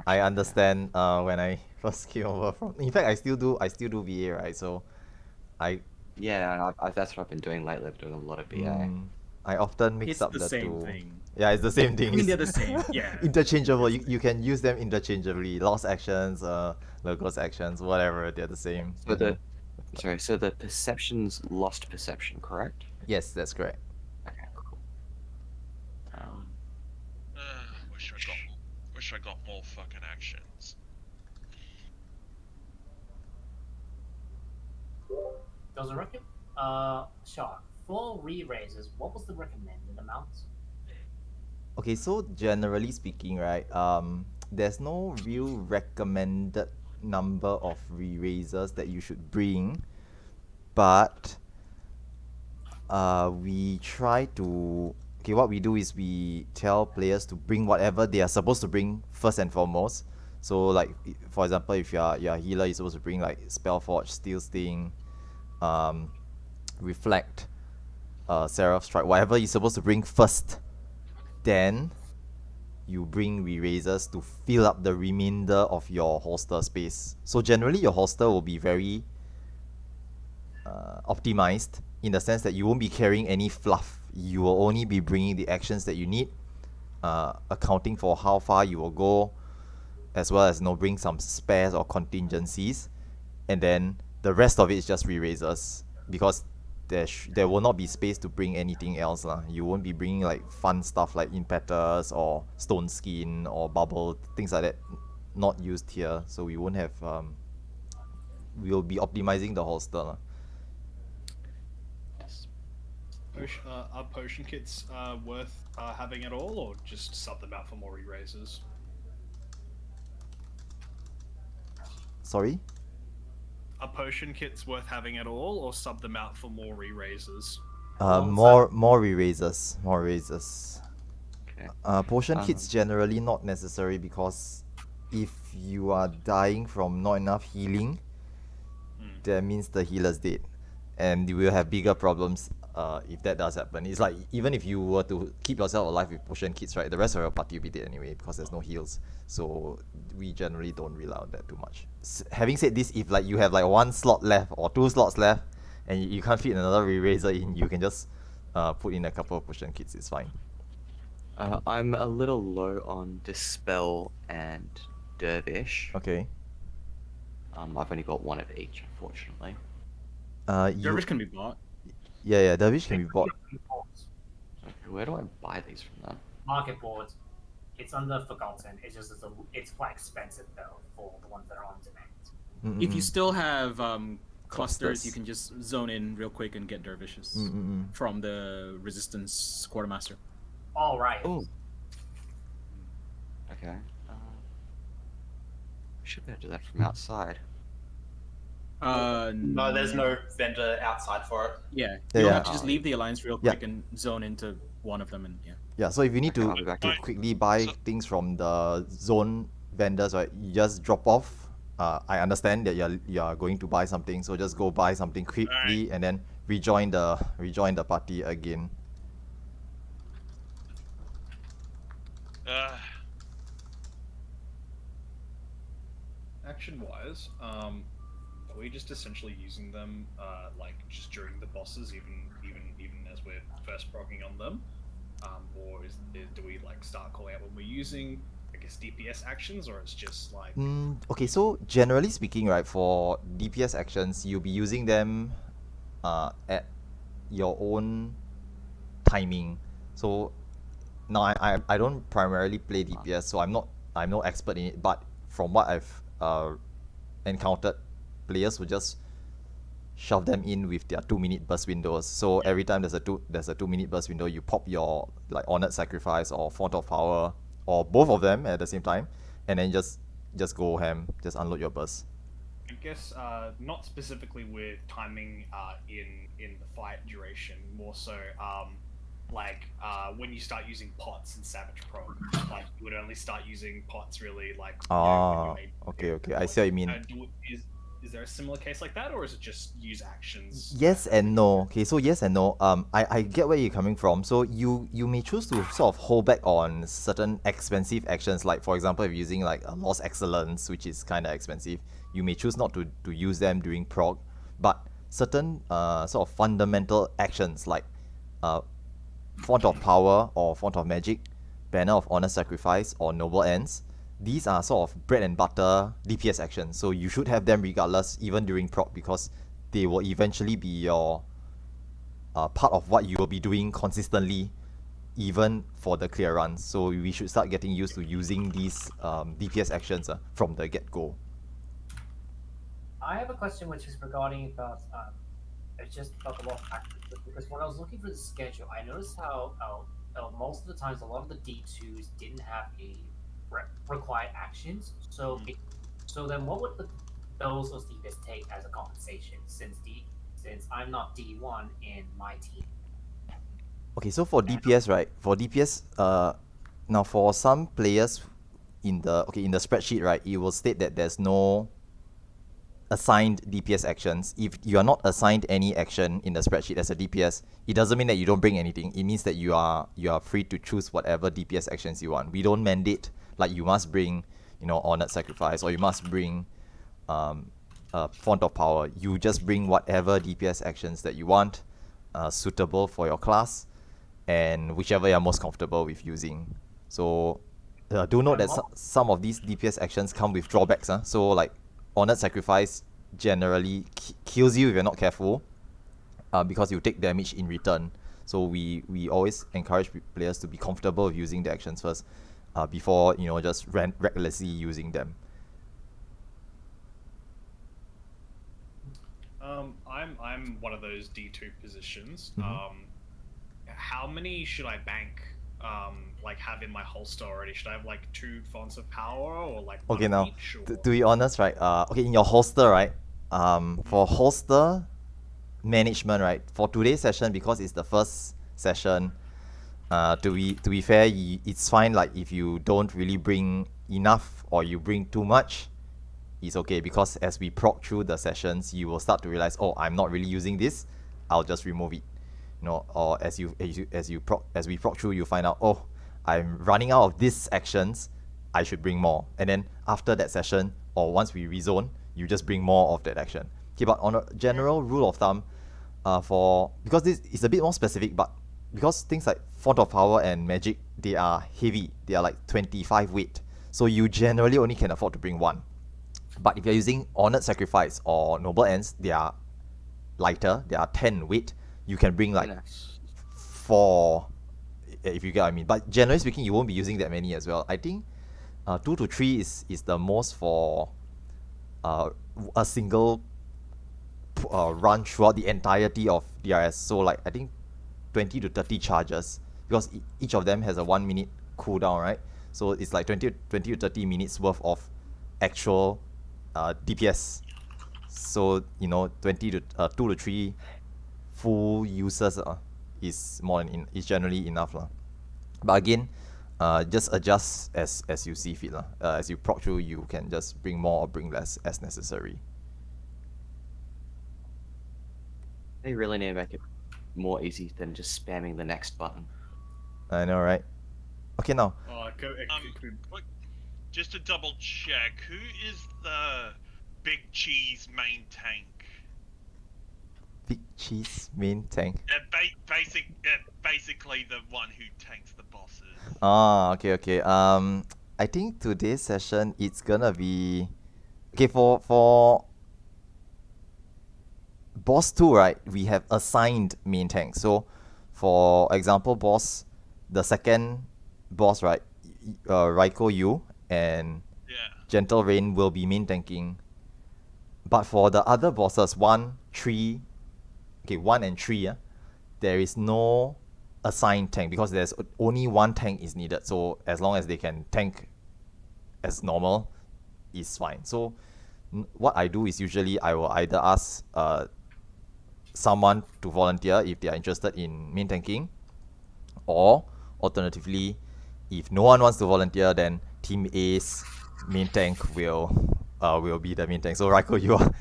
I understand when I first came over from. In fact, I still do VA, right? So I Yeah, that's what I've been doing lately. I've been doing a lot of BA. I often mix It's up the the same two. thing. Yeah, it's the same thing. I mean, It's they're the same. Yeah. interchangeable. It's You can use them interchangeably. Lost actions, locals actions, whatever. They're the same. So so the perception's lost perception, correct? Yes, that's correct. Okay, cool. Wish I got more fucking actions. Does it reckon? Shark. For re-raises, what was the recommended amount? Okay, so generally speaking, right, there's no real recommended number of re-raisers that you should bring, but we try to. Okay, what we do is we tell players to bring whatever they are supposed to bring first and foremost. So, like, for example, if you're a healer, you're supposed to bring like Spellforge, Steel Sting, um, Reflect, Seraph Strike, whatever you're supposed to bring first. Then you bring re-raisers to fill up the remainder of your holster space. So generally your holster will be very optimized in the sense that you won't be carrying any fluff. You will only be bringing the actions that you need, accounting for how far you will go, as well as bring some spares or contingencies, and then the rest of it is just re-raisers because there will not be space to bring anything else lah. You won't be bringing like fun stuff like impetus or stone skin or bubble, things like that, not used here. So we won't have we'll be optimizing the holster lah. Are potion kits worth having at all, or just sub them out for more re-raises? Sorry? Are potion kits worth having at all, or sub them out for more re-raises? More re-raisers. More raises. Okay. Potion kits generally not necessary because if you are dying from not enough healing, that means the healer's dead, and you will have bigger problems if that does happen. It's like even if you were to keep yourself alive with potion kits, right, the rest of your party will be dead anyway because there's no heals. So we generally don't rely on that too much. Having said this, if like you have like 1 slot left or 2 slots left, and you can't fit another re-raiser in, you can just put in a couple of potion kits. It's fine. I'm a little low on Dispel and Dervish. Okay. I've only got one of each, unfortunately. Dervish can be bought. Yeah, Dervish can be bought. Okay, where do I buy these from then? Market board. It's under Forgotten. It's quite expensive though for the ones that are on demand. If you still have clusters, Clusters. you can just zone in real quick and get dervishes from the resistance quartermaster. All right. Oh. Okay. We should be able to do that from outside. No, there's no vendor outside for it. Yeah, Yeah, you'll yeah. have to just leave the alliance real Yeah. quick and zone into one of them, and yeah. Yeah, so if you need Okay, to, I'll be back. to quickly buy things from the zone vendors, right, you just drop off. I understand that you're going to buy something, so just go buy something quickly and then rejoin the party again. Action-wise, are we just essentially using them like just during the bosses, even as we're first proccing on them, or do we like start calling out when we're using, I guess, DPS actions, or it's just like Okay, so generally speaking, right, for DPS actions, you'll be using them at your own timing. So now I don't primarily play DPS, so I'm no expert in it, but from what I've encountered, players will just shove them in with their 2-minute burst windows. So every time there's a 2-minute burst window, you pop your like Honored Sacrifice or Font of Power or both of them at the same time, and then just go ham, just unload your burst. I guess not specifically with timing in the fight duration, more so like when you start using pots in Savage Pro, like you would only start using pots really like. Okay, I see what you mean. is there a similar case like that, or is it just use actions? Yes and no. Okay, so yes and no. I get where you're coming from. So you may choose to sort of hold back on certain expensive actions, like for example, if you're using like a Lost Excellence, which is kind of expensive, you may choose not to use them during proc. But certain sort of fundamental actions like Font of Power or Font of Magic, Banner of Honor Sacrifice, or Noble Ends, these are sort of bread and butter DPS actions. So you should have them regardless, even during proc, because they will eventually be your part of what you will be doing consistently, even for the clear runs. So we should start getting used to using these DPS actions from the get-go. I have a question which is regarding about it's just about the lost actions, because when I was looking for the schedule, I noticed how most of the times a lot of the D2s didn't have a required actions. So so then what would those DPS take as a compensation, since I'm not D1 in my team? Okay, so for DPS, right? For DPS, now for some players in the spreadsheet, right, it will state that there's no assigned DPS actions. If you are not assigned any action in the spreadsheet as a DPS, it doesn't mean that you don't bring anything. It means that you are free to choose whatever DPS actions you want. We don't mandate like you must bring, Honored Sacrifice, or you must bring Font of Power. You just bring whatever DPS actions that you want, suitable for your class, and whichever you're most comfortable with using. So do note that some of these DPS actions come with drawbacks. So like Honored Sacrifice generally kills you if you're not careful, because you take damage in return. So we always encourage players to be comfortable with using the actions first, before just recklessly using them. I'm one of those D2 positions. How many should I bank? Like have in my holster already? Should I have like 2 fonts of power, or like one Okay, of now each, or... to be honest, right? Okay, in your holster, right? For holster management, right? For today's session, because it's the first session, to be fair, it's fine. Like if you don't really bring enough or you bring too much, it's okay, because as we proc through the sessions, you will start to realize, oh, I'm not really using this. I'll just remove it. Or as we proc through, you find out, oh, I'm running out of these actions, I should bring more. And then after that session, or once we rezone, you just bring more of that action. Okay, but on a general rule of thumb, because this is a bit more specific, but because things like Font of Power and Magic, they are heavy, they are like 25 weight, so you generally only can afford to bring 1. But if you're using Honored Sacrifice or Noble Ends, they are lighter, they are 10 weight. You can bring like 4, if you get what I mean. But generally speaking, you won't be using that many as well. I think 2 to 3 is the most for a single run throughout the entirety of DRS. So like I think 20 to 30 charges, because each of them has a 1 minute cooldown, right? So it's like 20 to 30 minutes worth of actual DPS. So 2 to 3 full uses is is generally enough lah. But again, just adjust as you see fit lah. As you proc through, you can just bring more or bring less as necessary. They really need to make it more easy than just spamming the next button. I know, right? Okay, now. Just to double check, who is the Big Cheese main tank? Big Cheese main tank? Basically the one who tanks the bosses. Okay. I think today's session, it's gonna be... Okay, for boss 2, right, we have assigned main tank. So, for example, the second boss, right, Raiko Yu and Gentle Rain will be main tanking. But for the other bosses, 1 and 3, there is no assigned tank, because there's only 1 tank is needed. So as long as they can tank as normal, is fine. So what I do is usually I will either ask someone to volunteer if they are interested in main tanking, or alternatively, if no one wants to volunteer, then Team A's main tank will will be the main tank. So Raiko,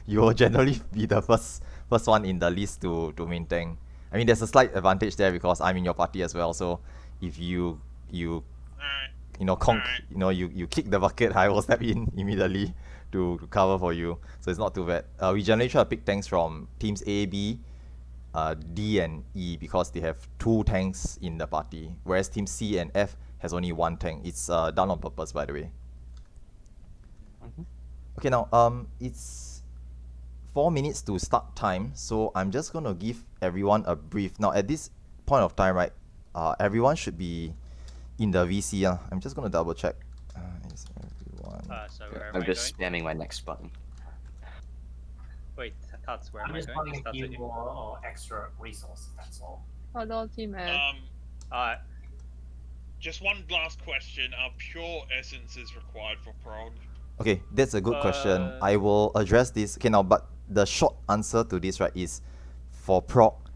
you will generally be the first one in the list to main tank. I mean, there's a slight advantage there because I'm in your party as well. So if you Alright. you kick the bucket, I will step in immediately to cover for you. So it's not too bad. We generally try to pick tanks from teams A, B, D and E because they have 2 tanks in the party, whereas team C and F has only 1 tank. It's done on purpose, by the way. Okay, now it's 4 minutes to start time, so I'm just gonna give everyone a brief. Now at this point of time, right, everyone should be in the VC. I'm just gonna double check. Is everyone? So where am I'm I just going? spamming my next button. Wait, Tats, where I'm am I just going? wanting a Starts few with you. more extra resources, that's all. Hello, team F. Alright. Just one last question. Are pure essences required for prog? Okay, that's a good question. I will address this. Okay, now, but the short answer to this, right, is for proc,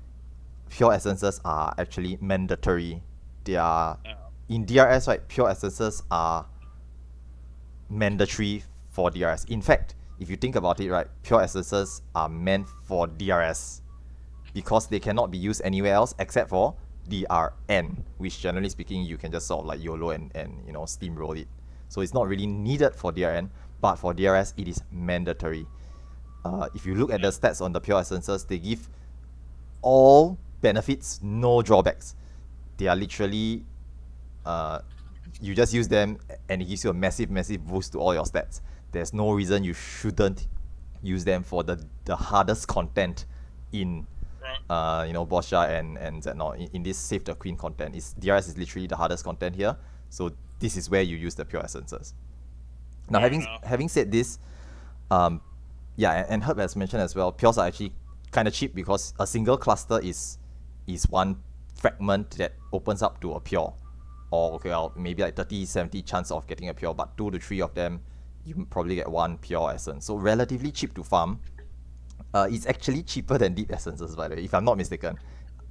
pure essences are actually mandatory. They are in DRS, right? Pure essences are mandatory for DRS. In fact, if you think about it, right, pure essences are meant for DRS because they cannot be used anywhere else except for DRN, which generally speaking you can just sort of like YOLO and steamroll it. So it's not really needed for DRN, but for DRS it is mandatory. If you look at the stats on the pure essences, they give all benefits, no drawbacks. They are literally you just use them and it gives you a massive boost to all your stats. There's no reason you shouldn't use them for the hardest content in Boscha and Zetnor. In this Save the Queen content. DRS is literally the hardest content here, so this is where you use the pure essences. Now having said this, yeah, and Herb has mentioned as well, pures are actually kind of cheap because a single cluster is 1 fragment that opens up to a pure, or okay, well, maybe like 30-70 chance of getting a pure, but 2 to 3 of them you probably get 1 pure essence. So relatively cheap to farm. It's actually cheaper than deep essences, by the way, if I'm not mistaken.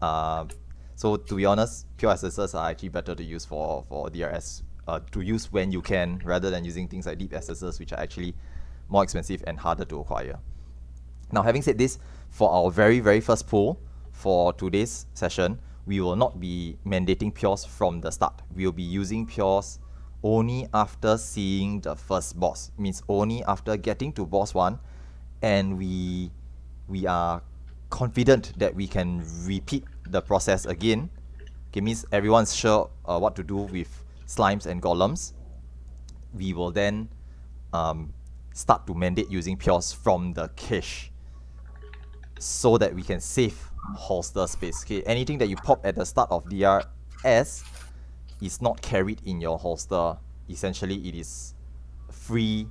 So to be honest, pure essences are actually better to use for DRS, to use when you can, rather than using things like deep essences, which are actually more expensive and harder to acquire. Now, having said this, for our very first pool for today's session, we will not be mandating pures from the start. We will be using pures only after seeing the first boss. Means only after getting to boss 1, and we are confident that we can repeat the process again. Okay, means everyone's sure what to do with slimes and golems. We will then start to mandate using pures from the cache, so that we can save holster space. Okay, anything that you pop at the start of DRS is not carried in your holster. Essentially, it is free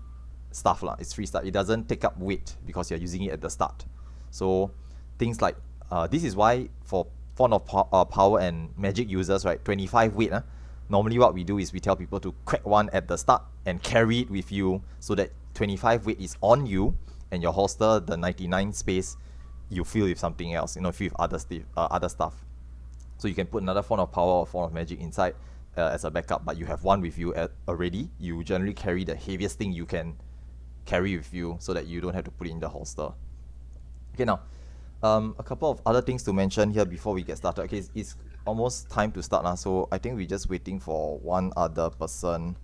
stuff lah. It's free stuff. It doesn't take up weight because you're using it at the start. So things like this is why for Font of Power and Magic users, right, 25 weight. Normally what we do is we tell people to crack 1 at the start and carry it with you, so that 25 weight is on you, and your holster, the 99 space, you fill with something else, fill with other stuff. So you can put another Font of Power or Font of Magic inside as a backup, but you have 1 with you already. You generally carry the heaviest thing you can carry with you, so that you don't have to put it in the holster. Okay, now a couple of other things to mention here before we get started. Okay, it's almost time to start now, so I think we're just waiting for one other person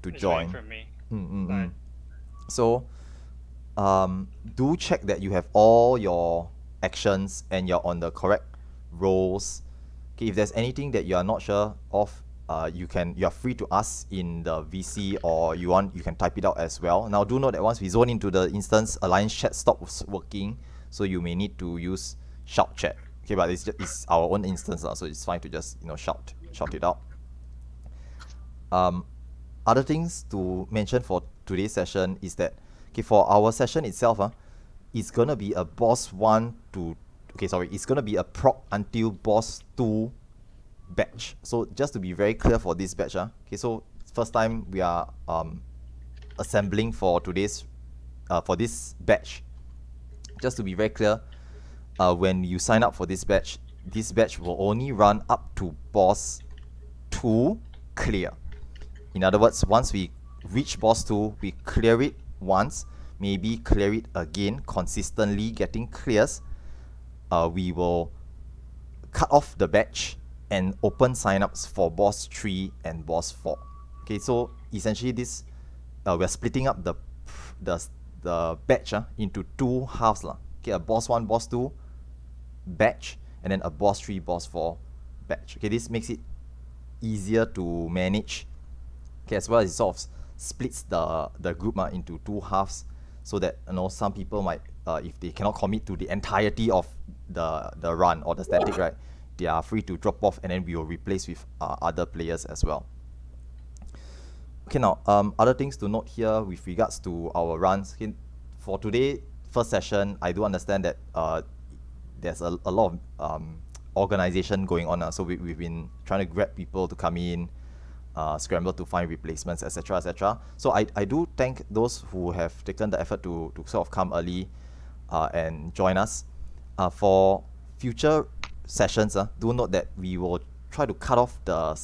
to join. From me. So do check that you have all your actions and you're on the correct roles. Okay, if there's anything that you are not sure of, you are free to ask in the VC, or you can type it out as well. Now do note that once we zone into the instance, Alliance chat stops working, so you may need to use shout chat. Okay, but it's our own instance, so it's fine to just shout it out. Other things to mention for today's session is that, okay, for our session itself, it's gonna be a boss 1 to it's gonna be a proc until boss 2 batch. So just to be very clear for this batch, okay, so first time we are assembling for today's for this batch. Just to be very clear, when you sign up for this batch will only run up to boss 2 clear. In other words, once we reach boss 2, we clear it once, maybe clear it again, consistently getting clears, we will cut off the batch and open signups for boss 3 and boss 4. Okay, so essentially this we're splitting up the batch into two halves. Okay, a boss 1, boss 2 batch, and then a boss 3, boss 4 batch. Okay, this makes it easier to manage. Okay, as well as it sort of splits the group into two halves, so that some people might, if they cannot commit to the entirety of the run or the static, right, they are free to drop off, and then we will replace with other players as well. Okay, now other things to note here with regards to our runs. Okay, for today first session, I do understand that there's a lot of organization going on. So we've been trying to grab people to come in, scramble to find replacements, etc., etc. So I do thank those who have taken the effort to sort of come early and join us. For future sessions, do note that we will try to cut off the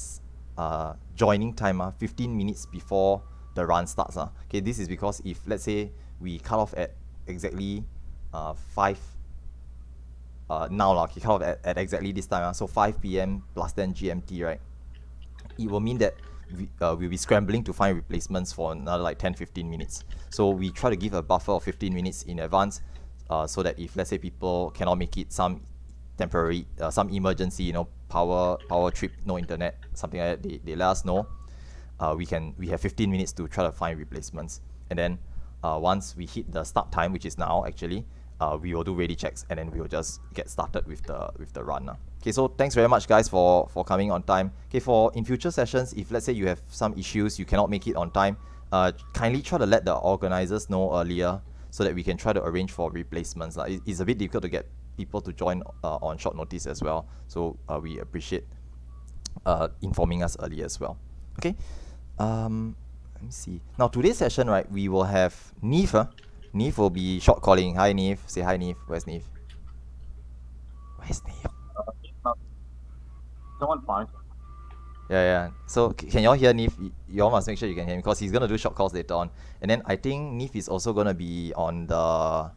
joining time 15 minutes before the run starts. Okay, this is because if, let's say, we cut off at exactly 5 now, okay, cut off at exactly this time, so 5 p.m. plus 10 GMT, right? It will mean that we'll be scrambling to find replacements for another like 10-15 minutes. So we try to give a buffer of 15 minutes in advance, so that if, let's say, people cannot make it, some temporary, some emergency, power trip, no internet, something like that, they let us know. We have 15 minutes to try to find replacements, and then once we hit the start time, which is now actually, we will do ready checks, and then we will just get started with the run. Okay, so thanks very much, guys, for coming on time. Okay, for in future sessions, if let's say you have some issues, you cannot make it on time, kindly try to let the organizers know earlier, so that we can try to arrange for replacements. It's a bit difficult to get people to join on short notice as well, so we appreciate informing us early as well. Okay, let me see. Now today's session, right, we will have Neve. Neve will be short calling. Hi Neve, say hi Neve. Where's Neve? Where's Neve? Someone fine. Yeah. So can y'all hear Neve? Y'all must make sure you can hear him, because he's gonna do short calls later on. And then I think Neve is also gonna be on the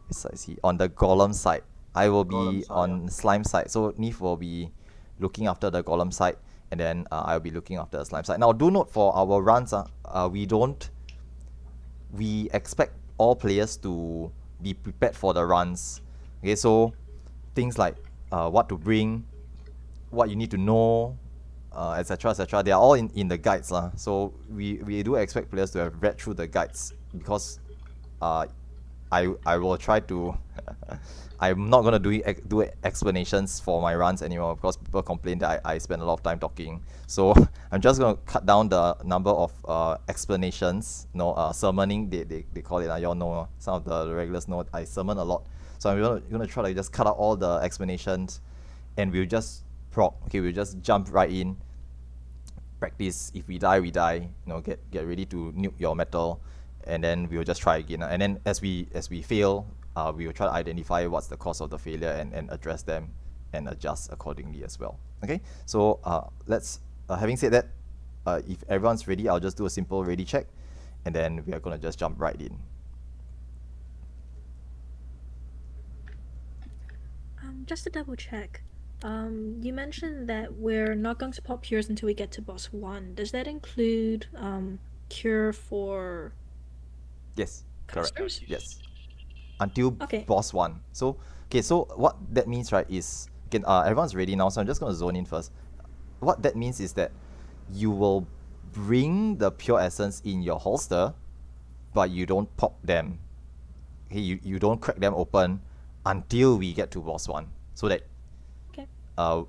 golem side. I will be on slime side. So Neve will be looking after the golem side, and then I'll be looking after the slime side. Now do note, for our runs, we expect all players to be prepared for the runs. Okay, so things like what to bring, what you need to know, etc., etc. They are all in the guides. So we do expect players to have read through the guides, because I will try to I'm not gonna do explanations for my runs anymore, because people complain that I spend a lot of time talking. So I'm just gonna cut down the number of explanations. Sermoning, they call it. Y'all know, some of the regulars know I sermon a lot. So I'm gonna try to just cut out all the explanations, and we'll just proc. Okay, we'll just jump right in. Practice. If we die, we die. Get ready to nuke your metal, and then we'll just try again. And then as we fail, we will try to identify what's the cause of the failure and address them and adjust accordingly as well. Okay, so let's, having said that, if everyone's ready, I'll just do a simple ready check, and then we are gonna just jump right in. Just to double check, you mentioned that we're not going to pop cures until we get to boss 1. Does that include cure for... Yes, correct. customers? Yes. Until Okay. boss 1. So what that means, right, is, again, everyone's ready now, so I'm just going to zone in first. What that means is that you will bring the pure essence in your holster, but you don't pop them. Okay, you don't crack them open until we get to boss 1. So that Okay.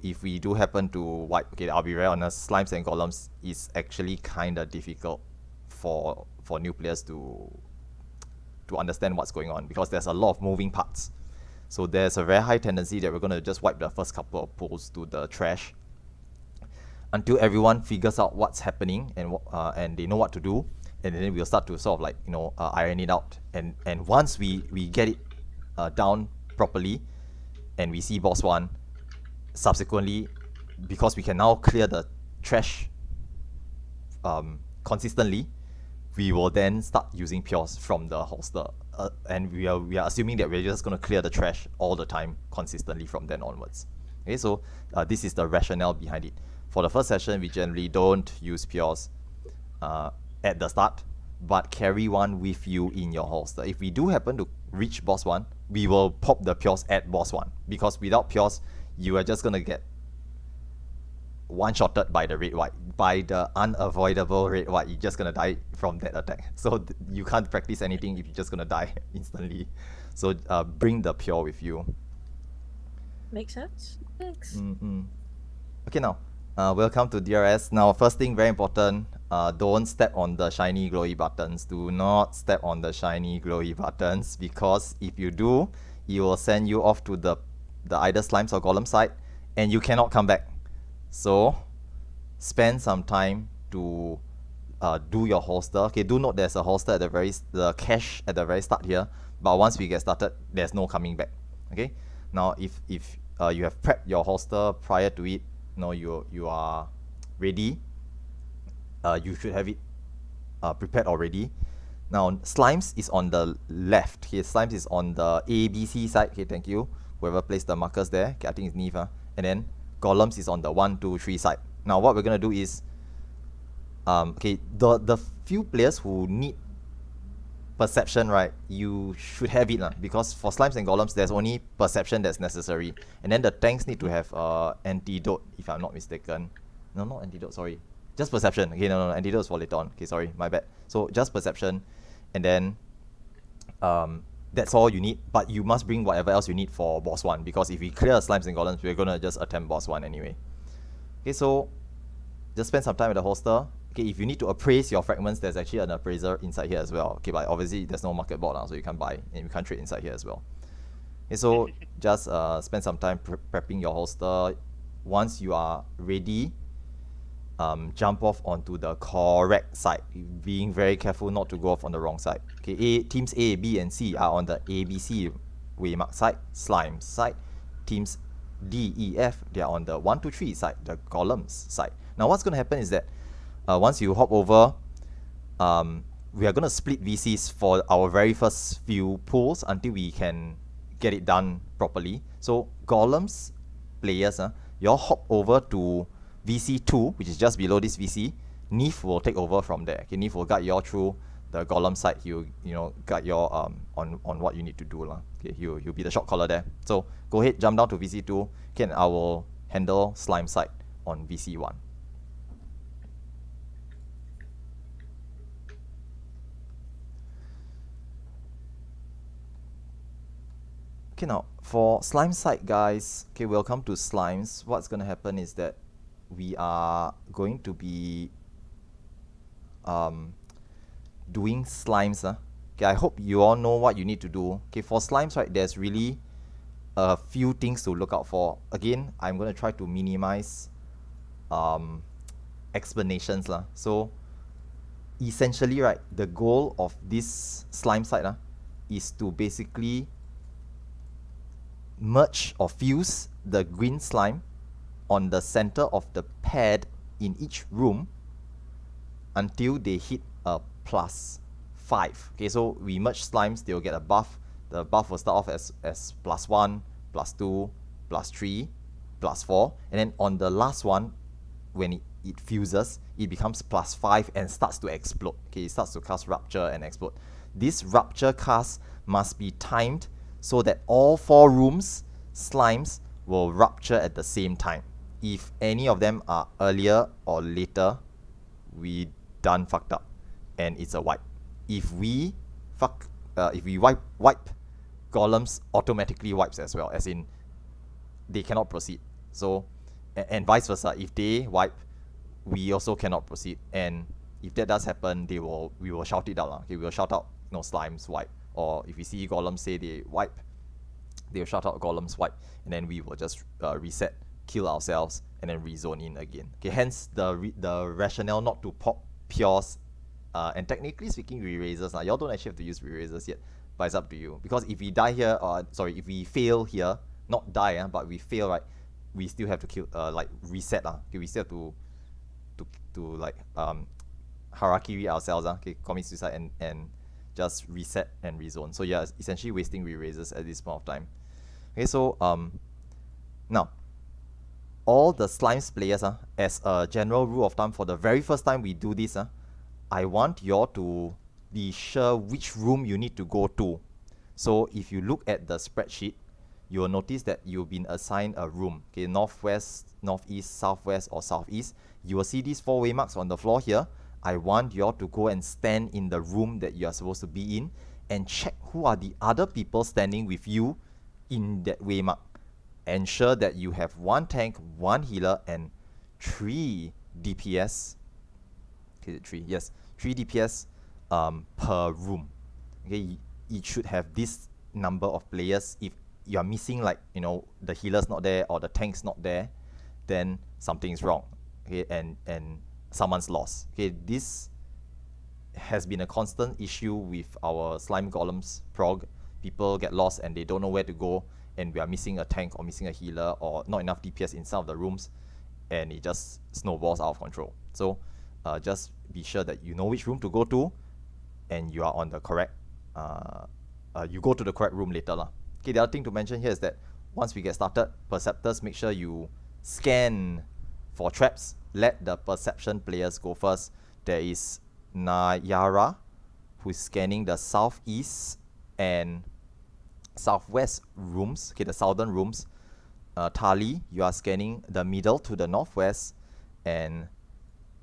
if we do happen to wipe, okay, I'll be very honest, slimes and golems is actually kind of difficult for new players to understand what's going on, because there's a lot of moving parts. So there's a very high tendency that we're going to just wipe the first couple of pulls to the trash until everyone figures out what's happening and they know what to do, and then we'll start to sort of like iron it out. And once we get it down properly and we see boss 1, subsequently, because we can now clear the trash consistently, we will then start using pures from the holster. And we are assuming that we're just going to clear the trash all the time consistently from then onwards. Okay, so this is the rationale behind it. For the first session, we generally don't use pures at the start, but carry one with you in your holster. If we do happen to reach boss 1, we will pop the pures at boss 1, because without pures, you are just going to get one-shotted by the red white, by the unavoidable red white. You're just gonna die from that attack. So you can't practice anything if you're just gonna die instantly. So bring the pure with you. Makes sense. Thanks. Okay, now welcome to DRS. Now, first thing, very important, don't step on the shiny glowy buttons. Do not step on the shiny glowy buttons, because if you do, it will send you off to the either slimes or golem side, and you cannot come back. So spend some time to do your holster. Okay, do note there's a holster at the cache at the very start here, but once we get started, there's no coming back. Okay, now if you have prepped your holster prior to it, you are ready, you should have it prepared already. Now slimes is on the left. Okay, slimes is on the ABC side. Okay, thank you, whoever placed the markers there. Okay, I think it's Neve, and then golems is on the 1, 2, 3 side. Now what we're gonna do is, okay, the few players who need perception, right, you should have it, because for slimes and golems, there's only perception that's necessary, and then the tanks need to have antidote, if I'm not mistaken. No, not antidote, sorry, just perception. Okay, no, antidote is for later on. Okay, sorry, my bad. So just perception, and then that's all you need, but you must bring whatever else you need for boss 1, because if we clear slimes and golems, we're gonna just attempt boss 1 anyway. Okay, so just spend some time with the holster. Okay, if you need to appraise your fragments, there's actually an appraiser inside here as well. Okay, but obviously there's no market board now, so you can't buy and you can't trade inside here as well. Okay, so just spend some time prepping your holster. Once you are ready, jump off onto the correct side, being very careful not to go off on the wrong side. Okay, teams A, B, and C are on the ABC waymark side, slime side. Teams D, E, F, they are on the 1, 2, 3 side, the golems side. Now what's going to happen is that once you hop over, we are going to split VCs for our very first few pulls until we can get it done properly. So golems players, you all hop over to VC2, which is just below this VC. Neve will take over from there. Okay, Neve will guide you all through the golem side. He'll guide you all on what you need to do. Okay, he'll be the shot caller there. So go ahead, jump down to VC2. Okay, and I will handle slime side on VC1. Okay, now for slime side, guys, okay, welcome to slimes. What's gonna happen is that we are going to be doing slimes. Okay, I hope you all know what you need to do. Okay, for slimes, right, there's really a few things to look out for. Again, I'm going to try to minimize explanations. So essentially, right, the goal of this slime side is to basically merge or fuse the green slime on the center of the pad in each room until they hit a +5. Okay, so we merge slimes, they'll get a buff. The buff will start off as +1, +2, +3, +4, and then on the last one, when it fuses, it becomes +5 and starts to explode. Okay, it starts to cast rupture and explode. This rupture cast must be timed so that all 4 rooms slimes will rupture at the same time. If any of them are earlier or later, we done fucked up, and it's a wipe. If we wipe, golems automatically wipes as well, as in they cannot proceed. So and vice versa, if they wipe, we also cannot proceed. And if that does happen, we will shout it out. Okay, we will shout out, slimes wipe. Or if we see golems say they wipe, they will shout out golems wipe, and then we will just reset, kill ourselves, and then rezone in again. Okay, hence the rationale not to pop pures, and technically speaking, re-razors. Y'all don't actually have to use re-razors yet, but it's up to you. Because if we die here, if we fail here, not die, but we fail, right, we still have to kill, reset. Okay, we still have to harakiri ourselves, okay, commit suicide and just reset and rezone. So yeah, essentially wasting re-raises at this point of time. Okay, so now all the slimes players, as a general rule of thumb, for the very first time we do this, I want you all to be sure which room you need to go to. So if you look at the spreadsheet, you will notice that you've been assigned a room, okay, northwest, northeast, southwest, or southeast. You will see these 4 waymarks on the floor here. I want you all to go and stand in the room that you are supposed to be in and check who are the other people standing with you in that waymark. Ensure that you have 1 tank, 1 healer, and 3 DPS. Okay, 3, yes, 3 DPS per room. Okay, it should have this number of players. If you are missing, like, you know, the healer's not there or the tank's not there, then something's wrong. Okay, and someone's lost. Okay, this has been a constant issue with our slime golems prog. People get lost and they don't know where to go, and we are missing a tank or missing a healer or not enough DPS in some of the rooms, and it just snowballs out of control. So just be sure that you know which room to go to, and you are on the correct you go to the correct room later lah. Okay, the other thing to mention here is that once we get started, perceptors, make sure you scan for traps. Let the perception players go first. There is Nayara, who's scanning the southeast and southwest rooms, okay, the southern rooms. Tali, you are scanning the middle to the northwest, and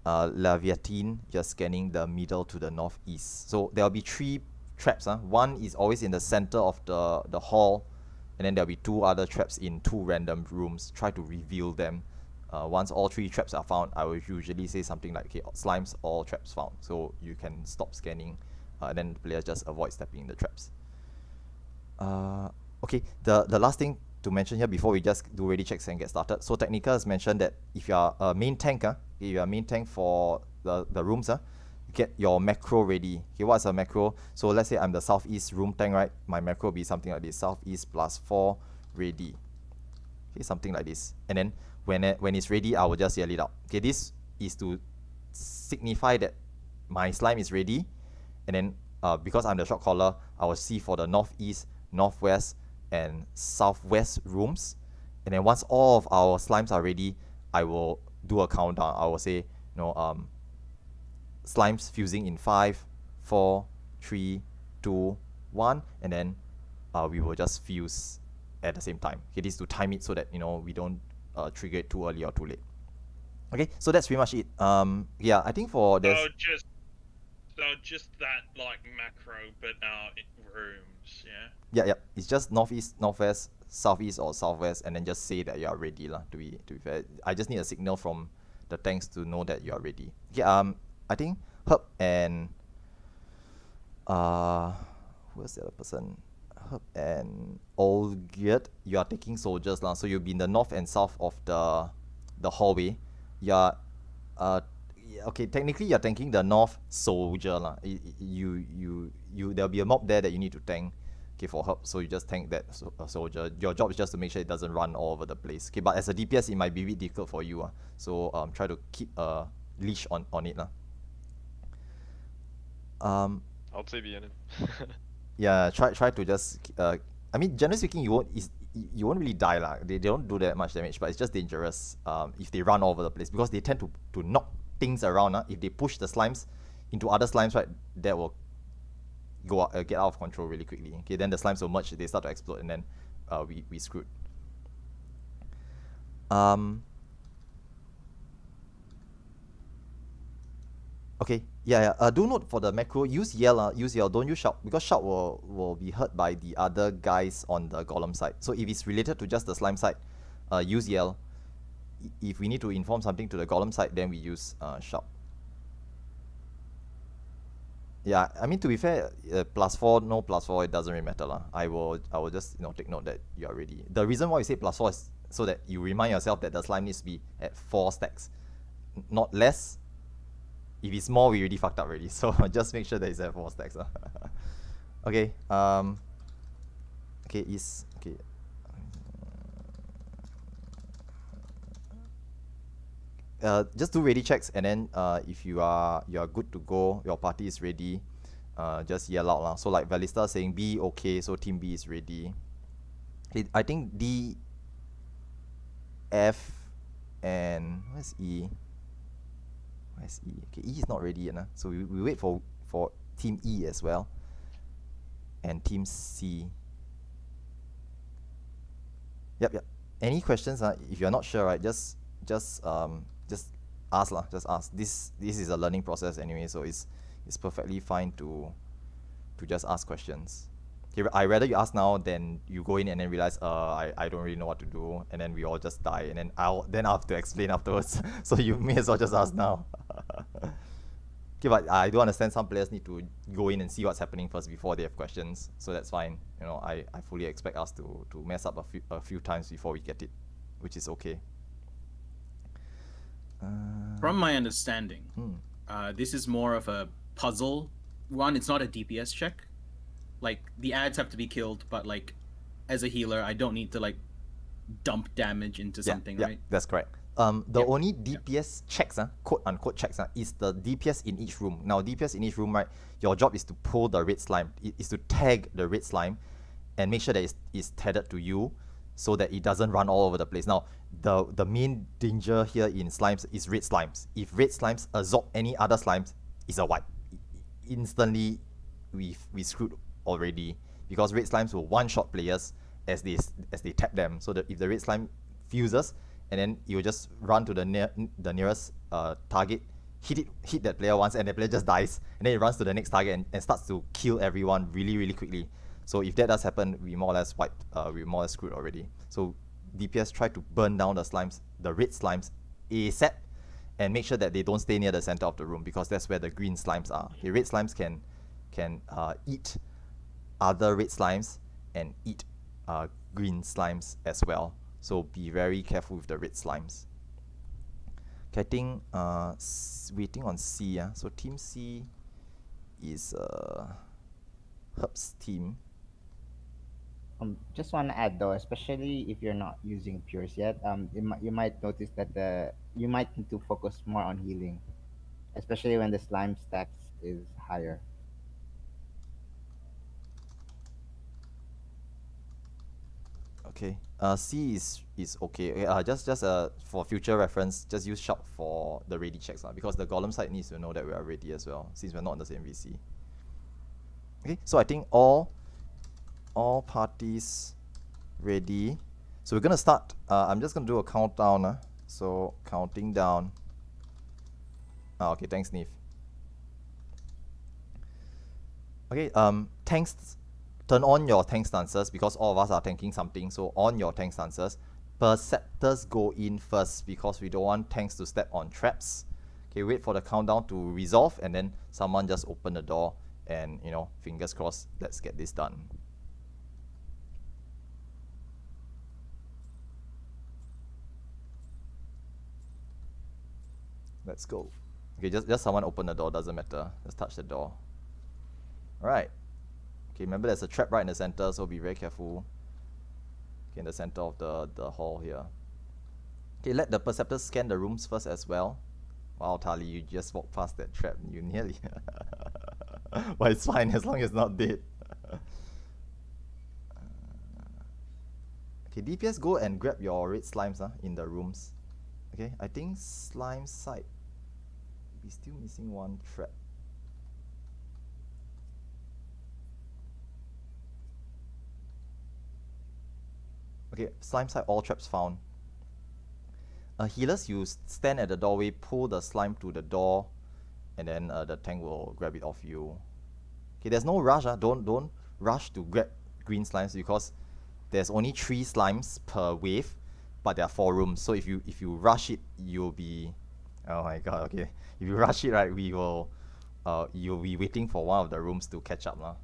Leviathan, you're scanning the middle to the northeast. So there will be 3 traps. One is always in the center of the hall, and then there'll be 2 other traps in 2 random rooms. Try to reveal them. Once all 3 traps are found, I will usually say something like, okay, slimes, all traps found. So you can stop scanning, and then the players just avoid stepping in the traps. Okay, the last thing to mention here before we just do ready checks and get started. So Technica has mentioned that if you are a main tank, if you are a main tank for the rooms, get your macro ready. Okay, what's a macro? So let's say I'm the southeast room tank, right? My macro will be something like this: southeast +4 ready. Okay, something like this. And then when it's ready, I will just yell it out. Okay, this is to signify that my slime is ready. And then because I'm the shot caller, I will see for the northeast, northwest, and southwest rooms. And then once all of our slimes are ready, I will do a countdown. I will say, you know, slimes fusing in 5, 4, 3, 2, 1, and then we will just fuse at the same time. Okay, this is to time it so that, you know, we don't trigger it too early or too late. Okay, so that's pretty much it. Yeah, I think for this. So just that, like, macro, but rooms, yeah. Yeah. It's just northeast, northwest, southeast, or southwest, and then just say that you are ready, lah. To be fair, I just need a signal from the tanks to know that you are ready. Okay. I think Herb and who's the other person? Herb and Olgierd, you are taking soldiers, lah. So you'll be in the north and south of the hallway. Yeah. Okay, technically you're tanking the north soldier lah. There'll be a mob there that you need to tank. Okay, for help, so you just tank that soldier. Your job is just to make sure it doesn't run all over the place. Okay, but as a DPS, it might be a bit difficult for you. So try to keep a leash on it lah. I'll say be in it. Yeah, try to just. I mean, generally speaking, you won't really die lah. They don't do that much damage, but it's just dangerous. If they run all over the place, because they tend to knock things around. If they push the slimes into other slimes, right, that will go get out of control really quickly. Okay, then the slimes will merge, they start to explode, and then we screwed. Okay, yeah. Do note for the macro, use yell. Don't use shout, because shout will be heard by the other guys on the golem side. So if it's related to just the slime side, use yell. If we need to inform something to the golem side, then we use shout. Yeah, I mean, to be fair, +4, no +4, it doesn't really matter lah. I will just, you know, take note that you are ready. The reason why we say +4 is so that you remind yourself that the slime needs to be at 4 stacks, not less. If it's more, we already fucked up already. So just make sure that it's at 4 stacks. Okay. Okay. just do ready checks, and then if you are good to go, your party is ready, just yell out lah. So like Valista saying B okay, so team B is ready. I think D, F, and where's E? Where's E? Okay, E is not ready yet, so we wait for team E as well, and team C. Yep. Any questions? If you're not sure, right, just ask lah. Just ask. This is a learning process anyway, so it's perfectly fine to just ask questions. Okay, I rather you ask now than you go in and then realize I don't really know what to do, and then we all just die, and then I'll have to explain afterwards. So you may as well just ask now. Okay, but I do understand some players need to go in and see what's happening first before they have questions, so that's fine. You know, I fully expect us to mess up a few times before we get it, which is okay. From my understanding, this is more of a puzzle one. It's not a DPS check. Like, the ads have to be killed, but like, as a healer, I don't need to like dump damage into something, right? That's correct. The only DPS checks, quote unquote checks, is the DPS in each room. Now, DPS in each room, right, your job is to pull the red slime. It is to tag the red slime and make sure that it's tethered to you so that it doesn't run all over the place. Now, the main danger here in slimes is red slimes. If red slimes absorb any other slimes, it's a wipe. Instantly, we screwed already, because red slimes will one-shot players as they tap them. So that if the red slime fuses, and then you will just run to the nearest target, hit that player once, and the player just dies, and then it runs to the next target and starts to kill everyone really quickly. So if that does happen, we more or less wiped. We more or less screwed already. So DPS try to burn down the slimes, the red slimes, ASAP, and make sure that they don't stay near the center of the room, because that's where the green slimes are. The red slimes can eat other red slimes and eat green slimes as well. So be very careful with the red slimes. Okay, I think waiting on C. So team C is Herb's team. Just want to add though, especially if you're not using pures yet, you might notice that you might need to focus more on healing, especially when the slime stacks is higher. Okay, C is okay. Just for future reference, just use Sharp for the ready checks, because the golem side needs to know that we are ready as well, since we're not in the same VC. Okay, so I think all parties ready. So we're gonna start. I'm just gonna do a countdown. So counting down. Okay, thanks, Neve. Okay, tanks. Turn on your tank stances, because all of us are tanking something. So on your tank stances. Perceptors go in first, because we don't want tanks to step on traps. Okay, wait for the countdown to resolve, and then someone just open the door, and you know, fingers crossed, let's get this done. Let's go. Okay, just someone open the door, doesn't matter. Just touch the door. Alright. Okay, remember there's a trap right in the center, so be very careful. Okay, in the center of the hall here. Okay, let the perceptors scan the rooms first as well. Wow, Tali, you just walked past that trap. You nearly... But it's fine, as long as it's not dead. Okay, DPS, go and grab your red slimes in the rooms. Okay, I think slime side, we're still missing one trap. Okay, slime side, all traps found. Healers, you stand at the doorway, pull the slime to the door, and then the tank will grab it off you. Okay, there's no rush. Don't rush to grab green slimes, because there's only 3 slimes per wave, but there are 4 rooms. So if you rush it, you'll be, oh my god. Okay, if you rush it, right, we will you'll be waiting for one of the rooms to catch up lah.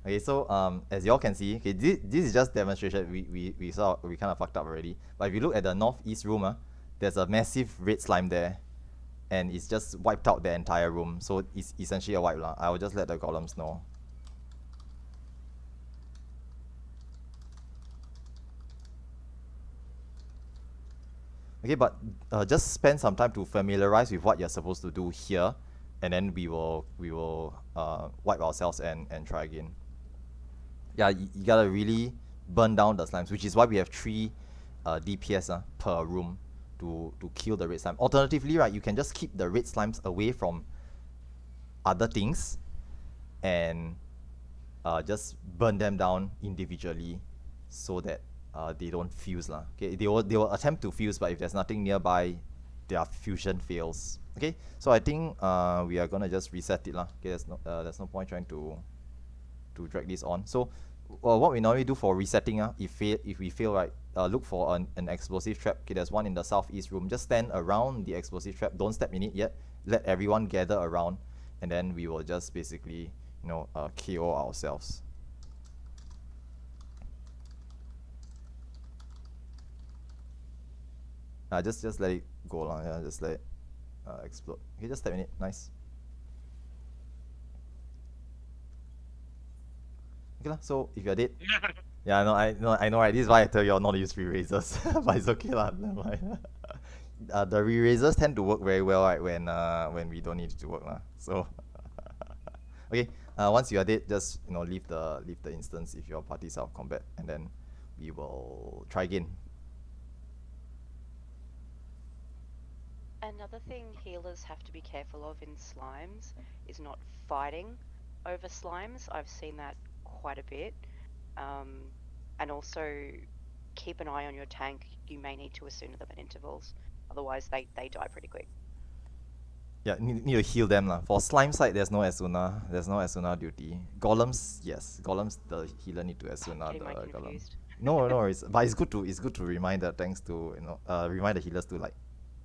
Okay, so as y'all can see, okay, this is just demonstration. We kind of fucked up already. But if you look at the northeast room, there's a massive red slime there, and it's just wiped out the entire room. So it's essentially a wipe lah. I will just let the golems know. Okay, but just spend some time to familiarize with what you're supposed to do here, and then we will wipe ourselves and try again. Yeah, you gotta really burn down the slimes, which is why we have 3 DPS per room to kill the red slime. Alternatively, right, you can just keep the red slimes away from other things and just burn them down individually so that they don't fuse lah. Okay, they will attempt to fuse, but if there's nothing nearby, their fusion fails. Okay, so I think we are gonna just reset it lah. Okay, there's no point trying to drag this on. So what we normally do for resetting, if we fail, right, look for an explosive trap. Okay, there's one in the southeast room. Just stand around the explosive trap. Don't step in it yet. Let everyone gather around, and then we will just basically, you know, KO ourselves. Just let it go lah. Yeah, just let it explode. Okay, just step in it. Nice. Okay lah. So if you're dead, yeah, I know, right? This is why I tell you all not to use re-razors, but it's okay lah. Never mind. The re-razors tend to work very well, right, when we don't need it to work lah. So okay, once you are dead, just, you know, leave the instance if your party's out of combat, and then we will try again. Another thing healers have to be careful of in slimes is not fighting over slimes. I've seen that quite a bit. And also keep an eye on your tank. You may need to Asuna them at intervals. Otherwise they die pretty quick. Yeah, need to heal them lah. For slime side, there's no Asuna. There's no Asuna duty. Golems, yes. Golems, the healer need to Asuna the golem. No worries. But it's good to remind the tanks to, you know, remind the healers to, like,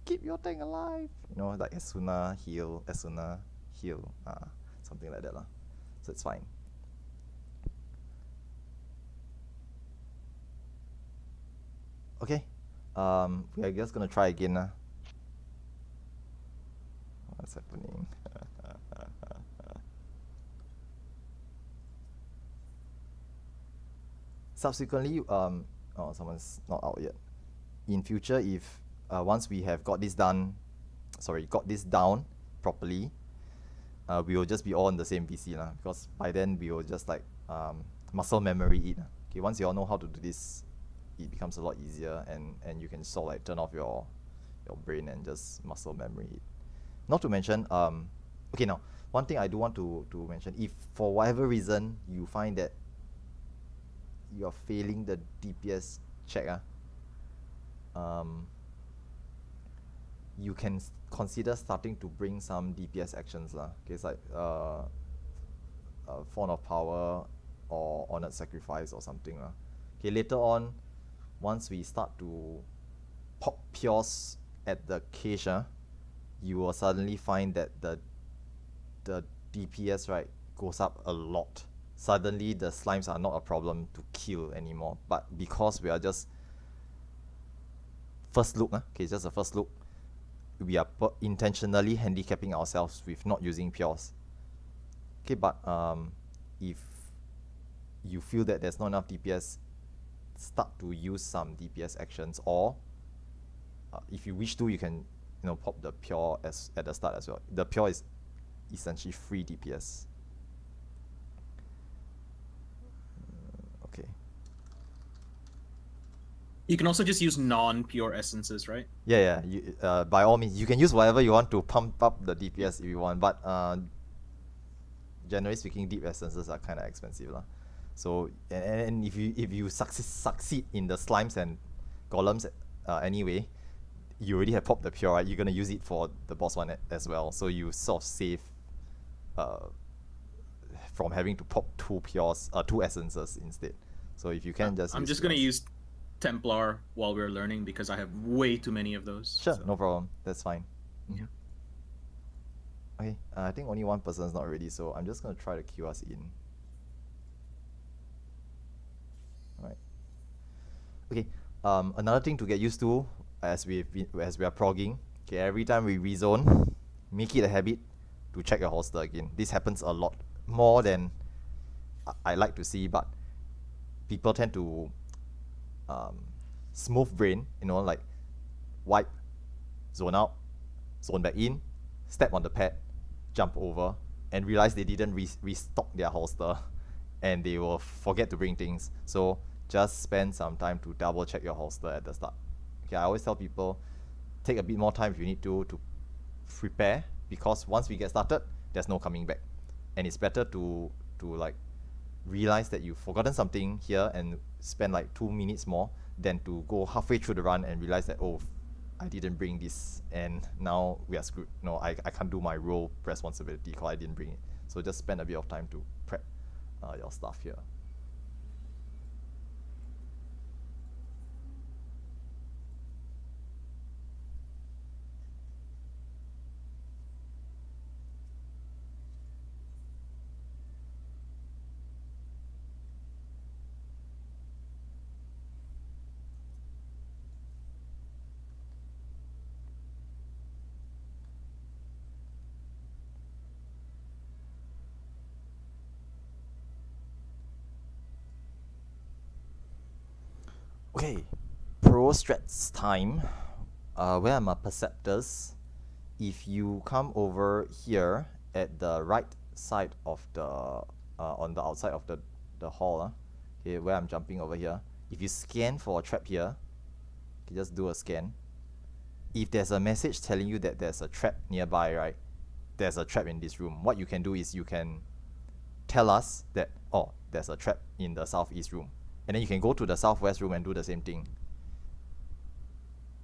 keep your tank alive. You know, like Asuna, heal, something like that lah. So it's fine. Okay, we are just gonna try again. What's happening? Subsequently, oh, someone's not out yet. In future, if once we have got this down properly, we will just be all on the same PC lah. Because by then we will just like muscle memory it. Okay, once you all know how to do this, it becomes a lot easier, and you can sort of like turn off your brain and just muscle memory it. Not to mention, okay, now one thing I do want to mention, if for whatever reason you find that you're failing the DPS check, you can consider starting to bring some DPS actions lah. Okay, it's like Font of Power or Honored Sacrifice or something lah. Okay, later on, once we start to pop pures at the cache, you will suddenly find that the DPS, right, goes up a lot. Suddenly the slimes are not a problem to kill anymore, but because we are just first look, okay, just a first look, we are intentionally handicapping ourselves with not using pures. Okay, but if you feel that there's not enough DPS, start to use some DPS actions, or if you wish to, you can, you know, pop the pure at the start as well. The pure is essentially free DPS. Okay. You can also just use non-pure essences, right? Yeah. You, by all means, you can use whatever you want to pump up the DPS if you want, but generally speaking, deep essences are kind of expensive lah. So and if you succeed in the slimes and golems anyway, you already have popped the pure, right? You're gonna use it for the boss one as well. So you sort of save from having to pop two essences instead. So if you can I'm just gonna use Templar while we're learning because I have way too many of those. Sure, so. No problem. That's fine. Yeah. Okay, I think only one person is not ready, so I'm just gonna try to queue us in. Alright. Okay. Another thing to get used to as we are progging. Okay, every time we rezone, make it a habit to check your holster again. This happens a lot more than I like to see, but people tend to smooth brain, you know, like wipe, zone out, zone back in, step on the pad, jump over, and realize they didn't restock their holster, and they will forget to bring things. So just spend some time to double check your holster at the start. Okay, I always tell people, take a bit more time if you need to prepare, because once we get started, there's no coming back. And it's better to like realize that you've forgotten something here and spend like 2 minutes more than to go halfway through the run and realize that, oh, I didn't bring this and now we are screwed. No, I can't do my role responsibility because I didn't bring it. So just spend a bit of time to prep your stuff here. Okay, pro strats time. Where are my perceptors? If you come over here at the right side of the on the outside of the hall, okay, where I'm jumping over here. If you scan for a trap here, you just do a scan. If there's a message telling you that there's a trap nearby, right? There's a trap in this room. What you can do is you can tell us that, oh, there's a trap in the southeast room. And then you can go to the southwest room and do the same thing.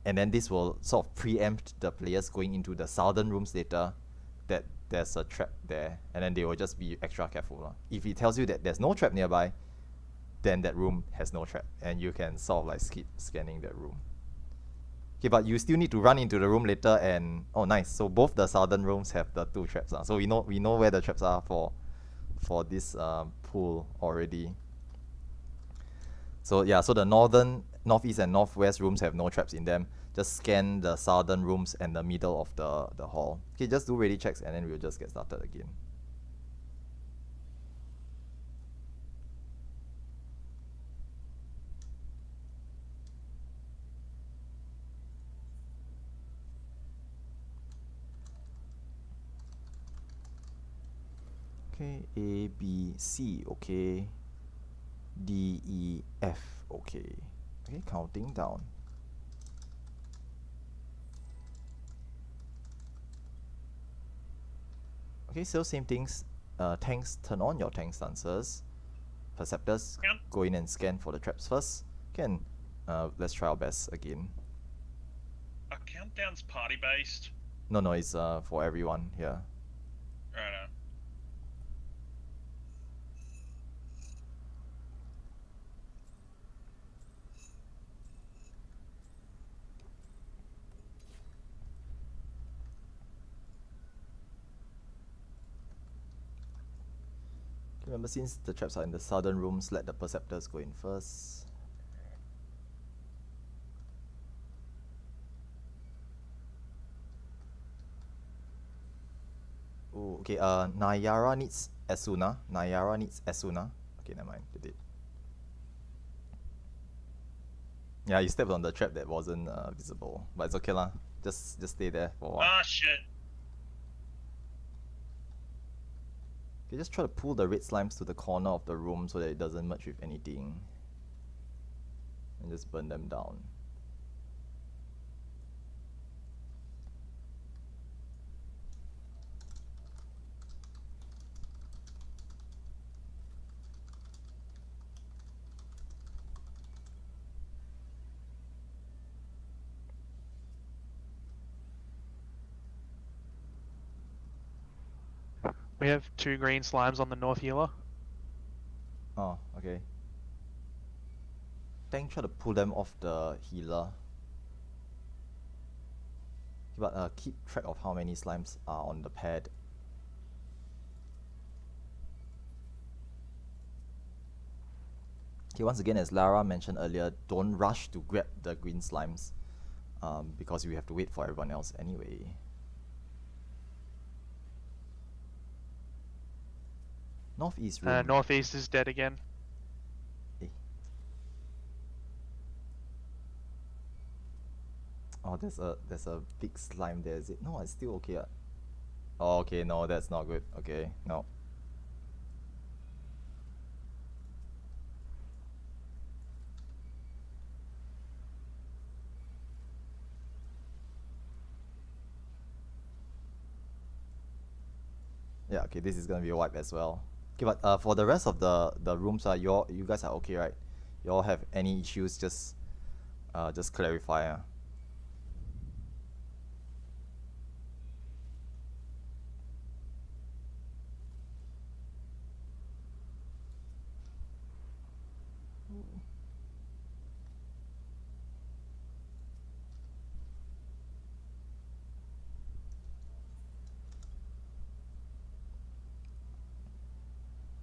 And then this will sort of preempt the players going into the southern rooms later that there's a trap there. And then they will just be extra careful. If it tells you that there's no trap nearby, then that room has no trap. And you can sort of like skip scanning that room. Okay, but you still need to run into the room later and, oh nice, so both the southern rooms have the 2 traps. So we know where the traps are for this pool already. So yeah, so the northeast and northwest rooms have no traps in them. Just scan the southern rooms and the middle of the hall. Okay, just do ready checks and then we'll just get started again. Okay, A, B, C, okay. D, E, F, okay. Okay, counting down. Okay, so same things. Tanks, turn on your tank stances. Perceptors, go in and scan for the traps first. Okay, let's try our best again. Are countdowns party based? No, it's for everyone here. Right. Remember, since the traps are in the southern rooms, let the perceptors go in first. Oh, okay, Nayara needs Asuna. Okay, never mind, did it. Yeah, you stepped on the trap that wasn't visible, but it's okay lah. Just stay there for a while. Ah, shit. Okay, just try to pull the red slimes to the corner of the room so that it doesn't merge with anything. And just burn them down. We have 2 green slimes on the north healer. Oh, okay. Tank, try to pull them off the healer. But keep track of how many slimes are on the pad. Okay, once again, as Lara mentioned earlier, don't rush to grab the green slimes because we have to wait for everyone else anyway. Northeast room. Northeast is dead again. Oh, there's a big slime there, is it? No, it's still okay. Oh, okay, no, that's not good. Okay, no. Yeah, okay, this is gonna be a wipe as well. Okay, but for the rest of the rooms, you guys are okay, right? You all have any issues? Just clarify.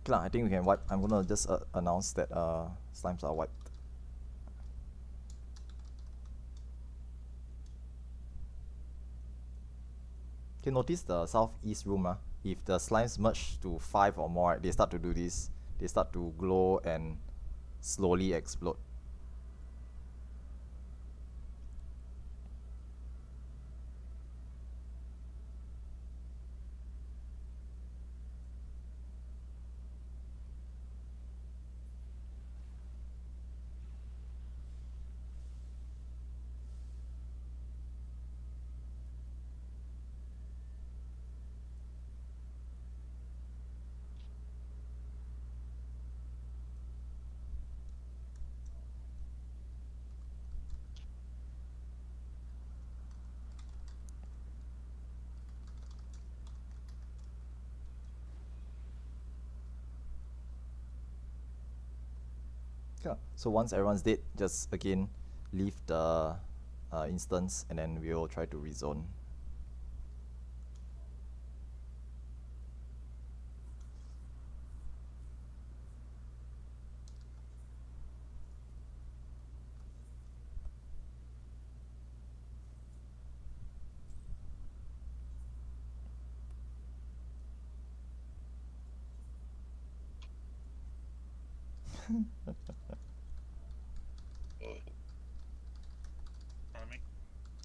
Okay, I think we can wipe. I'm gonna just announce that slimes are wiped. Okay, notice the southeast room. If the slimes merge to 5 or more, right, they start to do this. They start to glow and slowly explode. Yeah. So once everyone's dead, just again leave the instance and then we'll try to rezone.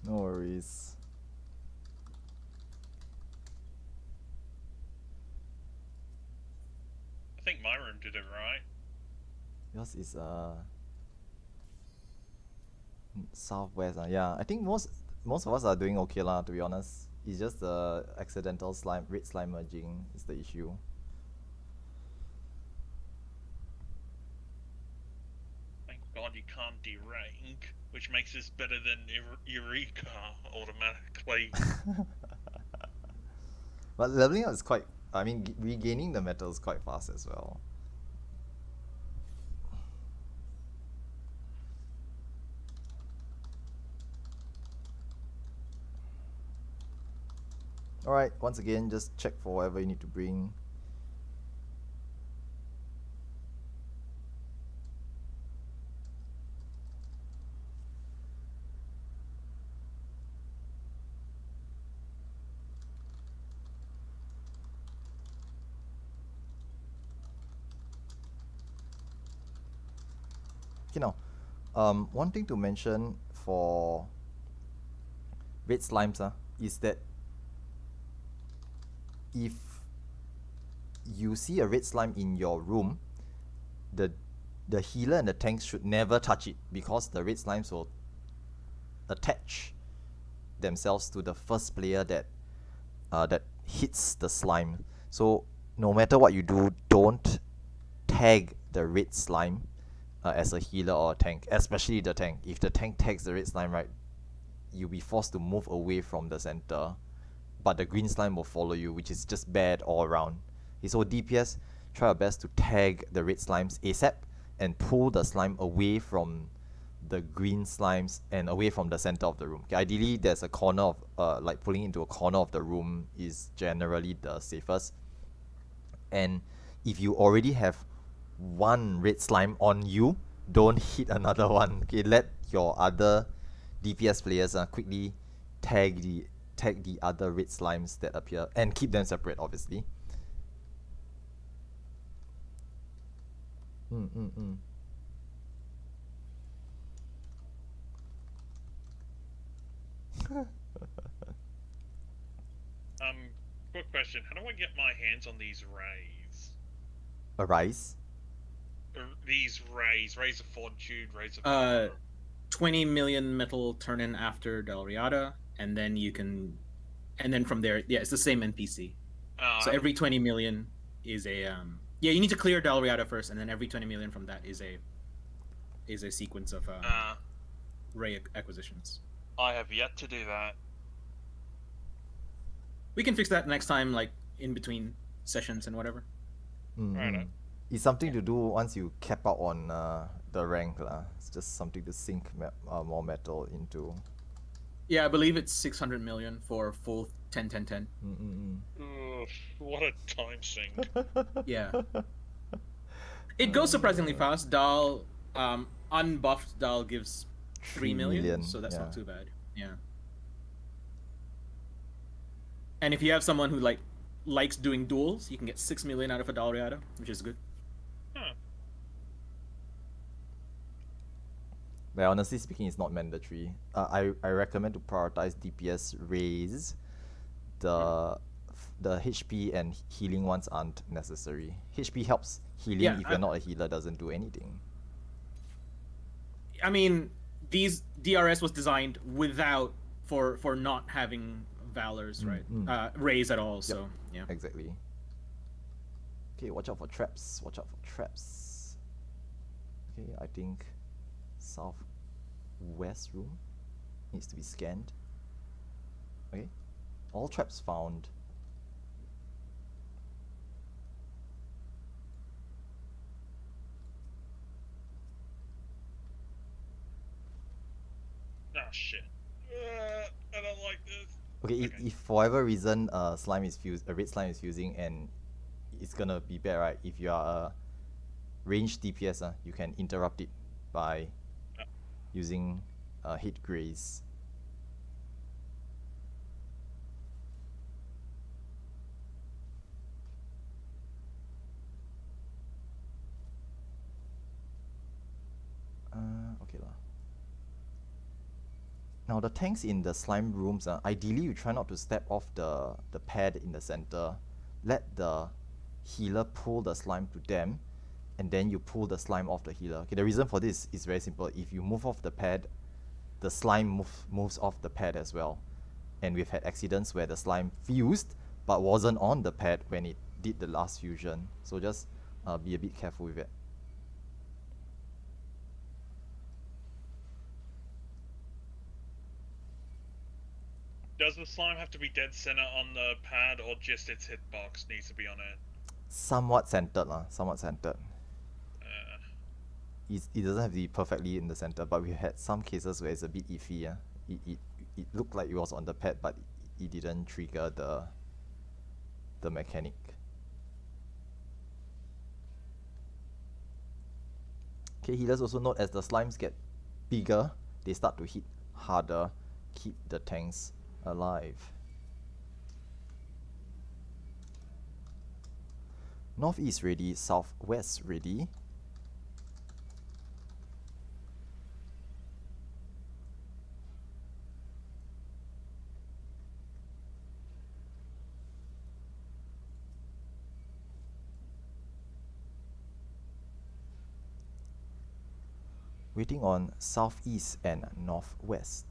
No worries. I think my room did it right. Yours is southwest. Yeah, I think most of us are doing okay lah. To be honest, it's just the accidental red slime merging is the issue. Thank God you can't derank, which makes this better than Eureka automatically. But leveling up is quite. I mean, regaining the metal is quite fast as well. Alright, once again, just check for whatever you need to bring. Okay, now, one thing to mention for red slimes is that if you see a red slime in your room, the healer and the tanks should never touch it because the red slimes will attach themselves to the first player that hits the slime. So no matter what you do, don't tag the red slime as a healer or a tank, especially the tank. If the tank tags the red slime, right, you'll be forced to move away from the center, but the green slime will follow you, which is just bad all around. Okay, so DPS, try your best to tag the red slimes ASAP and pull the slime away from the green slimes and away from the center of the room. Okay, ideally, there's a corner of like pulling into a corner of the room is generally the safest. And if you already have one red slime on you, don't hit another one. Okay, let your other DPS players quickly tag the other red slimes that appear and keep them separate, obviously. Quick question. How do I get my hands on these rays? A rise? These rays of fortitude, rays of... 20 million metal turn in after Dalriada, and then you can... And then from there, yeah, it's the same NPC. So every 20 million is a... Yeah, you need to clear Dalriada first, and then every 20 million from that is a sequence of ray acquisitions. I have yet to do that. We can fix that next time, like in between sessions and whatever. Right. It's something to do once you cap out on the rank lah. It's just something to sink more metal into. Yeah, I believe it's 600 million for full 10-10-10. What a time sink. Yeah. It goes surprisingly fast. Dal, unbuffed Dal gives 3 million, so that's not too bad. Yeah. And if you have someone who likes doing duels, you can get 6 million out of a Dalriada, which is good. But honestly speaking, it's not mandatory. I recommend to prioritize DPS raise. The HP and healing ones aren't necessary. HP helps healing if you're not a healer, doesn't do anything. I mean, these DRS was designed without for not having Valors, right? Raise at all, so yeah. Exactly. Okay, watch out for traps. Watch out for traps. Okay, I think southwest room needs to be scanned. Okay, all traps found. Ah, shit. I don't like this. Okay, if for whatever reason slime is a red slime is fusing and it's gonna be bad, right? If you are a ranged DPS, you can interrupt it by using hit graze. Okay lah. Now the tanks in the slime rooms, ideally you try not to step off the pad in the center. Let the healer pull the slime to them, and then you pull the slime off the healer. Okay, the reason for this is very simple. If you move off the pad, the slime moves off the pad as well. And we've had accidents where the slime fused but wasn't on the pad when it did the last fusion. So just be a bit careful with it. Does the slime have to be dead center on the pad, or just its hitbox needs to be on it? Somewhat centered lah, somewhat centered. It doesn't have to be perfectly in the center, but we had some cases where it's a bit iffy. It looked like it was on the pad, but it didn't trigger the mechanic. Okay, healers also note as the slimes get bigger, they start to hit harder, keep the tanks alive. Northeast ready, southwest ready. Waiting on southeast and northwest.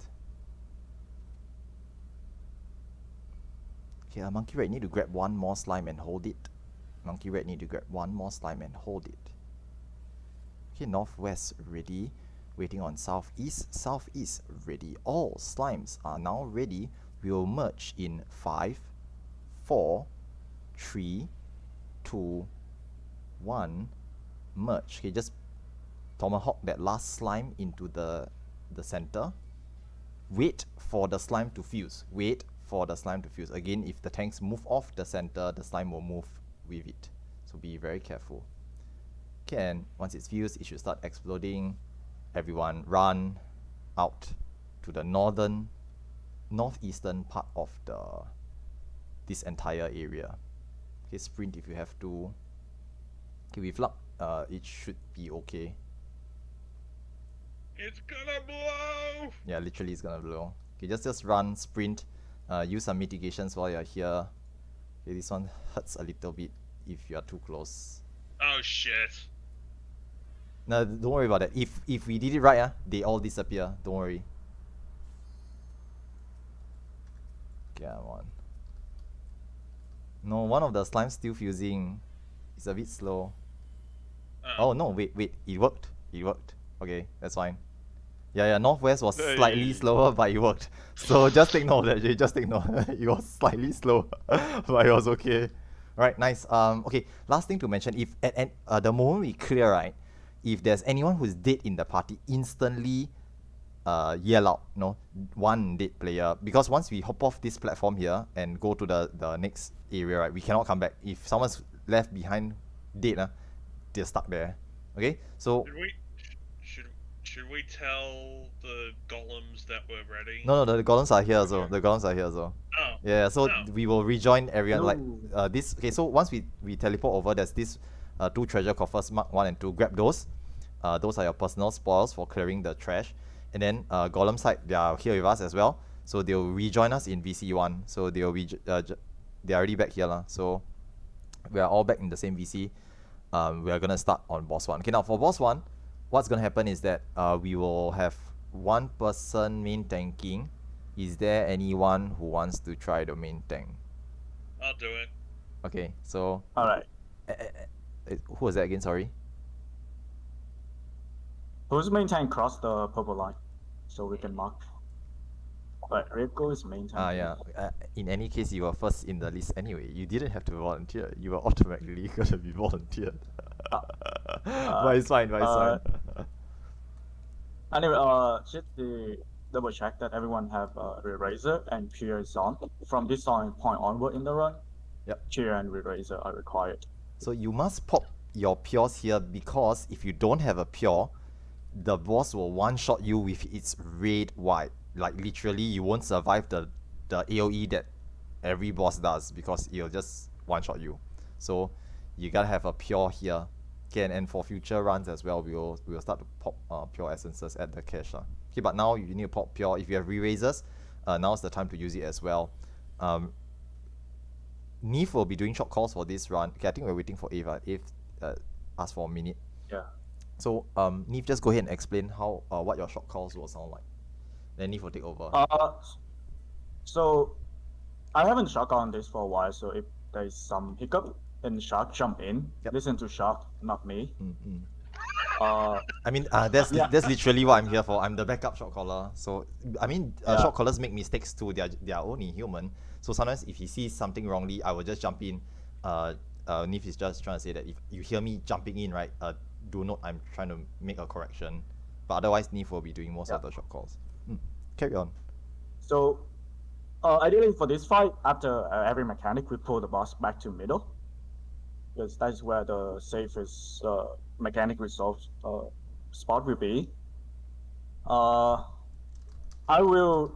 Okay, Monkey Red need to grab one more slime and hold it. Monkey Red need to grab one more slime and hold it. Okay, northwest ready. Waiting on southeast. Southeast ready. All slimes are now ready. We will merge in 5, 4, 3, 2, 1. Merge. Okay, just tomahawk that last slime into the center. Wait for the slime to fuse. Wait for the slime to fuse. Again, if the tanks move off the center, the slime will move with it. So be very careful. Okay, and once it's fused, it should start exploding. Everyone run out to the northeastern part of this entire area. Okay, sprint if you have to. Okay, with luck, it should be okay. It's gonna blow! Yeah, literally it's gonna blow. Okay, just run, sprint, use some mitigations while you're here. Okay, this one hurts a little bit if you are too close. Oh shit. No, don't worry about that. If we did it right, they all disappear. Don't worry. Come on. No, one of the slimes still fusing. It's a bit slow. Oh no, wait, it worked. It worked. Okay, that's fine. Yeah, Northwest was slightly slower, but it worked. So just take note of that, just take note. It was slightly slow, but it was okay. Right, nice. Okay, last thing to mention, if at the moment we clear, right, if there's anyone who's dead in the party, instantly yell out, one dead player. Because once we hop off this platform here and go to the next area, right, we cannot come back. If someone's left behind dead, they're stuck there. Okay, so should we tell the golems that we're ready? No, the golems are here also. The golems are here also. Oh. Yeah, so we will rejoin everyone this. Okay, so once we teleport over, there's this 2 treasure coffers, mark 1 and 2. Grab those. Those are your personal spoils for clearing the trash. And then golem side, they are here with us as well. So they'll rejoin us in VC1. So they'll be they're already back here So we are all back in the same VC. We are gonna start on boss 1. Okay, now for boss 1, what's gonna happen is that we will have 1 person main tanking. Is there anyone who wants to try the main tank? I'll do it. Okay, so alright. Who was that again? Sorry. Who's main tank cross the purple line, so we can mark. But Rico is main tank. Yeah. In any case, you were first in the list anyway. You didn't have to volunteer. You were automatically gonna be volunteered. But it's fine. Anyway, just to double check that everyone have Eraser and Pierce on. From this point onward in the run, Cheer and Eraser are required. So you must pop your Pures here, because if you don't have a Pure, the boss will one-shot you with its red white. Like literally, you won't survive the AoE that every boss does, because it'll just one-shot you. So you gotta have a Pure here. Okay, and for future runs as well, we'll start to pop Pure essences at the cache. Okay, but now you need to pop Pure. If you have re-raisers, now's the time to use it as well. Neef will be doing short calls for this run. Okay, I think we're waiting for Eve. Eve asked for a minute. Yeah. So Neef, just go ahead and explain how what your short calls will sound like. Then Neef will take over. So I haven't shot on this for a while, so if there's some hiccup, then Shark jump in. Listen to Shark, not me. I mean, that's literally what I'm here for. I'm the backup shot caller. So I mean, shot callers make mistakes too. They are only human. So sometimes if he sees something wrongly, I will just jump in. Neef is just trying to say that if you hear me jumping in, right, do note I'm trying to make a correction. But otherwise, Neef will be doing most of the shot calls. Carry on. So ideally for this fight, after every mechanic, we pull the boss back to middle, because that's where the safest mechanic resolve spot will be. I will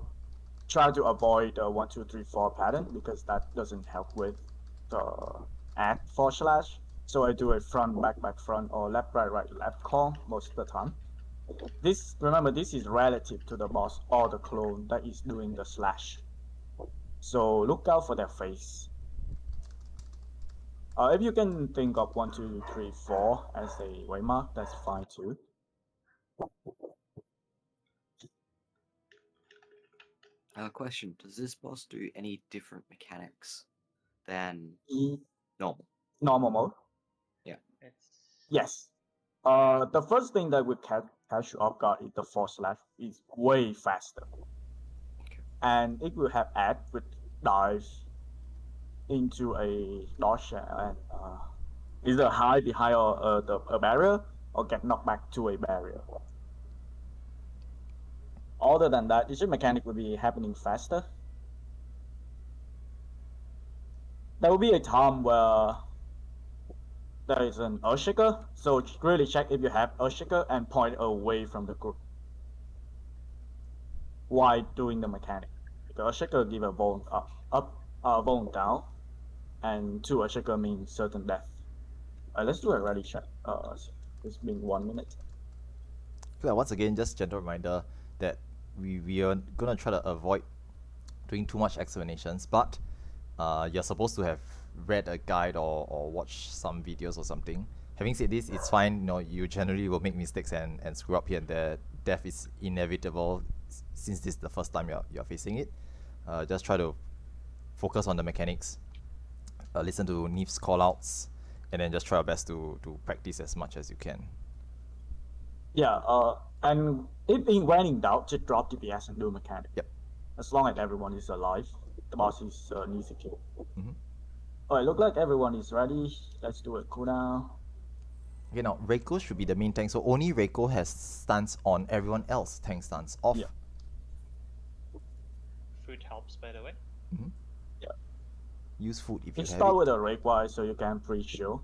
try to avoid the 1, 2, 3, 4 pattern, because that doesn't help with the add forward slash. So I do a front, back, back, front, or left, right, right, left call most of the time. Remember, this is relative to the boss or the clone that is doing the slash. So look out for their face. If you can think of 1, 2, 3, 4 as a waymark, that's fine too. Question: does this boss do any different mechanics than normal? Normal mode? Yeah. Yes. The first thing that would catch you off guard is the forward slash is way faster. And it will have add with dive into a dodge and either hide behind a barrier or get knocked back to a barrier. Other than that, each mechanic will be happening faster. There will be a time where there is an Earthshaker, so really check if you have Earthshaker and point away from the group while doing the mechanic. Because Earthshaker give a bone up, bone down, and 2 Earthshaker means certain death. Let's do a ready check. It's been 1 minute. So once again, just gentle reminder that we are gonna try to avoid doing too much explanations, but you're supposed to have read a guide or watched some videos or something. Having said this, it's fine. You know, you generally will make mistakes and screw up here and there. Death is inevitable since this is the first time you're facing it. Just try to focus on the mechanics, listen to Neef's callouts, and then just try your best to practice as much as you can. Yeah, and when in doubt, just drop DPS and do mechanic. Yep. As long as everyone is alive, the boss is an easy kill. Mm-hmm. Alright, look like everyone is ready. Let's do a cooldown. Okay, now Reiko should be the main tank, so only Reiko has stance on, everyone else tank stance off. Yeah. Food helps, by the way. Mm-hmm. Yeah. Use food if You you have start it. with a Reiki so you can pre-shield.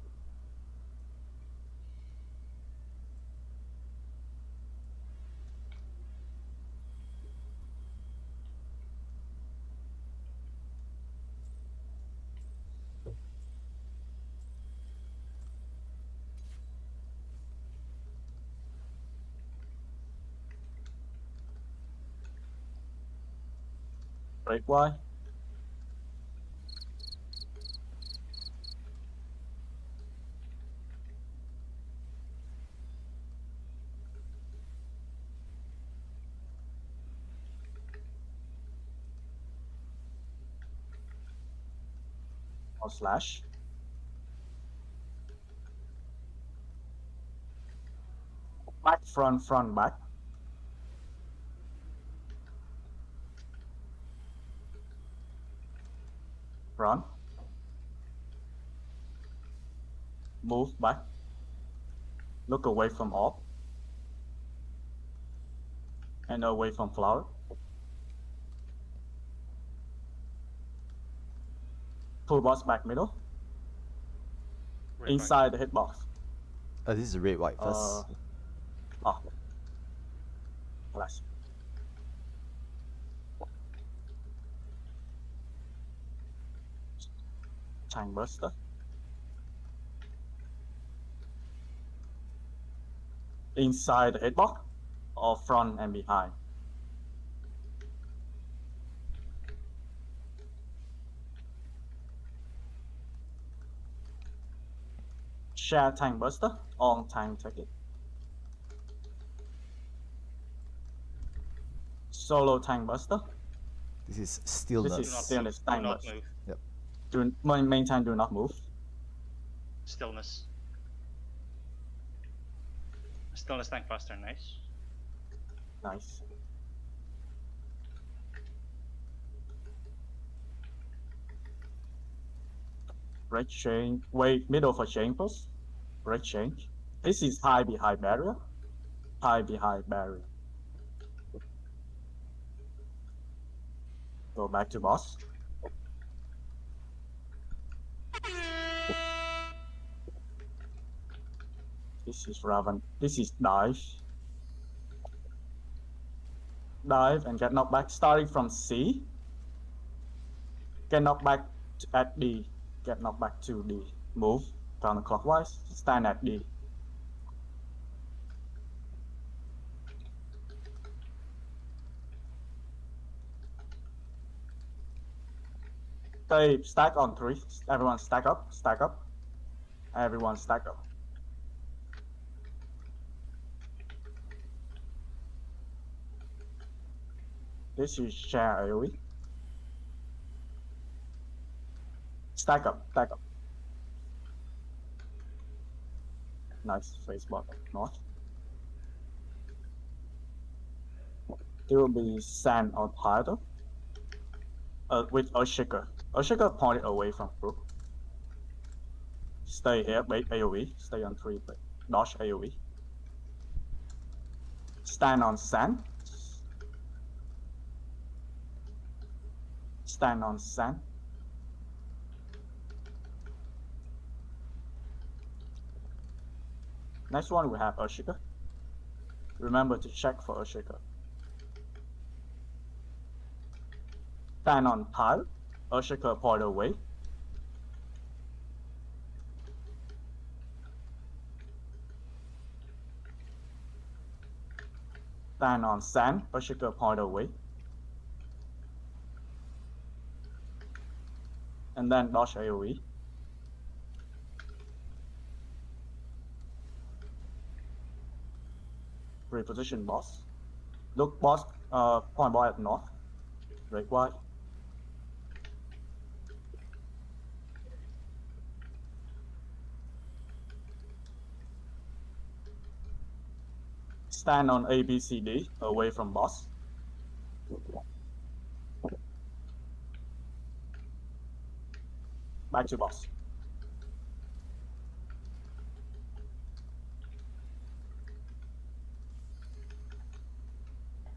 Reiki. Or slash. Back, front, back. Run. Move back. Look away from orb. And away from flower. Pull boss back middle. Red Inside the hitbox. This is red white first. Flash. Time buster. Inside the hitbox or front and behind. Share tank buster on tank ticket. Solo tank buster. This is stillness. This is stillness tank Do not buster. move. Yep. Main tank do not move. Stillness. Stillness tank faster, nice. Nice. Break chain. Wait, middle for chain post. Break chain. This is high behind barrier. High behind barrier. Go back to boss. This is Raven. This is dive. Dive and get knocked back. Starting from C. Get knocked back at D. Get knocked back to D. Move counterclockwise. Stand at D. Stay stack on 3. Everyone stack up. Stack up. Everyone stack up. This is share AoE. Stack up, stack up. Nice, face block north. There will be sand on Pyro. With Earthshaker. Earthshaker pointed away from group. Stay here, bait AoE. Stay on 3, but dodge AoE. Stand on sand. Stand on sand. Next one we have Earthshaker. Remember to check for Earthshaker. Stand on pile. Earthshaker point away. stand on sand, Berserker point away. And then dodge AoE. Reposition boss. Look boss, point boy at north. Break wide. Stand on ABCD away from boss. Back to boss.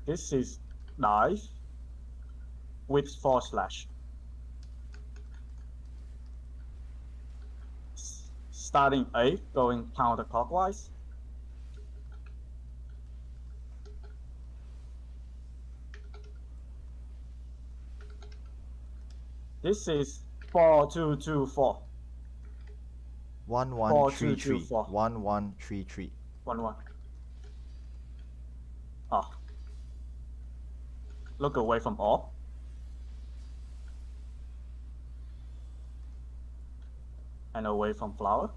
This is dive with 4 slash. Starting 8, going counterclockwise. This is 4-2-2-4. 1133. 4-2-2-4. 1133. 1-1. Ah. Look away from orb. And away from flower.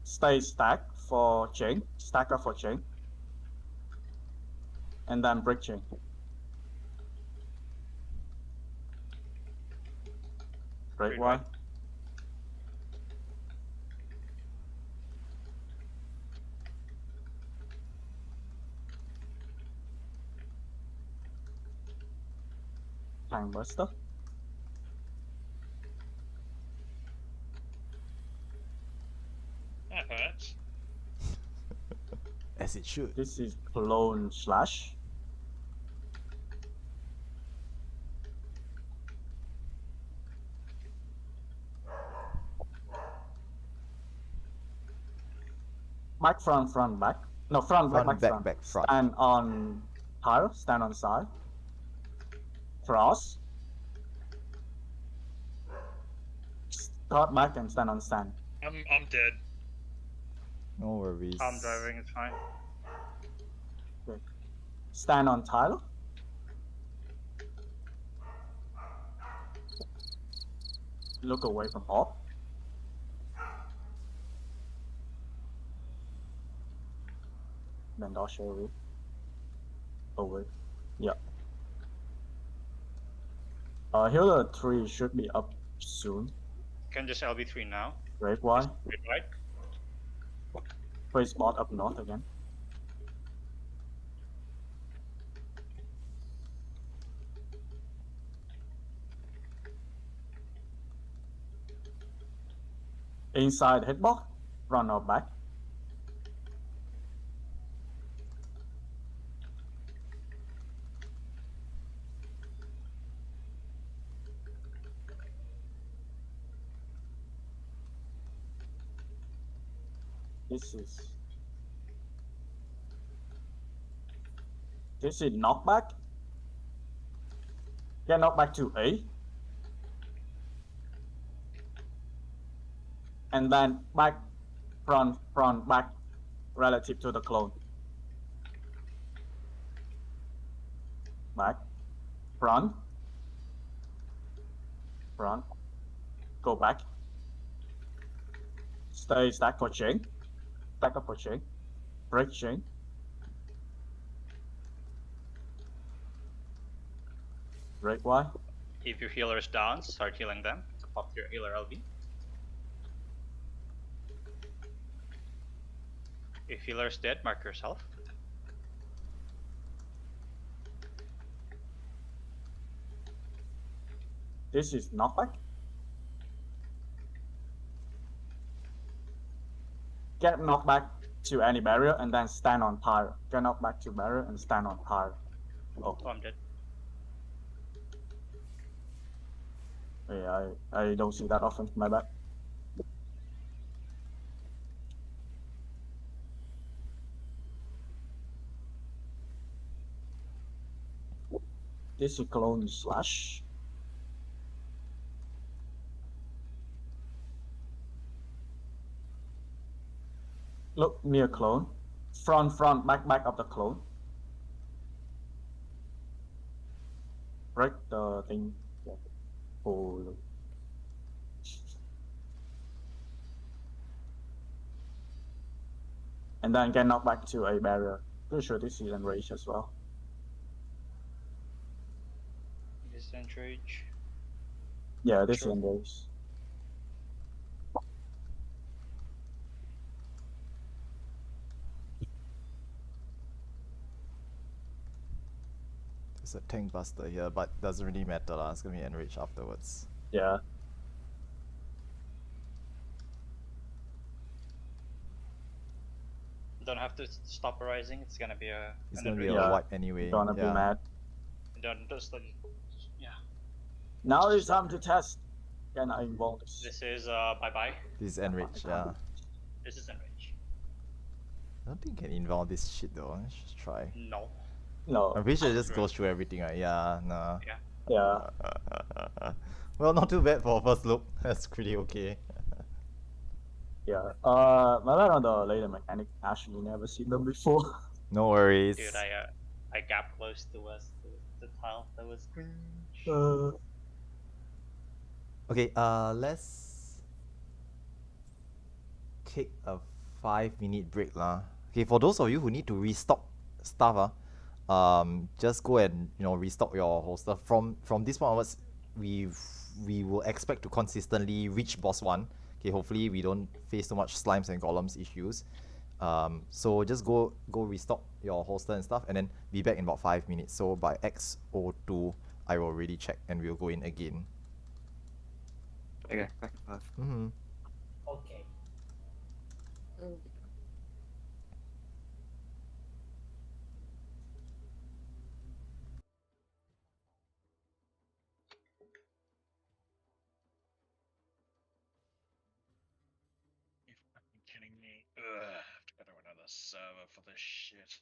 Stay stacked for chain. Stack up for chain. And then break chain. Break wide. Time buster. That hurts. As it should. This is clone slash. Back, front, back. No, front, back, front. Back, front. Stand on tile, stand on side. Cross. Start back and stand on stand. I'm dead. No worries. I'm driving, it's fine. Okay. Stand on tile. Look away from orb. Then I'll show you. Away. Yeah. Healer 3 should be up soon. Can just LB3 now. Break wide. Wait, right? Face bot up north again. Inside hitbox, front or back. This is knockback. Get knockback to A. And then back, front, back, relative to the clone. Back, front, go back. Stay stack for chain. Stack up for chain. Break chain. Break Y. If your healer is down, start healing them. Pop your healer LB. If healer is dead, mark yourself. This is knockback. Get knocked back to any barrier and then stand on pyre. Get knocked back to barrier and stand on pyre. Oh, I'm dead. Yeah, I don't see that often. My bad. This is clone slash. Look near clone. Front, back of the clone. break the thing. Yeah. Oh. And then get knocked back to a barrier. Pretty sure this is enrage as well. Is enrage. Yeah, this Sure. is enrage. There's a tank buster here, but doesn't really matter lah. It's gonna be enraged afterwards. Yeah. Don't have to stop a rising. It's gonna be a. It's gonna be a wipe anyway. Gonna be mad. Don't just like. Yeah. Now it's time to test. Can I involve this? This is bye bye. This is enrage, yeah. This is enrage. I don't think you can involve this shit though. Let's just try. No. No. I'm pretty sure it just goes through everything, right? Yeah, nah. Yeah. Yeah. Well, not too bad for first look. That's pretty okay. Yeah. My bad on the later mechanic. Actually, never seen them before. No worries. Dude, I got close to us the tile that was cringe. Okay, let's take a 5-minute break lah. Okay, for those of you who need to restock stuff, just go and restock your holster. From this point onwards, we will expect to consistently reach boss 1. Okay, hopefully we don't face too much slimes and golems issues. So just go restock your holster and stuff, and then be back in about 5 minutes. So by XO2, I will really check and we'll go in again. Okay, back in 5. Mm-hmm. Okay. You fucking kidding me? Ugh, I have to go to another server for this shit.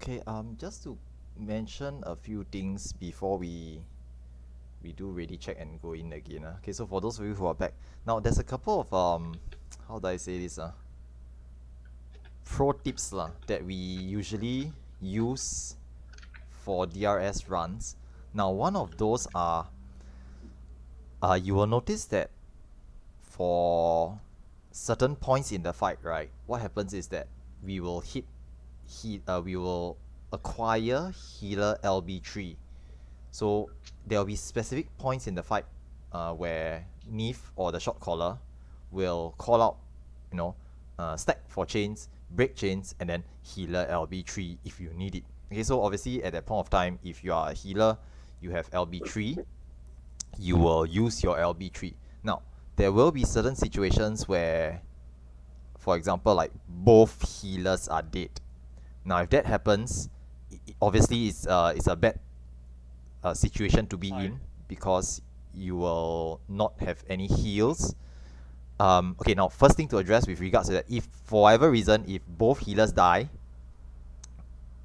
Okay, just to mention a few things before we do ready check and go in again. Okay, so for those of you who are back, now there's a couple of how do I say this pro tips that we usually use for DRS runs. Now one of those are you will notice that for certain points in the fight, right, what happens is that we will we will acquire healer LB3. So there will be specific points in the fight where Neef or the shot caller will call out, you know, stack for chains, break chains, and then healer LB3 if you need it. Okay, so obviously at that point of time, if you are a healer, you have LB3, you will use your LB3. Now, there will be certain situations where, for example, like both healers are dead. Now, if that happens, obviously it's a bad situation to be in because you will not have any heals. Okay, now first thing to address with regards to that, if for whatever reason, if both healers die,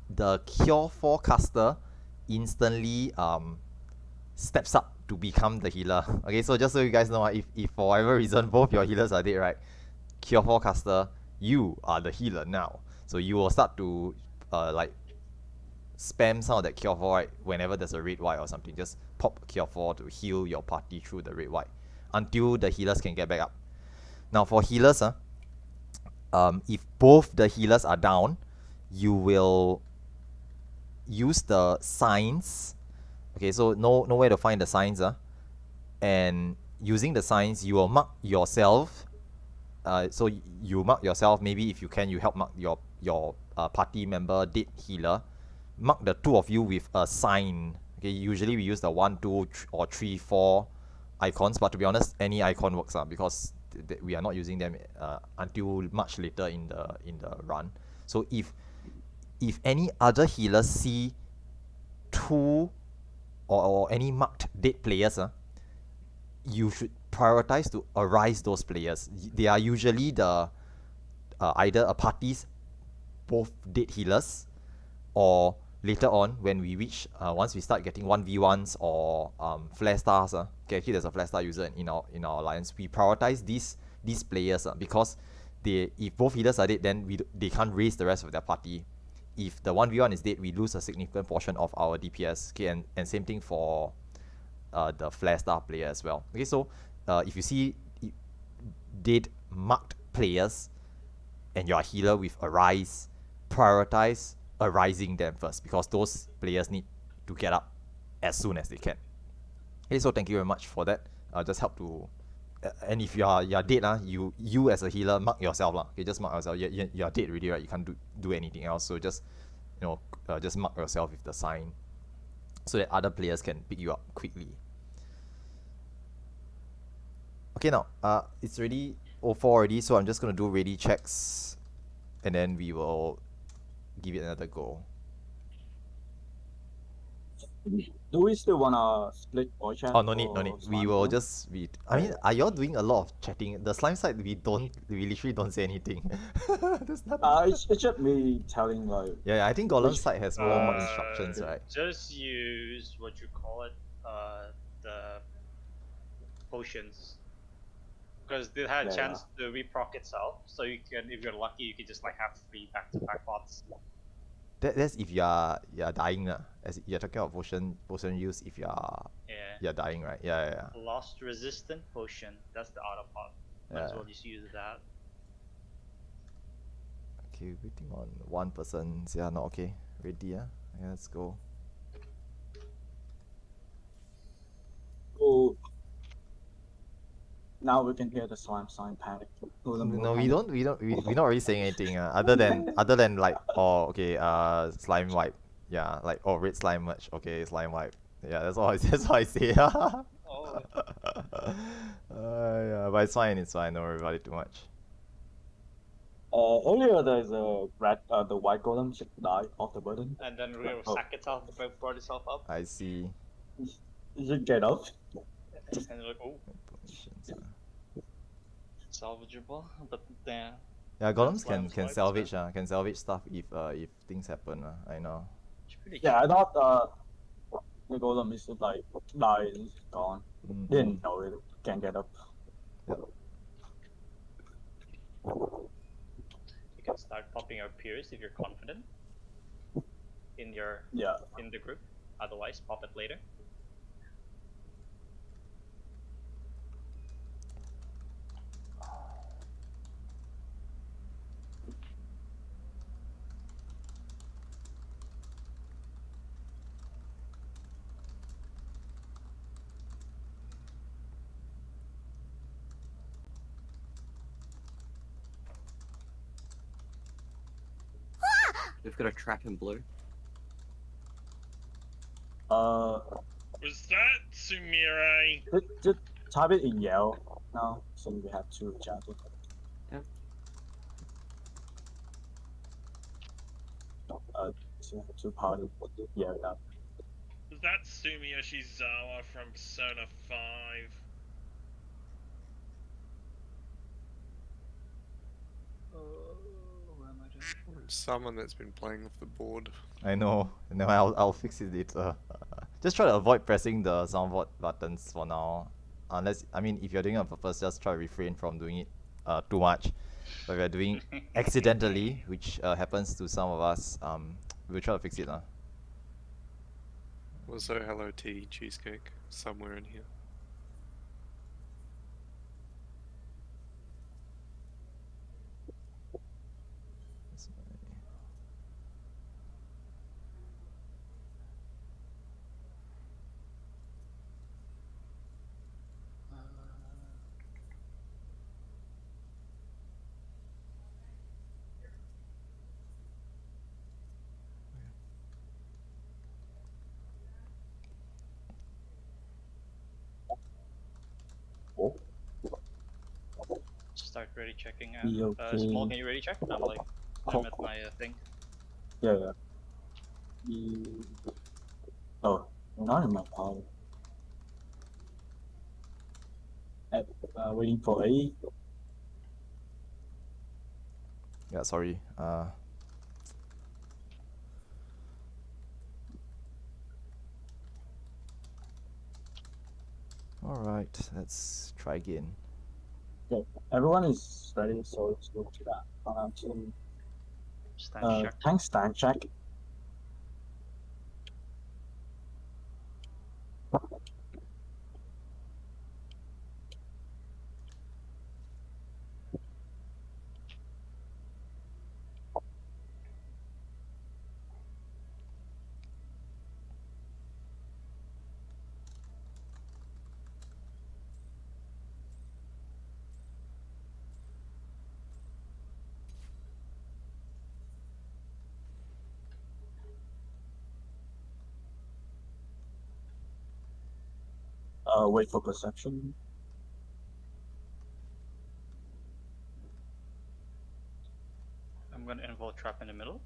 the Cure 4 caster instantly steps up to become the healer. Okay, so just so you guys know, if for whatever reason both your healers are dead, right, Cure 4 caster, you are the healer now. So you will start to like spam some of that Cure 4, right, whenever there's a red white or something. Just pop Cure 4 to heal your party through the red white until the healers can get back up. Now for healers, if both the healers are down, you will use the signs. Okay, so know where to find the signs, and using the signs, you will mark yourself. So you mark yourself. Maybe if you can, you help mark your party member dead healer. Mark the two of you with a sign. Okay, usually we use the 1, 2, or 3, 4 icons, but to be honest, any icon works because we are not using them until much later in the run. So if any other healers see 2 or any marked dead players, you should prioritize to arise those players. They are usually the either a party's both dead healers, or later on when we reach once we start getting 1v1s or flare stars. Okay, actually there's a flare star user in our alliance. We prioritize these players because if both healers are dead, then they can't raise the rest of their party. If the 1v1 is dead, we lose a significant portion of our DPS. Okay, and same thing for the flare star player as well. Okay, so if you see dead marked players and you're a healer with Arise, prioritize arising them first because those players need to get up as soon as they can. Okay, so thank you very much for that. Just help to and if you're dead, you as a healer mark yourself okay, just mark yourself. You're dead already, right? You can't do anything else, so just just mark yourself with the sign so that other players can pick you up quickly. Okay, now it's already 04 already, so I'm just gonna do ready checks and then we will give it another go. Do we still wanna split or chat? Oh, no need. We will just I mean, are y'all doing a lot of chatting? The slime side, we literally don't say anything. There's nothing. It's just me telling like. Yeah, I think Golem's side has more instructions, right? Just use what you call it, the potions, because they had a chance to reproc itself. So you can, if you're lucky, you can just like have 3 back-to-back pots. That's if you're dying, as you're talking about potion use if you're dying, right? Yeah. Lost resistant potion. That's the auto pot. Might as well just use that. Okay, waiting on one person. Yeah, no, okay. Ready, yeah, let's go. Oh. Now we can hear the slime sign panic. No, we're not really saying anything other than like, oh, okay, slime wipe. Yeah, like, oh, red slime merch. Okay, slime wipe. Yeah, that's all I say. Yeah, but it's fine. Don't worry about it too much. Earlier there's a the white golem should die off the button. And then sack itself, brought itself up. I see. You should get up. And like, oh. Salvageable, but Yeah, golems slime can swipes, salvage can salvage stuff if things happen I know. It's pretty Yeah, I cheap. thought the golem is like died, it's gone. Didn't know it can get up. Yep. You can start popping your peers if you're confident in your in the group. Otherwise, pop it later. We've got a trap in blue. Was that Sumire? Just type it in yellow now, so we have two chances. Yep. Two parties. Yeah, that. Was that Sumi Yoshizawa from Persona 5? Someone that's been playing off the board. I know. No, I'll fix it later. Just try to avoid pressing the soundboard buttons for now. Unless, I mean, if you're doing it on purpose, just try to refrain from doing it too much. But if you're doing accidentally, which happens to some of us, we'll try to fix it. Also, hello tea cheesecake somewhere in here. Start ready checking. Small, can you ready check? I'm at my thing. Yeah. Oh, not in my power. Waiting for A. Yeah, sorry. Alright, let's try again. Okay, everyone is ready, so let's go to that. Thanks, stand check. Wait for perception. I'm going to involve trap in the middle.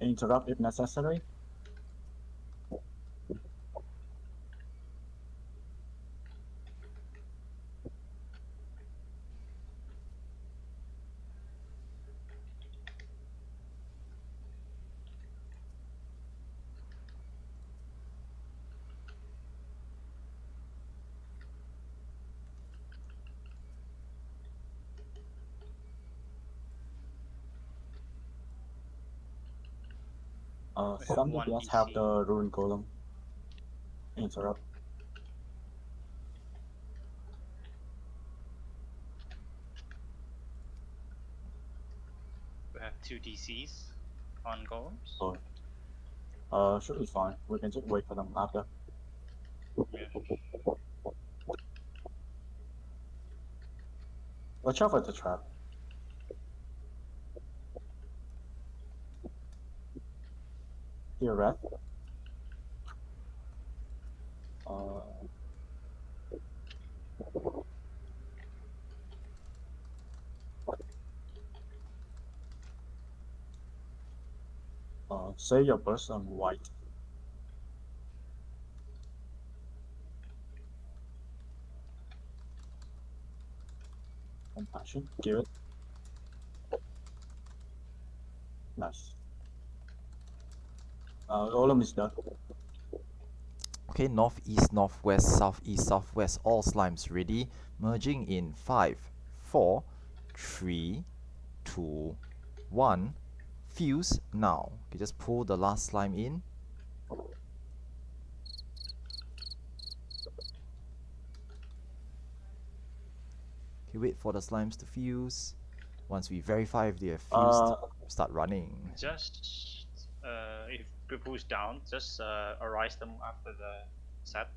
Interrupt if necessary. Some DPS have the ruin golem. Interrupt. We have 2 DCs on golems. Should be fine. We can just wait for them after. Yeah. Watch out for the trap. Here, red. Say your burst on white. Compassion, give it. Nice. Golem is done. Okay, northeast, northwest, southeast, southwest, all slimes ready. Merging in 5, 4, 3, 2, 1. Fuse now. Okay, just pull the last slime in. Okay, wait for the slimes to fuse. Once we verify if they have fused, start running. Just if we push down, just arise them after the set.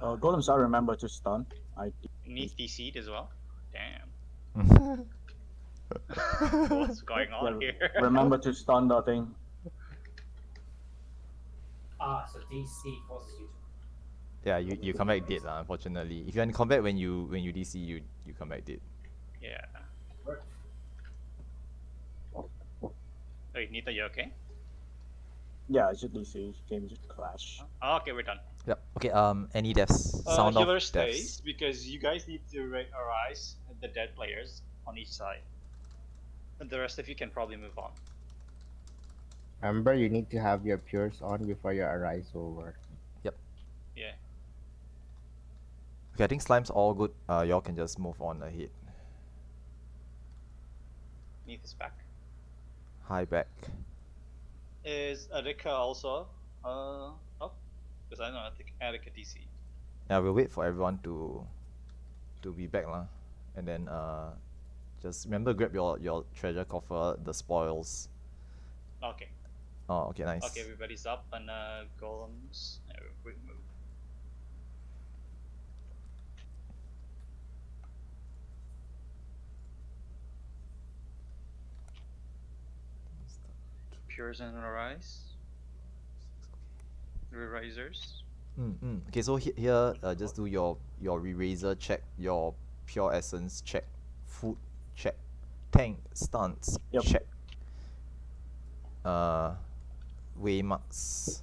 Golems, I remember to stun. I Need DC'd as well. Damn. Okay, What's going on here? Remember to stun the thing. So DC forces you to. yeah, you come back dead, unfortunately. If you're in combat when you DC, you come back dead. Yeah. Wait, Nita, you okay? Yeah, I should DC. Game just crash. Oh, okay, we're done. Yep. Okay. Any deaths? Sound Healer of stays deaths. because you guys need to arise the dead players on each side, and the rest of you can probably move on. Remember, you need to have your pures on before you arise over. Yep. Yeah. Okay, I think slime's all good. Y'all can just move on ahead. Nita's back. Hi, back. Is Adika also? Oh, because I know Adika DC. Yeah, we'll wait for everyone to be back lah, and then just remember grab your treasure coffer, the spoils. Okay. Oh, okay, nice. Okay, everybody's up and golems. We move. Pures and arise. Rerisers. Okay, so here just do your re-raiser check, your pure essence check, food check, tank stance check. Way marks.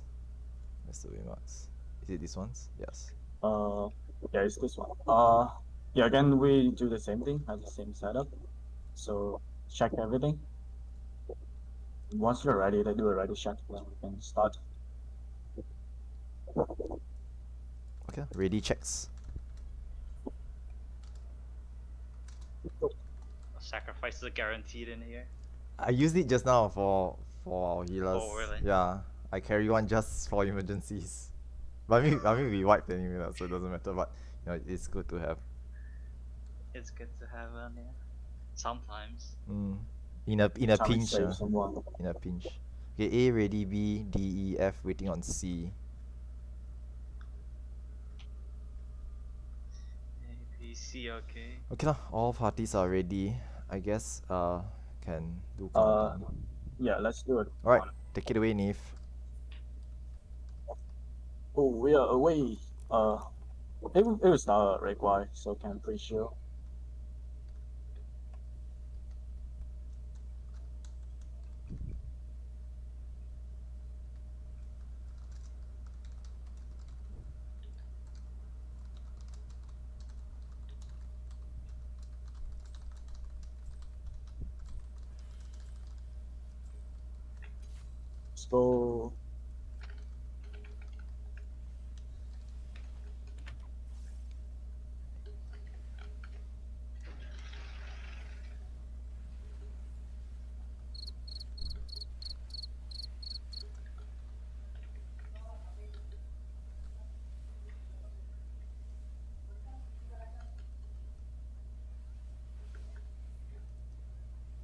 Where's the way marks? Is it these ones? Yes. Yeah, it's this one. Yeah, again we do the same thing, have the same setup. So check everything. Once you're ready, they do a ready check, then we can start. Okay, ready checks. Sacrifices are guaranteed in here. I used it just now for our healers. Oh, really? Yeah, I carry one just for emergencies. But I mean we wiped anyway, so it doesn't matter. But you know, it's good to have. It's good to have one, yeah. Sometimes. In a pinch. Save someone. In a pinch. Okay, A ready, B, D, E, F waiting on C. A, B, C, okay. Okay lah, all parties are ready. I guess can do countdown. Yeah, let's do it. Alright, take it away, Neve. Oh, we are away. It was not required, so can pretty sure. Let's go.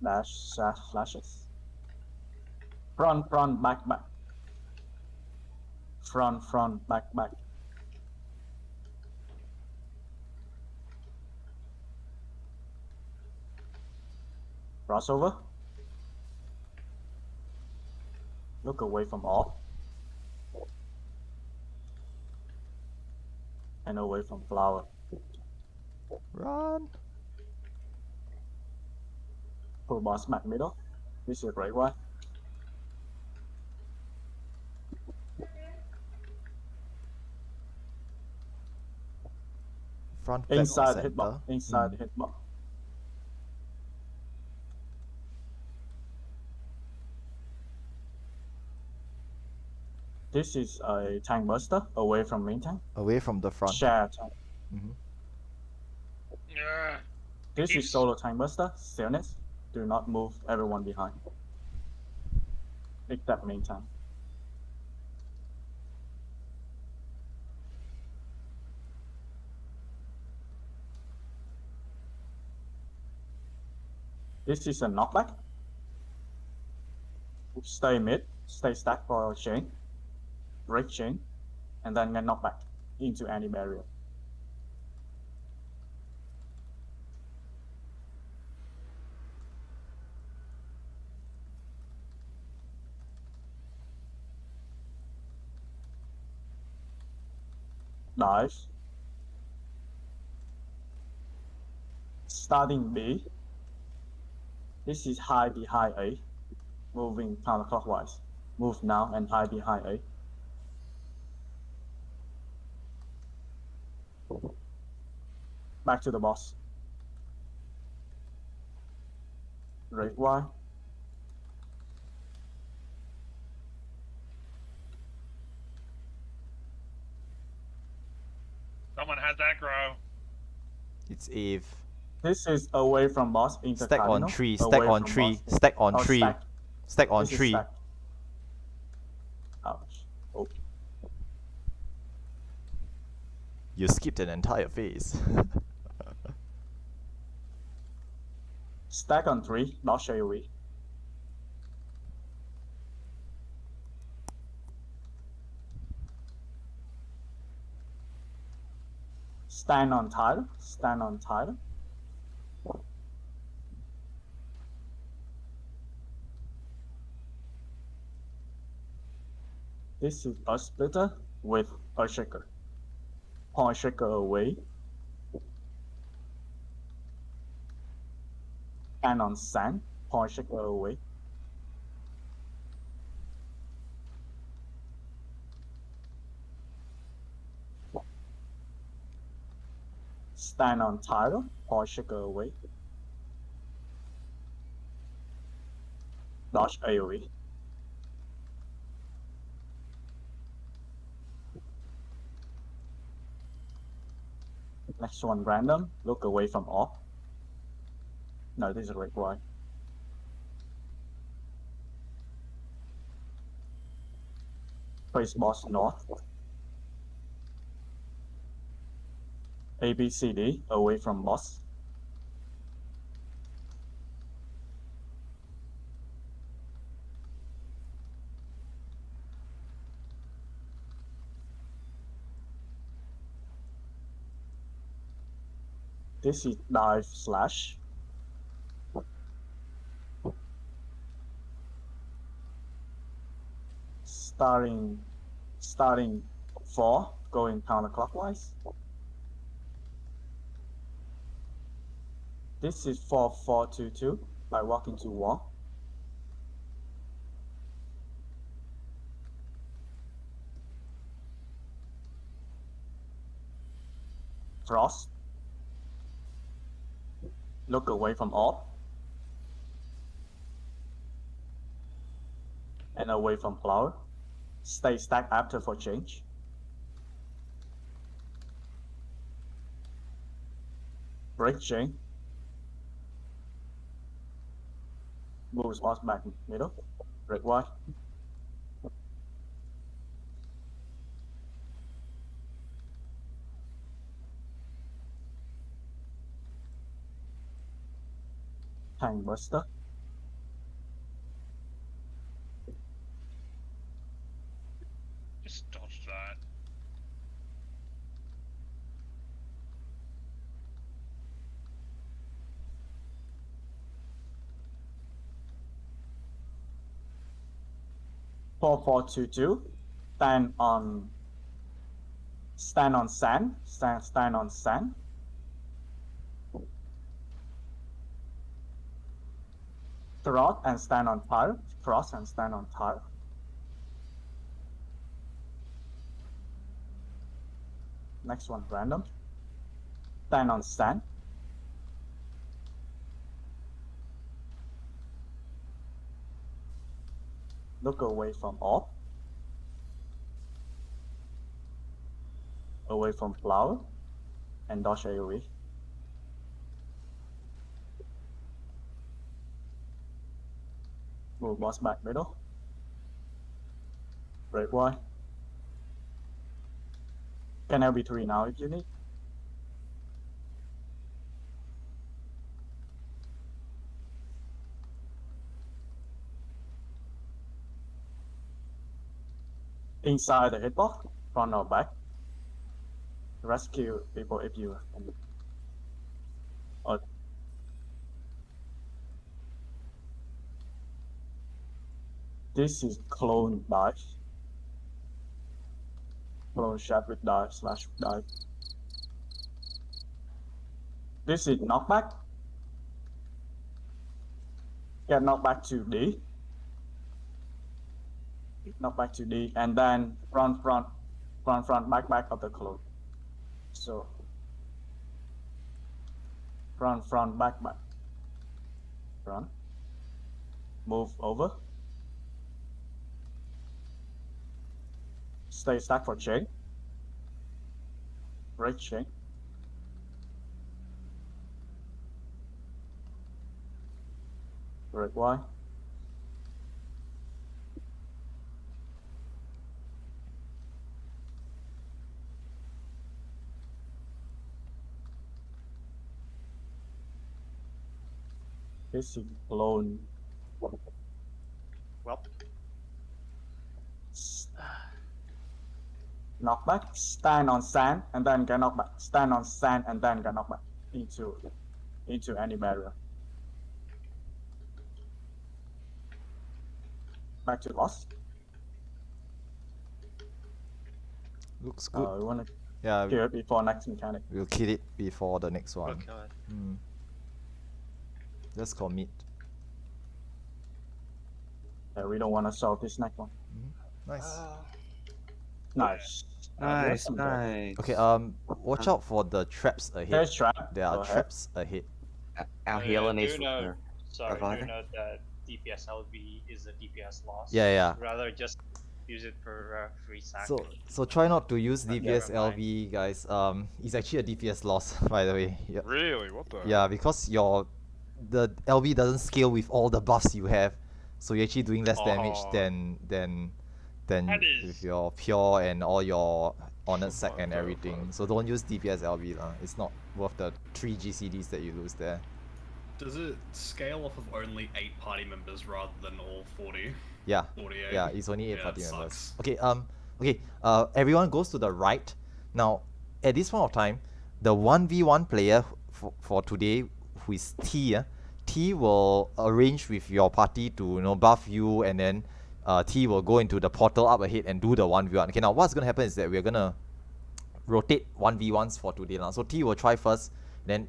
Dash flashes. Front, back. Front, back. Crossover. Look away from all. And away from flower. Run. Pull boss back middle. This is a great one. Front, back, or Inside center? hitbox. Inside hitbox. This is a tank buster away from main tank. Away from the front. Share tank. Yeah. This is solo tank buster. Stillness. Do not move everyone behind. Except main tank. This is a knockback. Stay mid, stay stack for chain, break chain, and then get knockback into any barrier. Dive. Starting B. This is high behind A. Moving counterclockwise. Move now and hide behind A. Back to the boss. Rate Y. Someone has aggro. It's Eve. This is away from boss into Stack cardinal, on 3, away stack on from 3, boss. stack on Oh, 3. stack. Stack on This is 3. stack. Ouch. Oh. You skipped an entire phase. Stack on 3, not AoE. Stand on tile, stand on tile. This is a splitter with a shaker. Point shaker away. Stand on sand, point shaker away. Stand on tile, point shaker away. Dodge AoE. Next one random, look away from off. No, this is rate Y. Face boss north. A, B, C, D, away from boss. This is dive slash. Starting 4, going counterclockwise. This is 4-4-2-2 by walking to wall. Frost. Look away from all. And away from flower. Stay stacked after for change. Break chain. Move boss back middle. Break Y. Tank buster. Just dodge that. 4-4-2-2. Stand on sand. Stand on sand. Cross and stand on tile. Cross and stand on tile. Next one, random. stand on sand. Look away from orb. Away from flower. And dodge AoE. Move boss back middle. Break Y. Can LB3 now if you need. Inside the hitbox, front or back. Rescue people if you can. Or this is clone dive. Clone shot with dive slash dive. This is knockback. Get knockback to D. Knockback to D, and then front, back of the clone. So front, back. Front. Move over. Stay stack for chain. Break chain. Break Y. This is clone. Well. Knockback, stand on sand, and then get knockback. Stand on sand, and then get knockback into any barrier. Back to boss. Looks good. We want to Yeah, kill it before next mechanic. we'll kill it before the next one. Okay. Just commit. Yeah, we don't want to solve this next one. Nice. Nice. Nice, nice. Okay, watch out for the traps ahead. There's trap. There are Go ahead. traps ahead. Our healer do needs know, to sorry, revive do it. note that DPS LB is a DPS loss. Yeah. Rather just use it for free sack. So try not to use DPS never mind. LV, guys. It's actually a DPS loss, by the way. Yeah. Really? What the? Yeah, because the LV doesn't scale with all the buffs you have, so you're actually doing less damage Oh. than That is- with your pure and all your honored sack and everything. So don't use DPS LV lah. It's not worth the 3 GCDs that you lose there. Does it scale off of only 8 party members rather than all 40? Yeah. 48? Yeah, it's only 8 Yeah, party it members. sucks. Okay, everyone goes to the right. Now, at this point of time, the 1v1 player for today, who is T, T will arrange with your party to buff you, and then T will go into the portal up ahead and do the 1v1. Okay, now what's gonna happen is that we're gonna rotate 1v1s for today lah. So T will try first, then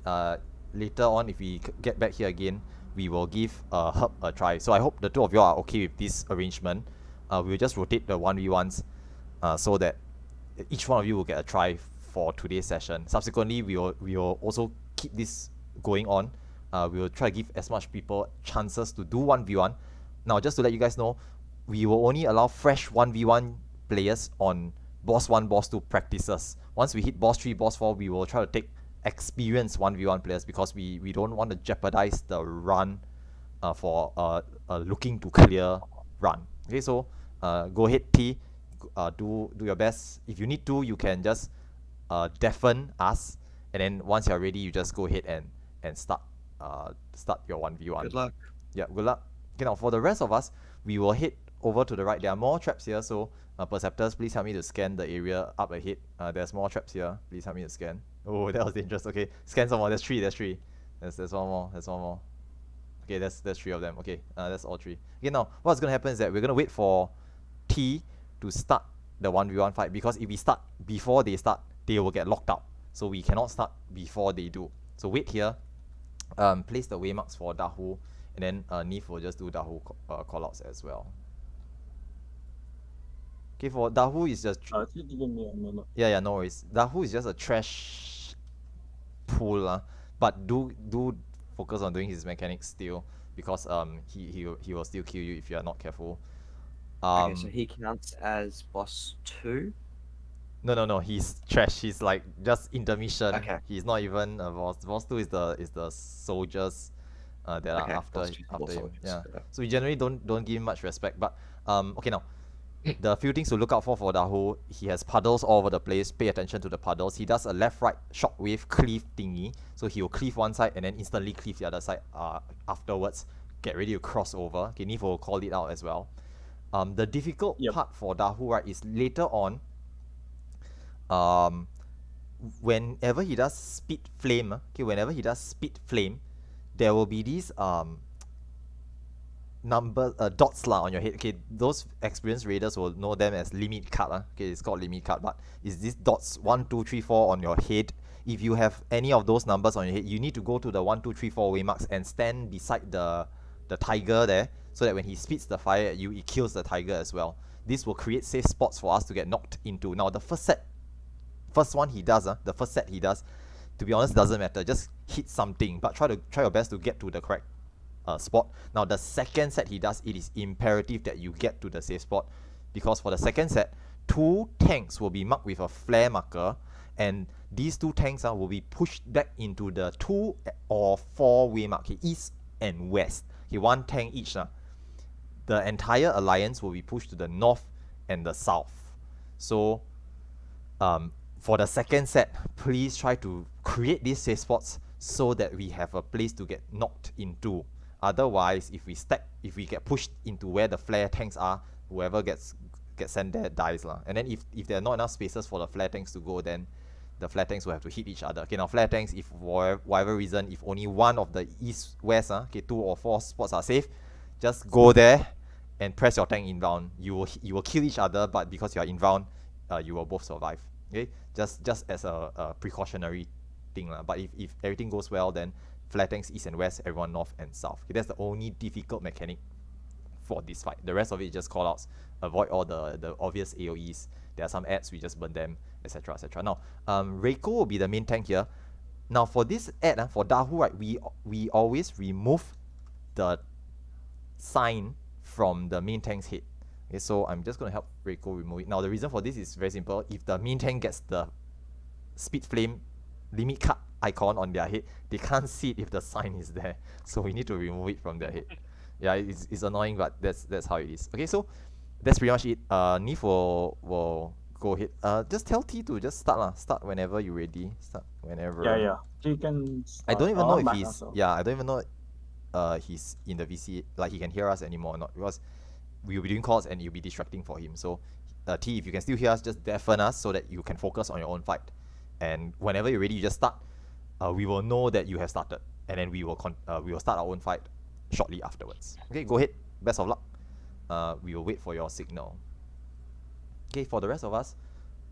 later on, if we get back here again, we will give Herb a try. So I hope the two of you are okay with this arrangement. We'll just rotate the 1v1s so that each one of you will get a try for today's session. Subsequently, we will also keep this going on. We will try to give as much people chances to do 1v1. Now, just to let you guys know, we will only allow fresh 1v1 players on boss 1, boss 2 practices. Once we hit boss 3, boss 4, we will try to take experienced 1v1 players because we don't want to jeopardize the run for a looking to clear run. Okay, so go ahead, T, do your best. If you need to, you can just deafen us, and then once you're ready, you just go ahead and start your 1v1. Good luck. Yeah, good luck. Okay, now for the rest of us, we will head over to the right. There are more traps here, so Perceptors, please help me to scan the area up ahead. There's more traps here. Please help me to scan. Oh, that was dangerous. Okay, scan some more. There's 3. There's 3. There's one more. There's one more. Okay, there's 3 of them. Okay, that's all 3. Okay, now what's gonna happen is that we're gonna wait for T to start the 1v1 fight, because if we start before they start, they will get locked out. So we cannot start before they do. So wait here. Place the waymarks for Dahu, and then Neef will just do Dahu callouts as well. Okay, for Dahu is just Give me a minute. yeah, no worries. Dahu is just a trash pull, but do focus on doing his mechanics still, because he will still kill you if you are not careful. Okay, so he counts as boss 2? No, he's trash. He's like just intermission. Okay. He's not even a boss. Boss 2 is the soldiers that are Okay, after boss 2 is boss him. soldiers, Yeah. yeah. So we generally don't give him much respect. But okay, now the few things to look out for Dahu, he has puddles all over the place. Pay attention to the puddles. He does a left-right shockwave cleave thingy. So he will cleave one side and then instantly cleave the other side afterwards. Get ready to cross over. Okay, Nif will call it out as well. The difficult part for Dahu, right, is later on. Whenever he does speed flame, whenever he does speed flame, there will be these dots on your head. Okay, those experienced raiders will know them as limit cut. Okay, it's called limit cut, but it's these dots 1, 2, 3, 4 on your head. If you have any of those numbers on your head, you need to go to the 1, 2, 3, 4 waymarks and stand beside the tiger there, so that when he spits the fire at you, it kills the tiger as well. This will create safe spots for us to get knocked into. Now the first set he does, to be honest, doesn't matter. Just hit something, but try your best to get to the correct spot. Now the second set he does, it is imperative that you get to the safe spot, because for the second set, 2 tanks will be marked with a flare marker, and these 2 tanks will be pushed back into the 2 or 4 way mark, east and west. 1 tank each. The entire alliance will be pushed to the north and the south. So for the second set, please try to create these safe spots so that we have a place to get knocked into. Otherwise, if we get pushed into where the flare tanks are, whoever gets sent there dies. And then if there are not enough spaces for the flare tanks to go, then the flare tanks will have to hit each other. Okay, now flare tanks, if for whatever reason, if only one of the east, west, 2 or 4 spots are safe, just go there and press your tank inbound. You will kill each other, but because you are inbound, you will both survive. Okay, just as a precautionary thing. But if everything goes well, then flare tanks east and west, everyone north and south. Okay, that's the only difficult mechanic for this fight. The rest of it just call outs. Avoid all the obvious AoEs. There are some ads, we just burn them, etc. etc. Now, Reiko will be the main tank here. Now for this ad, for Dahu, right, we always remove the sign from the main tank's head. Okay, so I'm just going to help Reiko remove it. Now the reason for this is very simple. If the main tank gets the speed flame limit cut icon on their head, they can't see it if the sign is there. So we need to remove it from their head. Yeah, it's annoying, but that's how it is. Okay, so that's pretty much it. Nif will go ahead. Just tell T to just start. Start whenever you're ready. Start whenever. Yeah. He can I don't even know if he's also. I don't even know he's in the VC, like he can hear us anymore or not, because we'll be doing calls and it'll be distracting for him. So T, if you can still hear us, just deafen us so that you can focus on your own fight. And whenever you're ready, you just start. We will know that you have started, and then we will start our own fight shortly afterwards. Okay, go ahead. Best of luck. We will wait for your signal. Okay, for the rest of us,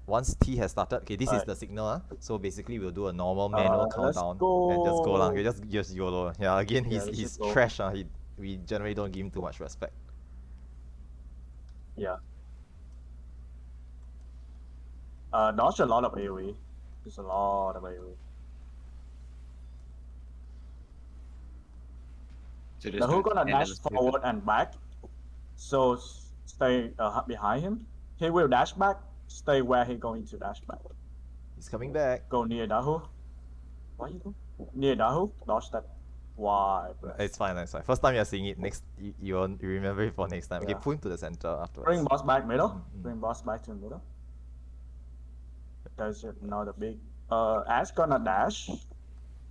once T has started, okay, this is the signal. So basically, we'll do a normal manual countdown and just go. Okay, just YOLO. Yeah, again, he's trash. We generally don't give him too much respect. Yeah. Dodge a lot of AoE. There's a lot of AoE. So who's gonna dash forward and back? So stay behind him. He will dash back. Stay where he going to dash back. He's coming back. Go near Dahu. What you do? Near Dahu. Dodge that. Why? It's fine. First time you're seeing it. Next, you remember it for next time. Okay, pull him to the center afterwards. Bring boss back middle. Bring boss back to the middle. There's another big. Ash gonna dash.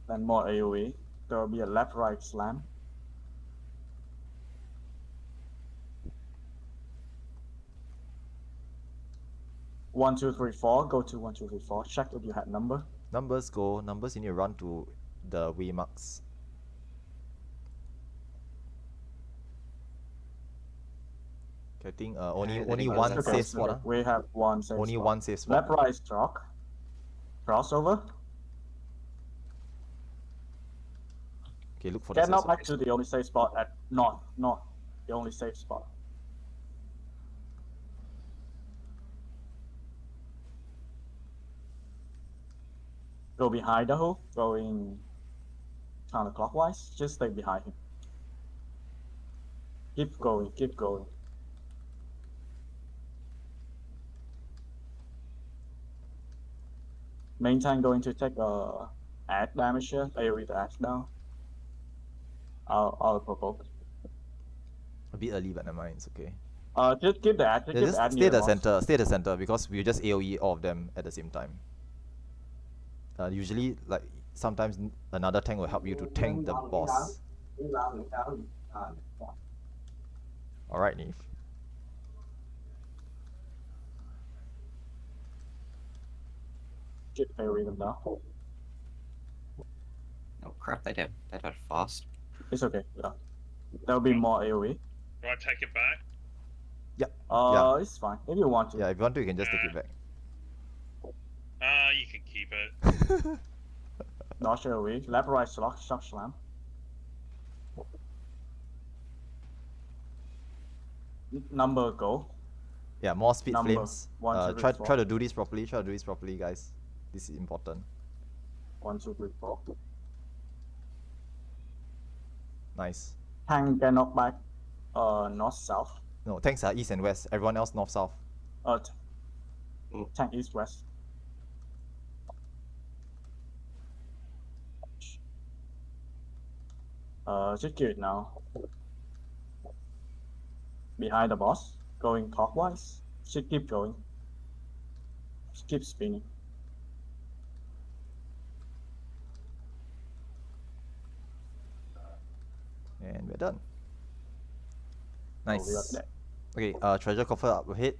Then more AoE. There will be a left-right slam. One, two, three, four. Go to 1, 2, 3, 4. Check if you had number. Numbers go. Numbers, you need to run to the waymarks. Okay, I think only one safe spot. We have one safe only spot. One safe spot. Left, right, stroke. Crossover. Okay, look for Get the now back to the only safe spot at not the only safe spot. go behind the hole, going counterclockwise. Just stay behind him. Keep going, keep going. Main tank going to take add damage here. AoE the axe down. I'll provoke. A bit early, but never mind. It's okay. Just keep the add. Yeah, just stay at the center. Stay at the center because we just AoE all of them at the same time. Usually, like sometimes another tank will help you to tank the boss. All right, Neve. Keep AoE them down. Oh crap! They died fast. It's okay. Yeah. There'll be more AoE. Do I take it back? Yep. It's fine. If you want to. Yeah, if you want to, you can just take it back. You can keep it. Dodge AoE. Left, right, shock slam. Number go. Yeah, more speed Number flames. 1, 2, 3, Try 4. to do this properly. Try to do this properly, guys. This is important. 1, 2, 3, 4. Nice. Tank get knocked back. North south. No, tanks are east and west. Everyone else north south. Tank east west. Just kill it now. Behind the boss, going clockwise. Should keep going. Just keep spinning. And we're done. we got Nice. that. Okay, treasure coffer up ahead.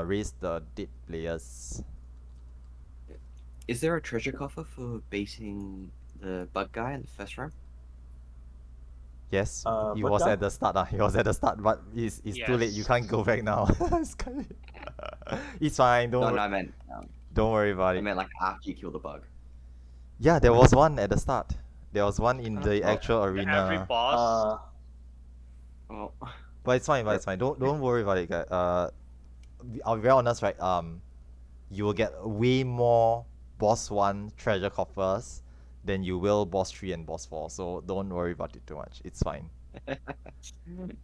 Raise the dead players. Is there a treasure coffer for beating the bug guy in the first round? Yes, he but was that- at the start. He was at the start, but it's too late. You Yes. can't go back now. It's fine. No, I meant. Don't worry about I it. meant like after you kill the bug. Yeah, there was one at the start. There was one in the actual Every arena. boss. Oh. But it's fine. But it's fine. Don't worry about it, guys. I'll be very honest, right? You will get way more boss 1 treasure coffers than you will boss 3 and boss 4. So don't worry about it too much. It's fine.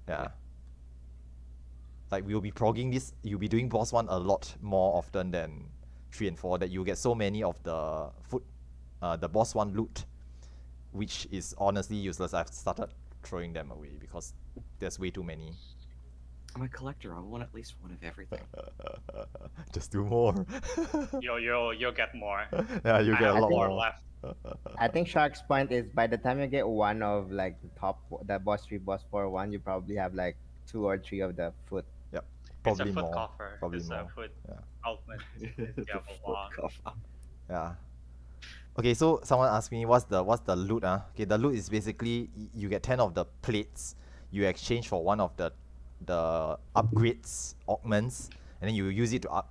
Yeah. Like we'll be progging this. You'll be doing boss 1 a lot more often than 3 and 4. That you get so many of the the boss 1 loot, which is honestly useless. I've started throwing them away because there's way too many. I'm a collector. I want at least one of everything. Just do more. You'll get more. Yeah, you get a I lot have more. left. I think Shark's point is by the time you get one of like the boss 3, boss 4 one, you probably have like 2 or 3 of the foot. Yep. It's a Probably foot more. coffer. Probably It's more. a foot Yeah. outlet. Yeah. Okay, so someone asked me what's the loot, Okay, the loot is basically you get 10 of the plates, you exchange for one of the upgrades, augments, and then you use it to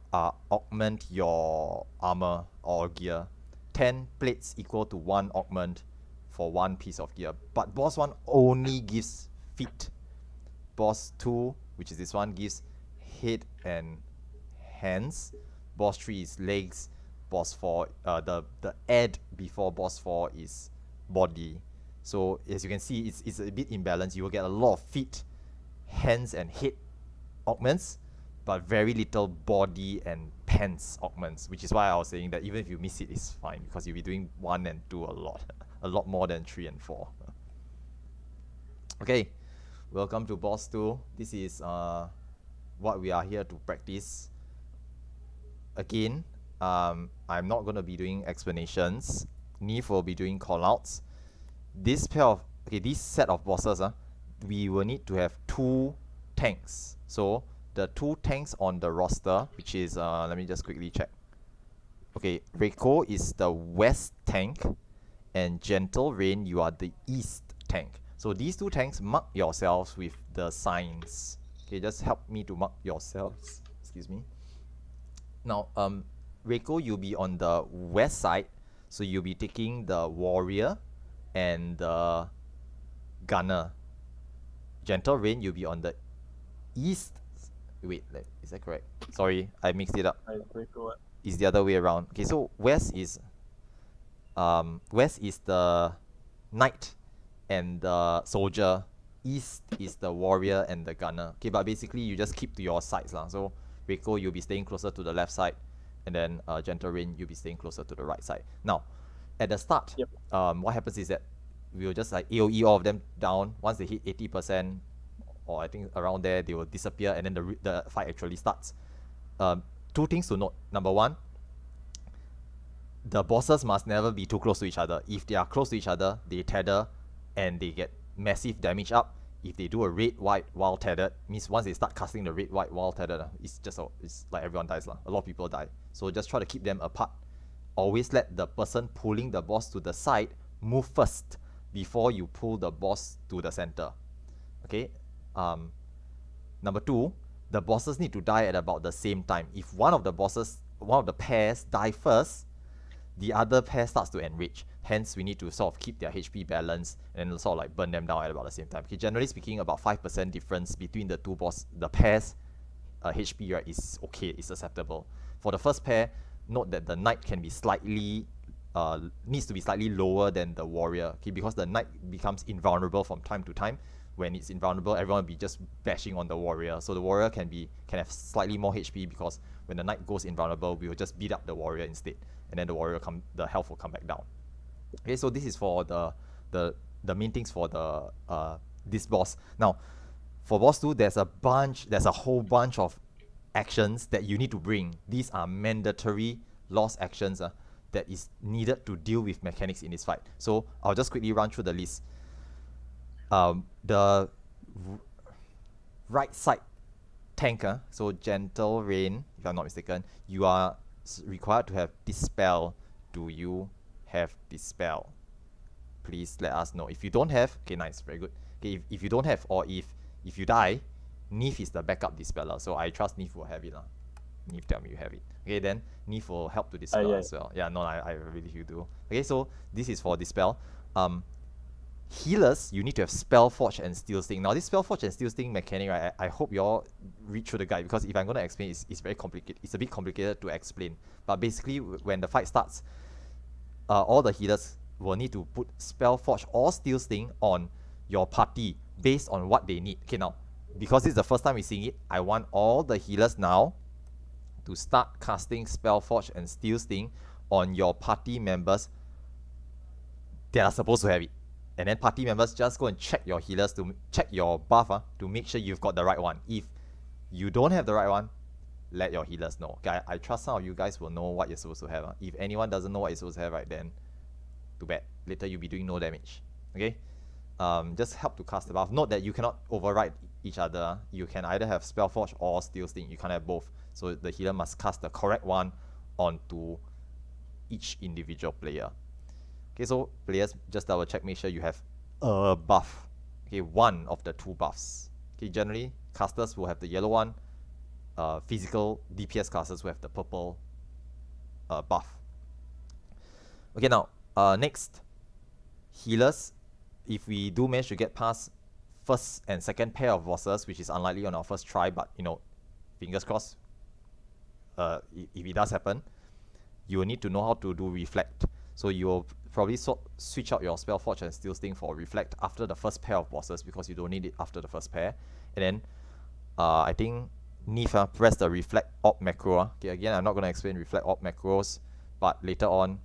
augment your armor or gear. 10 plates equal to 1 augment for 1 piece of gear. But boss 1 only gives feet. Boss 2, which is this one, gives head and hands. Boss 3 is legs. Boss 4, the add before boss 4 is body. So as you can see, it's a bit imbalanced. You will get a lot of feet, hands and head augments, but very little body and pants augments, which is why I was saying that even if you miss it, it's fine because you'll be doing 1 and 2 a lot more than 3 and 4. Okay, welcome to boss 2. This is what we are here to practice. Again, I'm not going to be doing explanations. Neve will be doing callouts. This set of bosses, we will need to have 2 tanks. So the 2 tanks on the roster, which is let me just quickly check. Okay, Reiko is the west tank, and Gentle Rain, you are the east tank. So these 2 tanks, mark yourselves with the signs. Okay, just help me to mark yourselves. Excuse me. Now, Reiko, you'll be on the west side, so you'll be taking the warrior and the gunner. Gentle Rain, you'll be on the east. Wait, is that correct? Sorry, I mixed it up. It's the other way around. Okay, so west is West is the knight and the soldier. East is the warrior and the gunner. Okay, but basically you just keep to your sides lah. So Reiko, you'll be staying closer to the left side, and then Gentle Rain, you'll be staying closer to the right side. Now, at the start, what happens is that we'll just like AoE all of them down. Once they hit 80%, or I think around there, they will disappear, and then the fight actually starts. Two things to note. Number one, the bosses must never be too close to each other. If they are close to each other, they tether and they get massive damage up. If they do a red white while tethered, means once they start casting the red white while tethered, it's like everyone dies lah. A lot of people die. So just try to keep them apart. Always let the person pulling the boss to the side move first before you pull the boss to the center. Okay. Number two, the bosses need to die at about the same time. If one of the pairs die first, the other pair starts to enrage. Hence, we need to sort of keep their HP balance and sort of like burn them down at about the same time. Okay, generally speaking, about 5% difference between the pairs HP, right, is okay, is acceptable. For the first pair, note that the knight can be slightly needs to be slightly lower than the warrior, okay, because the knight becomes invulnerable from time to time. When it's invulnerable, everyone will be just bashing on the warrior. So the warrior can have slightly more HP, because when the knight goes invulnerable, we will just beat up the warrior instead, and then the health will come back down. Okay, so this is for the main things for the this boss. Now, for boss 2, there's a whole bunch of actions that you need to bring. These are mandatory loss actions that is needed to deal with mechanics in this fight. So I'll just quickly run through the list. The right side tank, so Gentle Rain, if I'm not mistaken, you are required to have Dispel. Do you have Dispel? Please let us know. If you don't have, okay, nice, very good. Okay, if you don't have, or if you die, Neef is the backup Dispeller, so I trust Neef will have it. Neef, tell me you have it. Okay, then Neef will help to dispel as well. Yeah, no, I really you do. Okay, so this is for Dispel. Healers, you need to have Spell Forge and Steel Sting. Now, this Spell Forge and Steel Sting mechanic, right, I hope you all read through the guide, because if I'm going to explain, it's very complicated. It's a bit complicated to explain. But basically, when the fight starts, all the healers will need to put Spell Forge or Steel Sting on your party based on what they need. Okay, now, because this is the first time we're seeing it, I want all the healers now to start casting Spell Forge and Steel Sting on your party members that are supposed to have it. And then party members just go and check your healers to check your buff to make sure you've got the right one. If you don't have the right one, let your healers know. Okay, I trust some of you guys will know what you're supposed to have. If anyone doesn't know what you're supposed to have, right, then too bad. Later you'll be doing no damage. Okay? Just help to cast the buff. Note that you cannot override each other. You can either have Spellforge or Steel Sting. You can't have both. So the healer must cast the correct one onto each individual player. Okay, so players, just double check, make sure you have a buff. Okay, one of the two buffs. Okay, generally, casters will have the yellow one. Physical DPS casters will have the purple buff. Okay, now, next, healers. If we do manage to get past first and second pair of bosses, which is unlikely on our first try, but, you know, fingers crossed, if it does happen, you will need to know how to do Reflect. So you will probably switch out your Spellforge and Steel Sting for Reflect after the first pair of bosses, because you don't need it after the first pair. And then, I think Neef, press the Reflect Op macro. Okay, again, I'm not going to explain Reflect Op macros, but later on,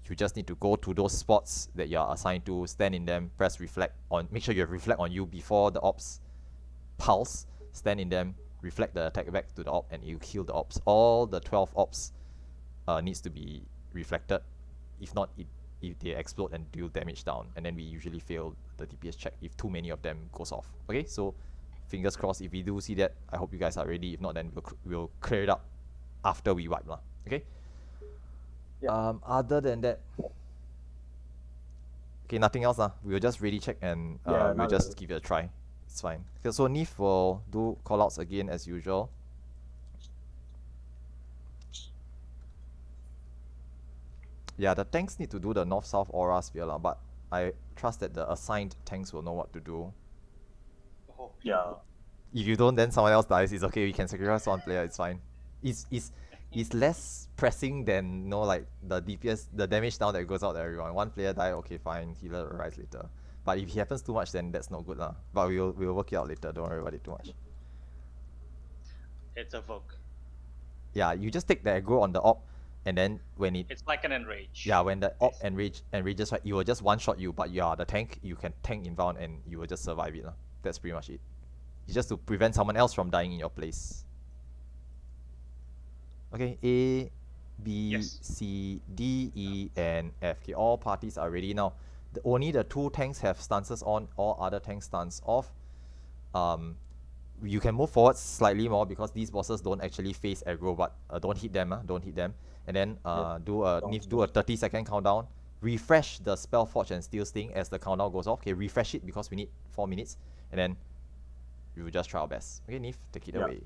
you just need to go to those spots that you are assigned to, stand in them, press Reflect on, make sure you have Reflect on you before the ops pulse, stand in them, reflect the attack back to the op, and you kill the ops. All the 12 ops needs to be reflected. If not, if they explode and deal damage down, and then we usually fail the DPS check if too many of them goes off. Okay, so fingers crossed, if we do see that, I hope you guys are ready. If not, then we'll clear it up after we wipe lah. Okay. Yeah. Other than that, okay, nothing else lah. We'll just ready check and we'll just give it a try. It's fine. Okay, so Neef will do callouts again as usual. Yeah, the tanks need to do the north-south aura sphere lah, but I trust that the assigned tanks will know what to do. Yeah. If you don't, then someone else dies. It's okay. We can sacrifice one player. It's fine. It's is less pressing than like the DPS, the damage down that goes out to everyone. One player die, okay, fine, healer rise later. But if it happens too much, then that's not good lah. But we'll work it out later. Don't worry about it too much. It's a Vogue. Yeah, you just take the aggro on the op, and then when it. It's like an enrage. Yeah, when the op enrages, right, it will just one shot you. But you are the tank. You can tank inbound, and you will just survive it lah. That's pretty much it. It's just to prevent someone else from dying in your place. Okay, A, B, C, D, E, and F. Okay, all parties are ready now. Only the 2 tanks have stances on, all other tanks stance off. You can move forward slightly more because these bosses don't actually face aggro, but don't hit them, don't hit them. And then do a 30-second countdown. Refresh the Spell Forge and Steel Sting as the countdown goes off. Okay, refresh it because we need 4 minutes. And then we will just try our best. Okay, Nif, take it away.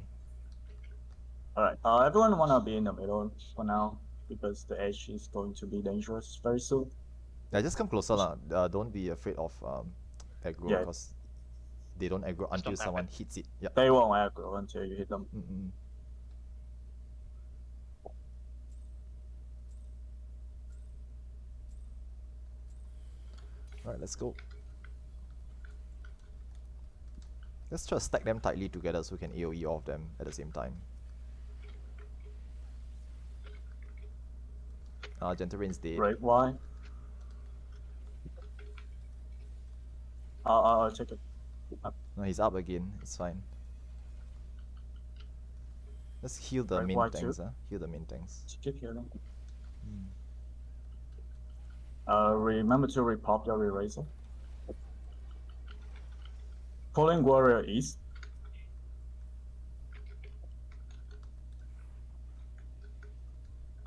Alright, everyone wanna be in the middle for now because the edge is going to be dangerous very soon. Yeah, just come closer lah. Don't be afraid of aggro because they don't aggro until someone hits it. Yeah. They won't aggro until you hit them. Alright, let's go. Let's try to stack them tightly together so we can AoE off them at the same time. Gentle Rain's dead. Right, why? I'll check it. No, he's up again. It's fine. Let's heal the main tanks. Heal the main tanks. Keep healing. Remember to repop your eraser. Pulling warrior east.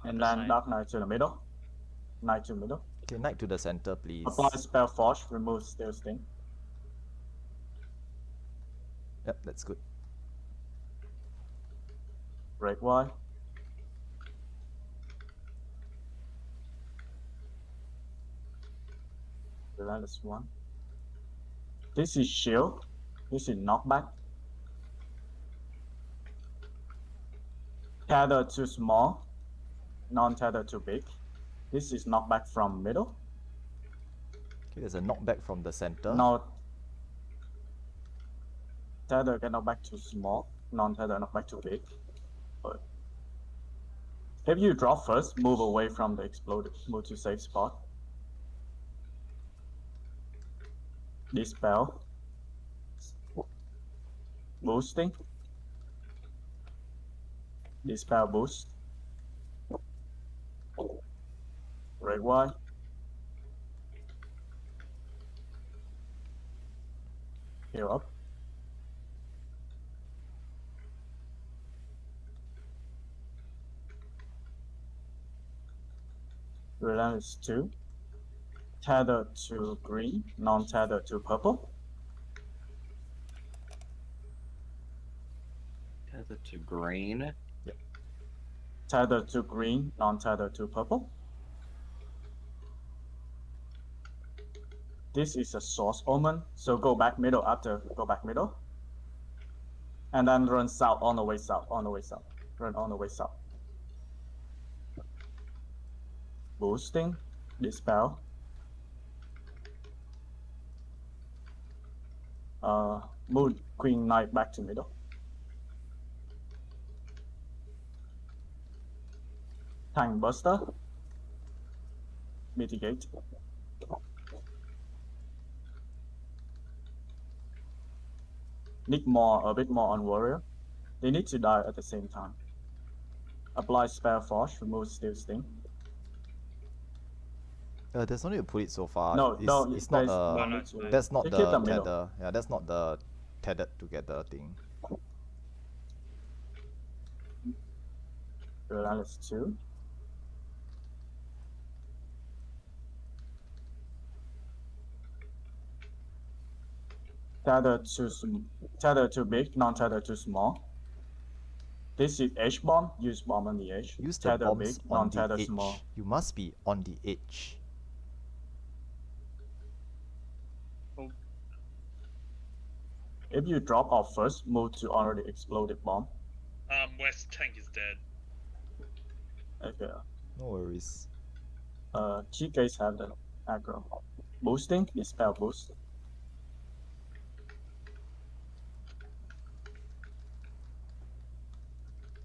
And then Dark Knight to the middle. Knight to middle. Okay, Knight to the center, please. Apply Spell Forge, remove Steel Sting. Yep, that's good. Red Y. Relentless 1. This is shield. This is knockback. Tether too small. Non-tether too big. This is knockback from middle. Okay, there's a knockback from the center. No. Tether get knockback too small. Non-tether knockback too big. But if you drop first, move away from the exploded. Move to safe spot. Dispel. Boosting. Dispel boost. Red Y. Heal up. Relentless 2. Tether to green, non-tether to purple. Tether to green. Yep. Tether to green, non-tether to purple. This is a source omen, so go back middle after go back middle. And then run south on the way south, on the way south. Run on the way south. Boosting, dispel. Move Queen Knight back to middle. Tank Buster. Mitigate. Need more, a bit more on Warrior. They need to die at the same time. Apply Spell Forge, remove Steel Sting. There's no need to put it so far. No, it's not that's not the tether. Yeah, that's not the tethered together thing. Relentless 2. Tether too big, non-tether too small. This is H bomb. Use bomb on the edge. Use the tether bombs big, on the non-tether edge. small. You must be on the edge. If you drop off first, move to already exploded bomb. West tank is dead. Okay. No worries. Key guys have the aggro. Boosting is spell boost.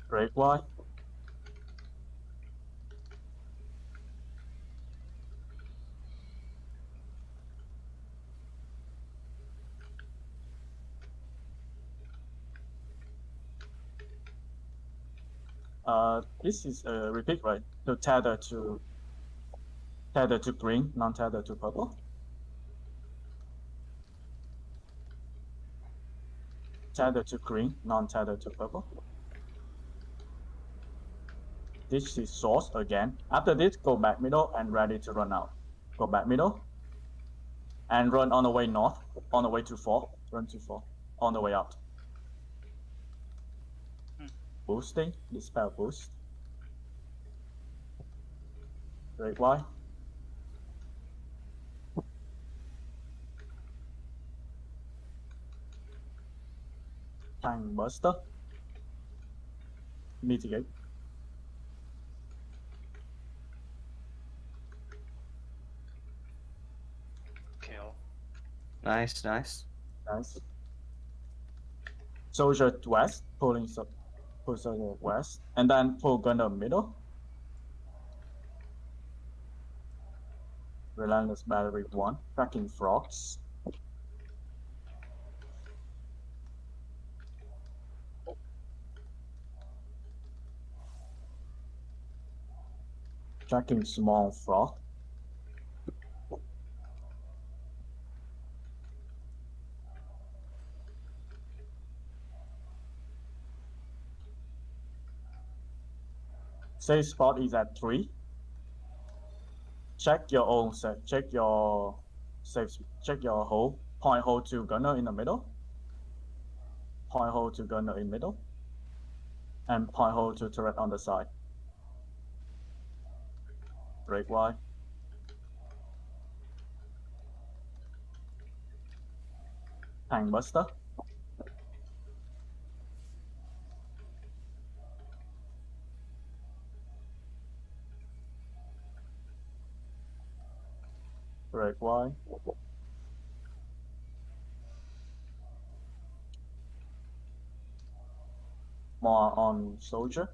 Break Y. This is a repeat, right? So tether to green, non-tether to purple. Tether to green, non-tether to purple. This is source again. After this, go back middle and ready to run out. Go back middle and run on the way north, on the way to 4, run to 4, on the way out. Boosting, dispel boost. Break Y. Time buster. Mitigate. Kill. Nice, nice. Nice. Soldier to west, pull soldier west, and then pull gunner middle. Relentless battery 1, tracking frogs. Tracking small frog. Safe spot is at 3. Check your own set. Check your hole. Point hole to gunner in the middle. Point hole to gunner in middle. And point hole to turret on the side. Break Y. Tank buster. Break Y. More on soldier.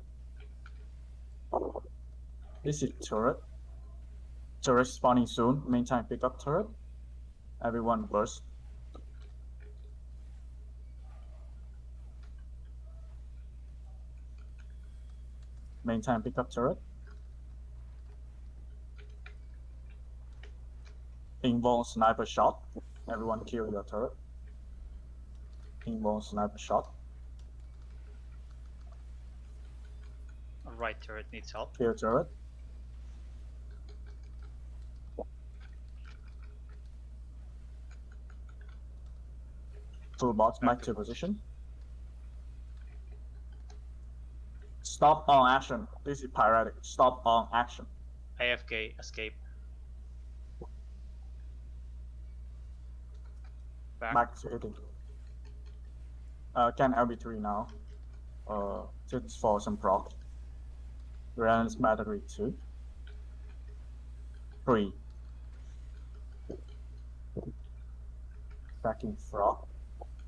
This is turret. Turret spawning soon. Meantime, pick up turret. Everyone burst. Meantime, pick up turret. Involve sniper shot. Everyone kill your turret. Involve sniper shot. Right turret needs help. Kill turret. Full bots back to position. Stop on action. This is piratic. Stop on action. AFK, escape. Back to hitting. Can LB3 now. Just for some proc. Relentless battery 2. 3. Tracking frog.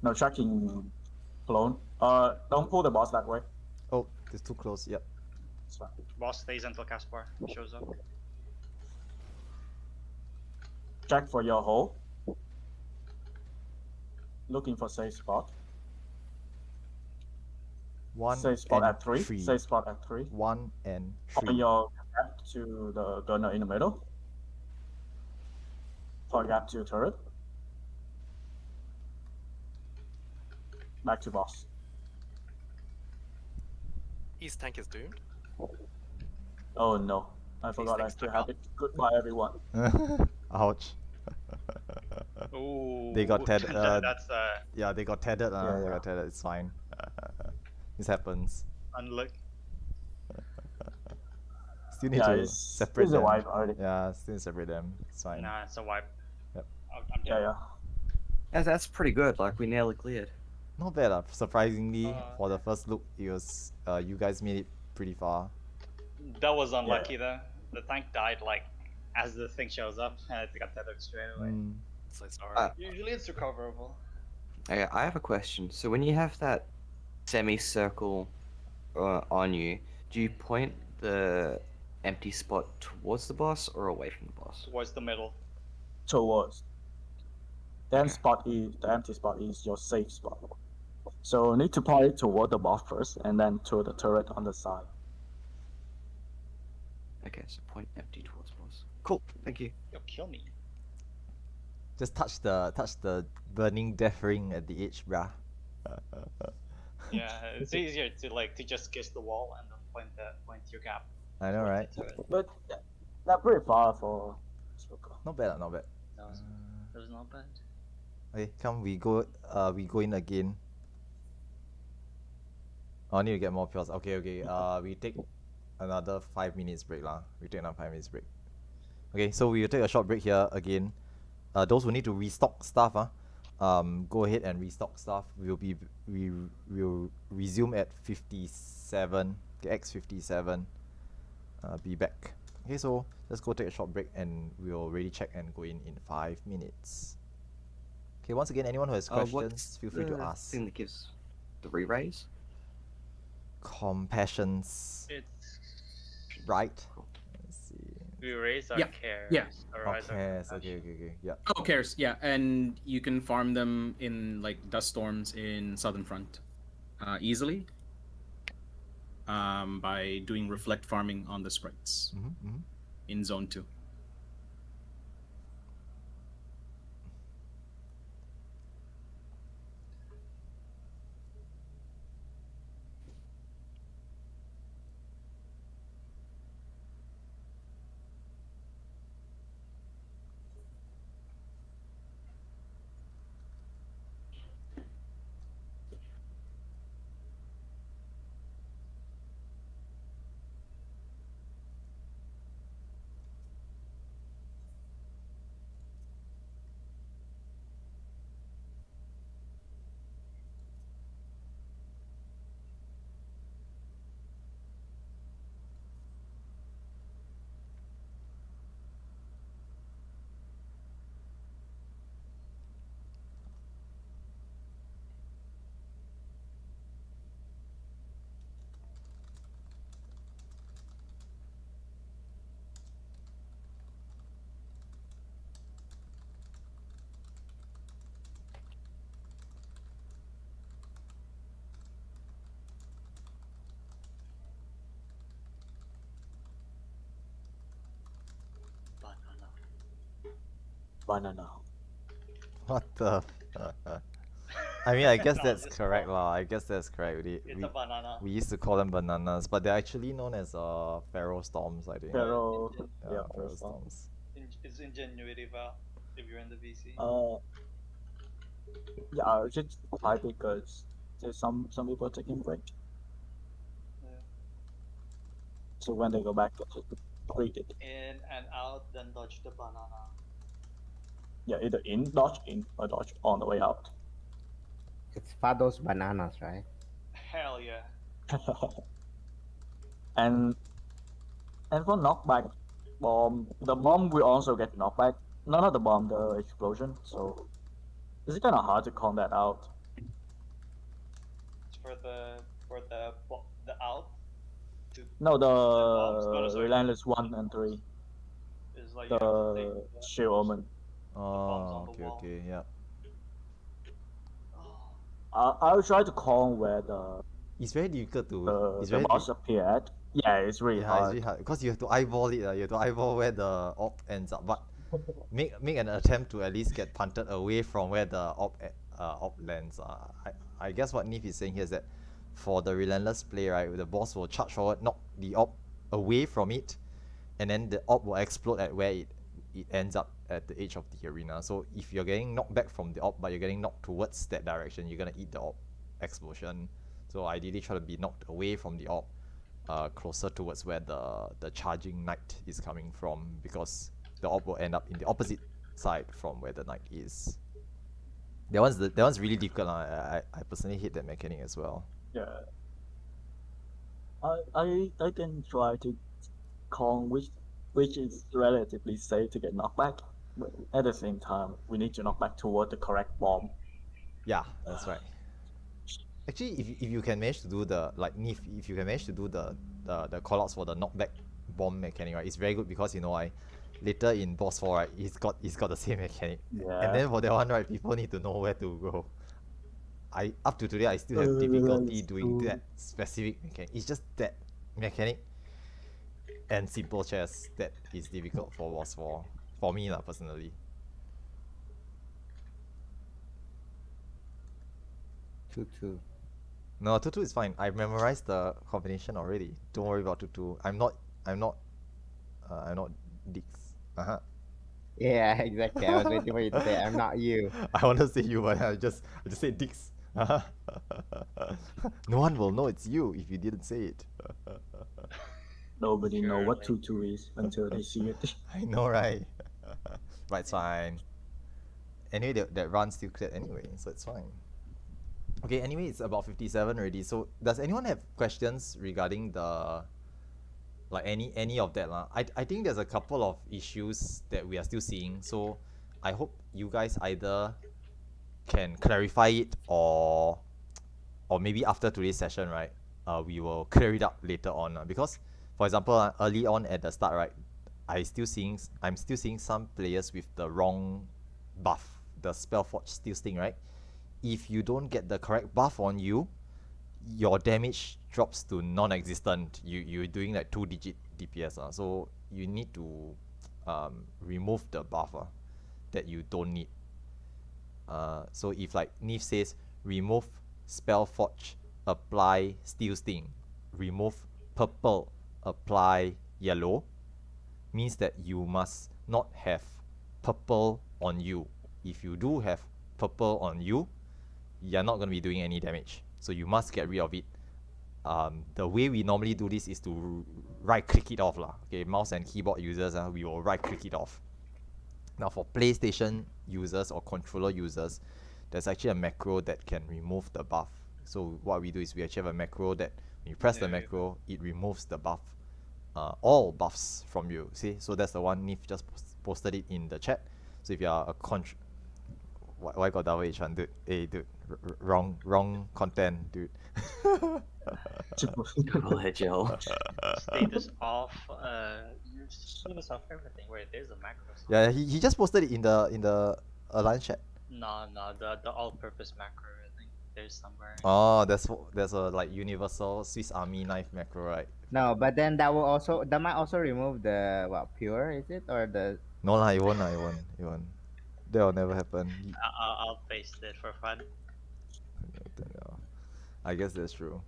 No, tracking clone. Don't pull the boss that way. Oh, it's too close. Yep. It's fine. Boss stays until Caspar shows up. Check for your hole. Looking for safe spot. 1 safe spot and at 3. 3. Safe spot at 3. 1 and Point 3. your gap to the gunner in the middle. Point gap to turret. Back to boss. East tank is doomed. Oh no, I forgot I still have it. Goodbye everyone. Ouch. Ooh, They got tethered. that's Yeah, they got tethered. They yeah. got tethered. It's fine. This happens. unlucky. Still need Yeah, to it's separate a them. wipe already. Yeah, still separate them. It's fine. Nah, it's a wipe. Yep. I'm Yeah, dead. yeah. That's pretty good. Like we nearly cleared. Not bad. Surprisingly, for the first look, it was you guys made it pretty far. That was unlucky though. The tank died like as the thing shows up, and I got tethered straight away. So sorry. Usually it's recoverable. Okay, I have a question. So when you have that semicircle on you, do you point the empty spot towards the boss or away from the boss? Towards the middle. Towards. The empty spot is your safe spot. So need to point it toward the boss first, and then to the turret on the side. Okay, so point empty towards boss. Cool, thank you. You'll kill me. Just touch the burning death ring at the edge, bruh. Yeah, it's easier to just kiss the wall and then point your gap. I know, right? But they're pretty far for. Not bad, not bad. That was not bad. Okay, come we go in again. Oh, I need to get more pills. Okay, we take another 5 minutes break lah. We take another 5 minutes break. Okay, so we will take a short break here again. Those who need to restock stuff, go ahead and restock stuff. We will resume at 57, X57. Be back. Okay, so let's go take a short break and we'll ready check and go in 5 minutes. Okay, once again, anyone who has questions, feel free to ask. Thing that gives the re-raise? Compassions. It's right. Let's see. We raise our cares. Yeah. Cares. Okay. Yeah. Oh, cares. Yeah, and you can farm them in like dust storms in Southern Front, easily. By doing reflect farming on the sprites in Zone 2. Banana. What the? I mean, I guess that's correct lah. I guess that's correct. It's a banana. We used to call them bananas, but they're actually known as pharaoh storms, I think. Pharaoh storms. It's ingenuity, Val, if you're in the VC. Yeah, just high because there's some people taking break. Yeah. So when they go back, they just read it. In and out, then dodge the banana. Yeah, either dodge in, or dodge on the way out. It's Fado's bananas, right? Hell yeah. and for knockback bomb, the bomb will also get knockback. No, not the bomb, the explosion. So it's kind of hard to call that out. It's for the out. No, the relentless 1 and 3. It's like the shield omen. Oh, okay, yeah. I'll try to call where the. It's very difficult to. the boss appeared. Yeah, it's really hard. It's really hard because you have to eyeball it. You have to eyeball where the op ends up, but make an attempt to at least get punted away from where the op lands. I guess what Nif is saying here is that for the relentless play, right, the boss will charge forward, knock the op away from it, and then the op will explode at where it ends up at the edge of the arena. So if you're getting knocked back from the op, but you're getting knocked towards that direction, you're gonna eat the op explosion. So ideally try to be knocked away from the op, closer towards where the charging knight is coming from, because the op will end up in the opposite side from where the knight is. That one's really difficult. I personally hate that mechanic as well. Yeah. I can try to Kong, which is relatively safe to get knocked back. But at the same time, we need to knock back toward the correct bomb. Yeah, that's right. Actually, if you can manage to do the like Nif, if you can manage to do the callouts for the knockback bomb mechanic, right, it's very good because you know later in boss 4, right, it's got the same mechanic. Yeah. And then for that one, right, people need to know where to go. Up to today I still have difficulty doing that specific mechanic. It's just that mechanic and simple chess that is difficult for boss 4 for me lah, personally. Two. No, 2-2 is fine. I memorized the combination already. Don't worry about 2-2. I'm not Dix. Yeah, exactly. I was waiting for you to say, I'm not you. I want to say you, but I just said Dix. No one will know it's you if you didn't say it. Nobody know what 2-2 is until they see it. I know, right? But it's fine. Anyway, that run still cleared anyway, so it's fine. Okay, anyway, it's about 57 already. So does anyone have questions regarding the like any of that lah? I think there's a couple of issues that we are still seeing. So I hope you guys either can clarify it or maybe after today's session, right? We will clear it up later on. Because for example, early on at the start, right, I'm still seeing some players with the wrong buff, the Spellforge Steel Sting, right? If you don't get the correct buff on you, your damage drops to non-existent. You're doing like 2-digit DPS. So you need to remove the buff that you don't need. So if like Nif says, remove Spellforge, apply Steel Sting, remove purple, apply yellow, means that you must not have purple on you. If you do have purple on you, you're not going to be doing any damage. So you must get rid of it. The way we normally do this is to right click it off lah. Okay, mouse and keyboard users, we will right click it off. Now for PlayStation users or controller users, there's actually a macro that can remove the buff. So what we do is we actually have a macro that when you press the macro, it removes the buff, all buffs from you. See, so that's the one Nif just posted it in the chat. So if you are a why got double H on, dude? Hey, dude, wrong content, dude. Status off. Status off everything. Wait, there's a macro. Yeah, he just posted it in the Alliance chat. No, the all-purpose macro. I think there's somewhere. Oh, there's a like universal Swiss Army knife macro, right? No, but then that might also remove the pure, is it, or the? No lah, it won't. That will never happen. I'll paste it for fun. I guess that's true.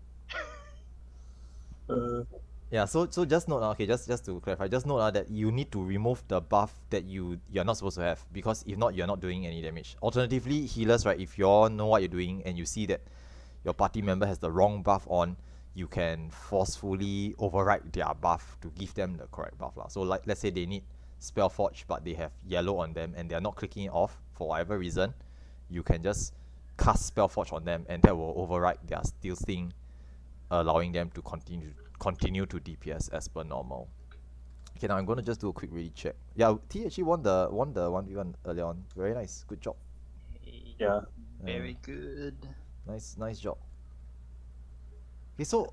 Yeah, so just note, okay, just to clarify, just note that you need to remove the buff that you're not supposed to have, because if not, you're not doing any damage. Alternatively, healers, right, if you all know what you're doing and you see that your party member has the wrong buff on, you can forcefully override their buff to give them the correct buff lah. So like, let's say they need Spellforge but they have yellow on them and they're not clicking it off for whatever reason, you can just cast Spellforge on them and that will override their Steel Sting, allowing them to continue to DPS as per normal. Okay, now I'm gonna just do a quick ready check. Yeah, T actually won the 1v1 earlier on. Very nice, good job. Yeah. Very good. Nice job.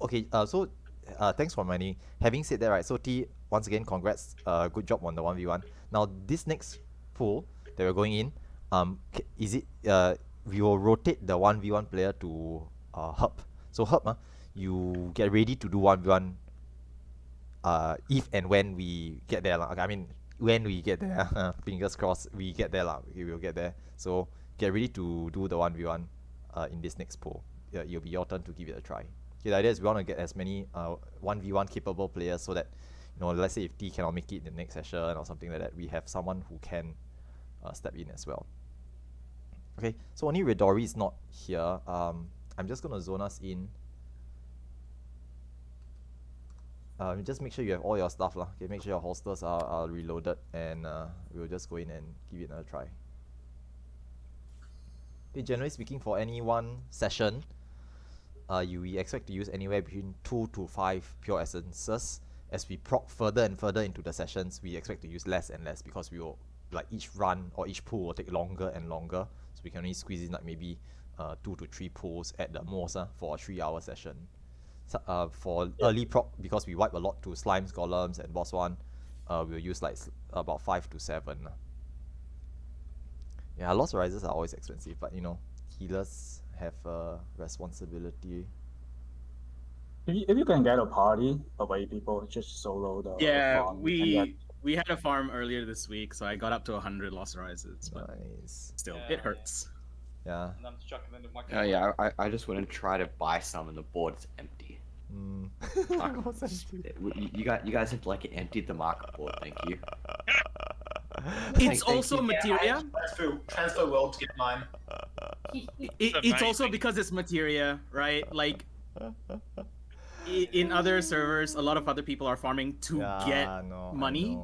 Okay, so thanks for reminding. Having said that, right, so T, once again, congrats. Good job on the 1v1. Now this next pool that we're going in, is it we will rotate the 1v1 player to Herb. So Herb, you get ready to do 1v1 if and when we get there lah. Okay, I mean when we get there, fingers crossed we get there lah. We will get there. So get ready to do the 1v1 in this next pool. Yeah, it'll be your turn to give it a try. Okay, the idea is we want to get as many 1v1 capable players so that, you know, let's say if T cannot make it in the next session or something like that, we have someone who can step in as well. Okay, so only Redori is not here. I'm just gonna zone us in. Just make sure you have all your stuff lah. Okay, make sure your holsters are reloaded, and we'll just go in and give it another try. Okay, generally speaking, for any one session, we expect to use anywhere between 2 to 5 pure essences, as we proc further and further into the sessions, we expect to use less and less because we will, like, each run or each pull will take longer and longer. So we can only squeeze in like maybe 2 to 3 pulls at the most for a 3-hour session. So, for early proc, because we wipe a lot to slimes, golems, and boss 1, we'll use like about 5 to 7. Yeah, Lost Horizons are always expensive, but you know, healers have a responsibility. If you can get a party of 8 people, just solo the Yeah, farm, you can get we had a farm earlier this week, so I got up to 100 Lost Horizons, but still, it hurts. Yeah. And I'm just chucking into my Oh yeah, I just went and tried to buy some, and the board is empty. You guys have like emptied the market board. Thank you. It's also materia. Transfer world to get mine. It's also because it's materia, right? Like in other servers, a lot of other people are farming to get money.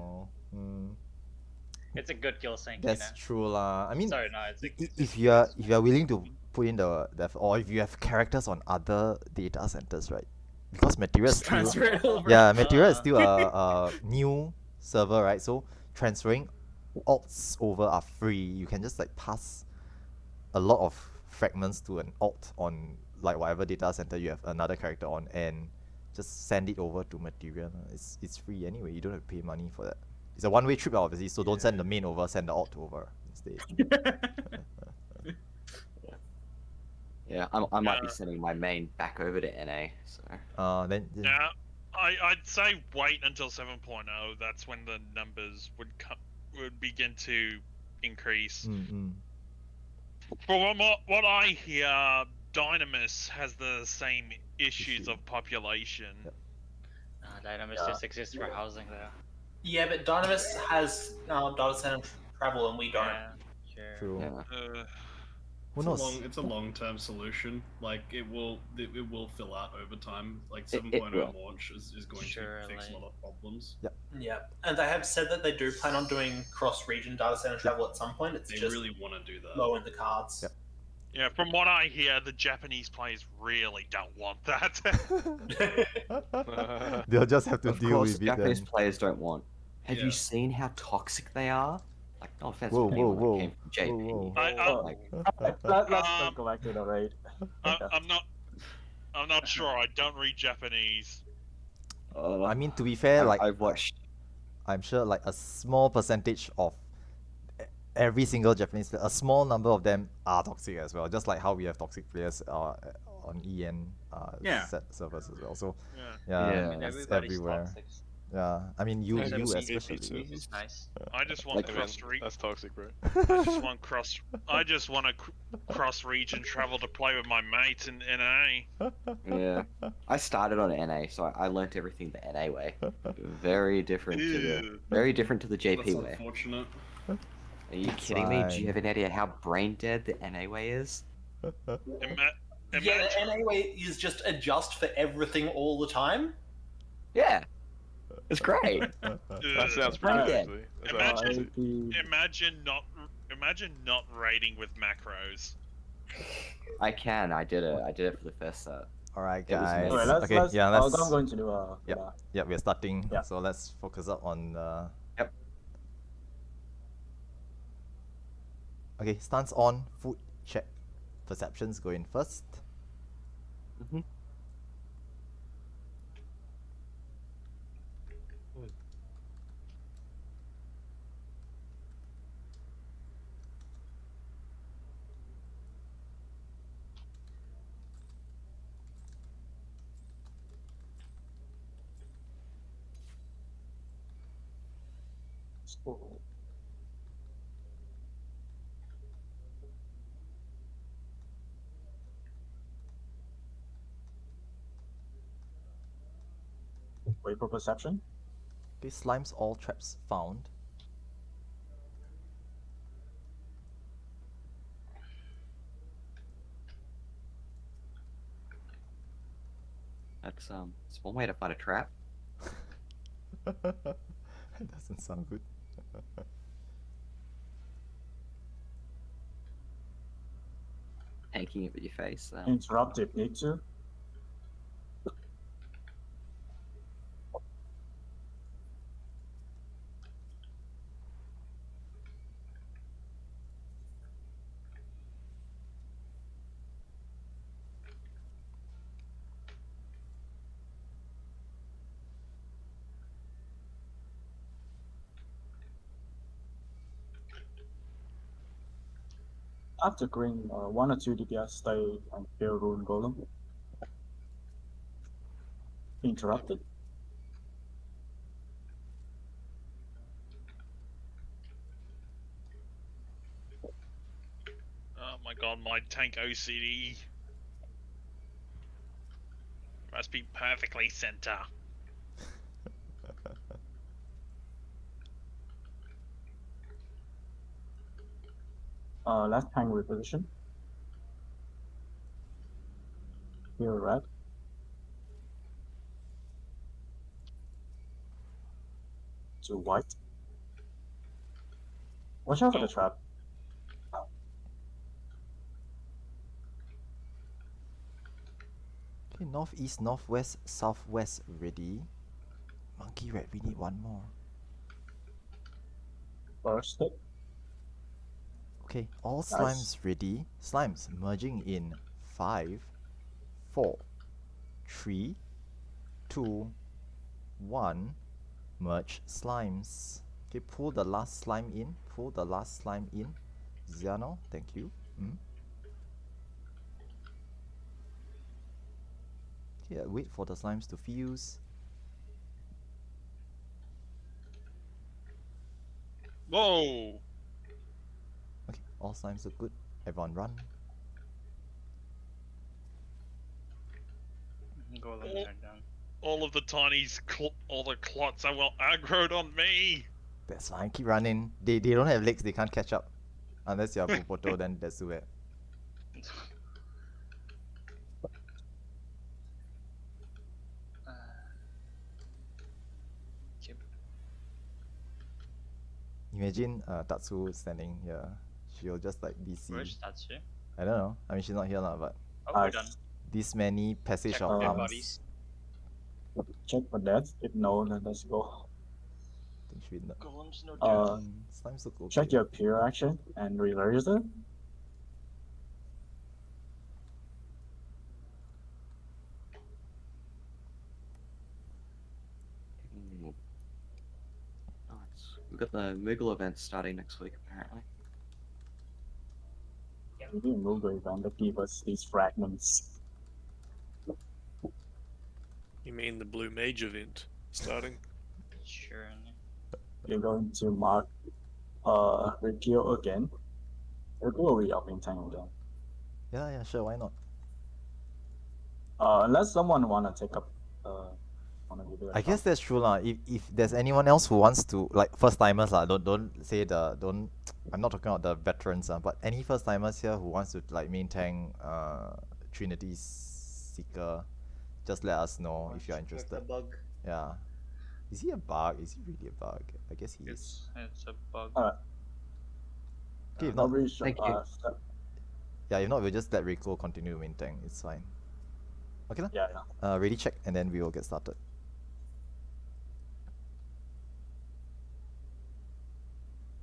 It's a good kill sync. That's true lah. I mean, Sorry, no, it's if you are willing to put in the or if you have characters on other data centers, right? Because Materia is still, transfer it over. yeah, Materia is still a new server, right? So transferring alts over are free. You can just like pass a lot of fragments to an alt on like whatever data center you have another character on, and just send it over to Materia. It's free anyway. You don't have to pay money for that. It's a one-way trip, obviously. So don't send the main over, send the alt over instead. Yeah, I might be sending my main back over to NA. So. Then. Yeah, I'd say wait until 7.0. That's when the numbers would begin to increase. From what I hear, Dynamis has the same issues of population. Dynamis just exists for housing there. Yeah, but Dynamis has data center travel and we don't. Yeah, sure. True. Who knows? It's a long-term solution. Like it will fill out over time. Like 7.0 launch is going to fix a lot of problems. Yep. Yeah, and they have said that they do plan on doing cross-region data center travel at some point. It's They just really want to do that. low in the cards. Yep. Yeah, from what I hear, the Japanese players really don't want that. They'll just have to deal with it. Japanese then. players don't want. Have you seen how toxic they are? Like, no offense, Whoa, to anyone whoa, that came from JP. Let's go back to the raid. I'm not sure. I don't read Japanese. I mean, to be fair, like I've watched. I'm sure like a small percentage of every single Japanese player, a small number of them are toxic as well. Just like how we have toxic players on EN servers as well. So yeah, it's everywhere. Toxic. Yeah, I mean you especially. It's nice. I just want That's toxic, bro. I just want to cross region travel to play with my mates in NA. Yeah, I started on NA, so I learnt everything the NA way. Very different to the JP That's way. unfortunate. Are you kidding me? Do you have any idea how brain dead the NA way is? Yeah, the NA way is just adjust for everything all the time. Yeah. It's great. That sounds Brain pretty dead. actually. Imagine not raiding with macros. I can. I did it for the first set. All right, It was guys. nice. Alright, Okay, yeah, let's. I'm going to do Yep, we're starting. Yeah. So let's focus up on. Yep. Okay, stance on, food check, perceptions go in first. Wait for perception. Okay, slimes all traps found. That's it's one way to find a trap. It doesn't sound good. Hanking it with your face. Interrupt if need to. After green, 1 or 2 DPS stay and kill Rune Golem. Interrupted. Oh my god, my tank OCD must be perfectly center. Left tank reposition. Here red. To white. Watch out for the trap. Okay, northeast, northwest, southwest ready. Monkey red, we need one more. First hit. Okay, all Nice. slimes ready. Slimes merging in 5, 4, 3, 2, 1. Merge slimes. Okay, pull the last slime in. Pull the last slime in. Ziano, thank you. Okay, wait for the slimes to fuse. Whoa! Okay, all slimes look good. Everyone run. Golems are done. All of the tinies, all the clots are well aggroed on me. That's fine, keep running. They don't have legs, they can't catch up. Unless you're Pupoto, then that's too bad. Imagine Tatsu standing here. She'll just like DC. Where's Tatsu? I don't know. I mean, she's not here now, but Oh, we're done. this many passage Check of dead arms. bodies. Check for death. If no, then let's go. I think should be Golems, no death. Slimes look okay. Check your peer action and reverse it. Nice. We've got the Moogle event starting next week, apparently. We didn't move the event that gave us these fragments. You mean the Blue Mage event starting? Sure. You're going to mark repeal again. Or go away up in time again. Yeah, sure, why not? Unless someone wanna take up wanna give it a I guess shot. that's true lah. If there's anyone else who wants to, like first timers lah, don't say don't. I'm not talking about the veterans but any first timers here who wants to like main tank Trinity Seeker, just let us know if you're interested. With the bug. Yeah. Is he a bug? Is he really a bug? I guess he is. It's a bug. Alright. Okay, if not, Thank you. yeah, if not, we'll just let Rico continue main tank. It's fine. Okay lah. Yeah. Ready check and then we will get started.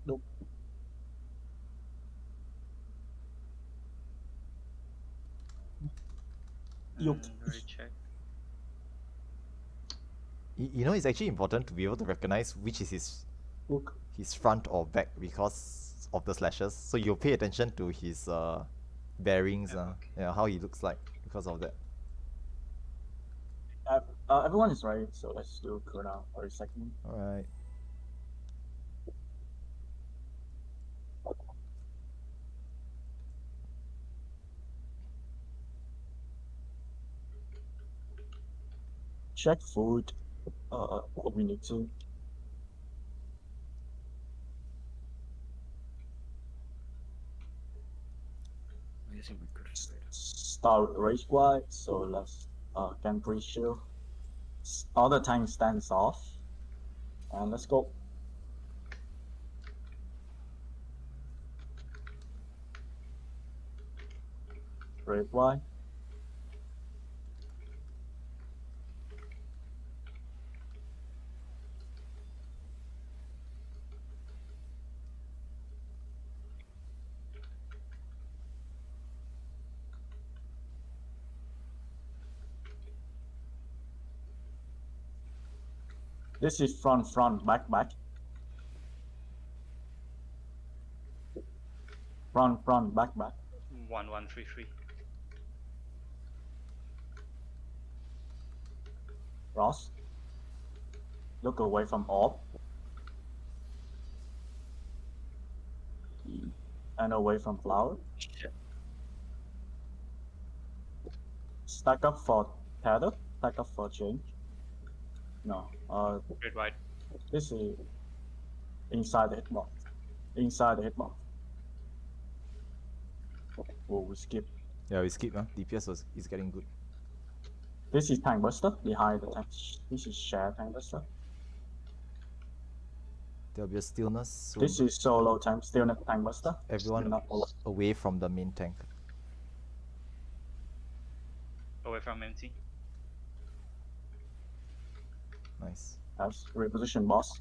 Nope. Yup. Ready check. You know, it's actually important to be able to recognize which is his front or back because of the slashes. So you'll pay attention to his bearings, yeah, how he looks like because of that. Everyone is ready, so let's do cooldown for a second. Alright. Check food. What we need to. Start race wide, so let's can pre-shield. All the tank stands off. And let's go. Red wide. This is front, back. Front, back. 1133. Ross. Look away from orb. And away from flower. Stack up for tether. Stack up for change. No. Red white. This is inside the hitbox. Inside the hitbox. Oh, we skip. Yeah, we skip. DPS is getting good. This is tank buster behind the tank. This is shared tank buster. There'll be a stillness soon. This is solo tank, stillness tank buster. Everyone away from the main tank. Away from MT. Nice. That's reposition boss.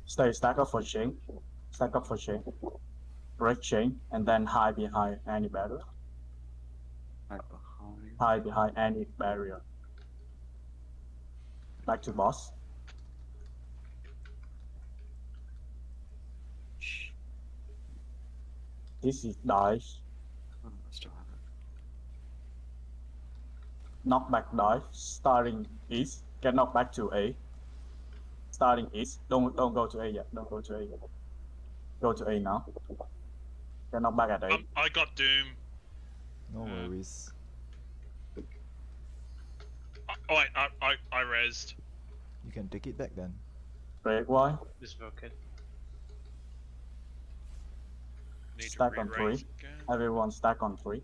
Stay stack up for chain. Stack up for chain. Break chain and then hide behind any barrier. Hide behind any barrier. Back to boss. This is dive. Knock back dive. Starting east. Get knocked back to A. Starting east. Don't go to A yet. Don't go to A yet. Go to A now. Get knocked back at A. I got Doom. No worries. Oh wait, I rezzed. You can take it back then. Break Y. Dislocated. Stack on 3. Everyone stack on 3.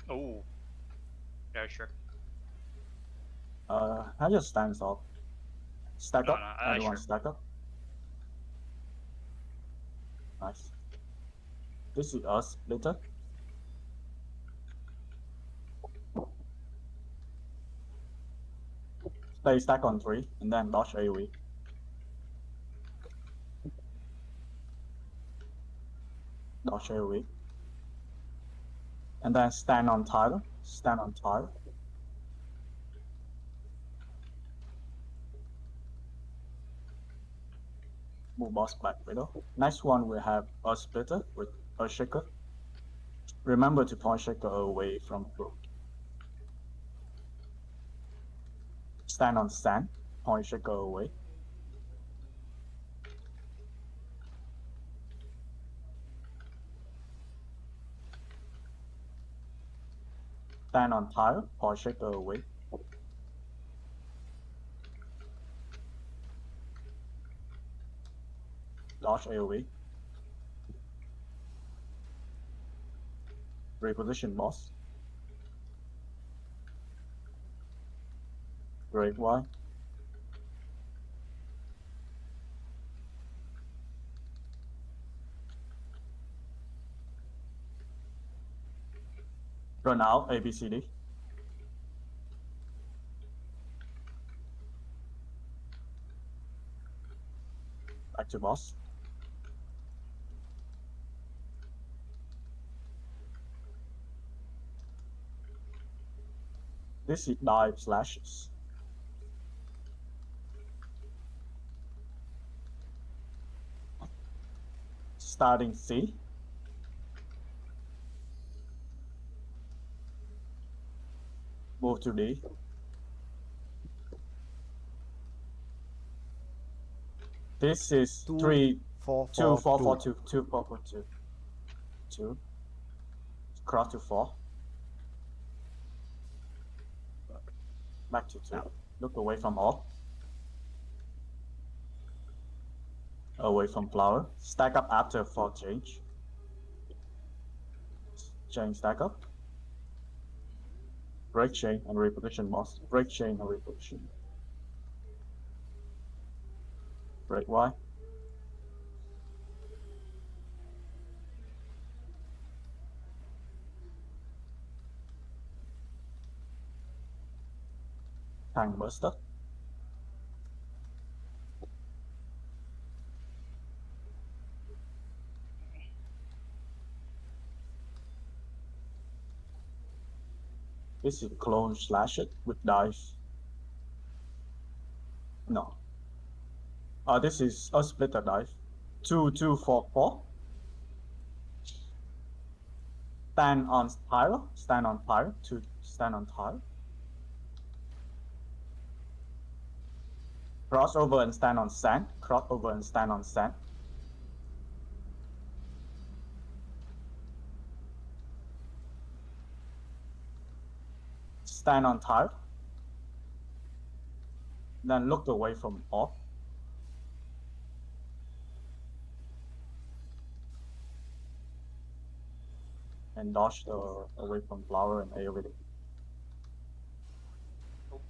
Oh. Yeah, sure. I just stands up. Stack No, up. no, Everyone sure. stack up. Nice. This is us, splitter. Stay stack on 3 and then dodge AoE. Dodge AoE. And then stand on tile. Stand on tile. Move boss back middle. Next one we have a splitter with a shaker. Remember to point shaker away from brook. Stand on stand. Point shaker away. Stand on tile. Point shaker away. Dodge AoE. Reposition boss. Break Y. Run out ABCD. Back to boss. This is dive slashes. Starting C. Move to D. This is 3, 4, 2, 4, 4, 2. 2, 2, 4, 4, 2. 2. Cross to 4. Back to 2. Look away from all. Away from flower. Stack up after 4 change. Chain stack up. Break chain and reposition boss. Break chain and reposition. Break Y. Tank buster. This is clone slash it with dice. No. This is a splitter dive. 2, 2, 4, 4. Stand on tile. Stand on tile. To stand on tile. Cross over and stand on sand. Cross over and stand on sand. Stand on tile. Then look away from orb. And dodge away from flower and AoE.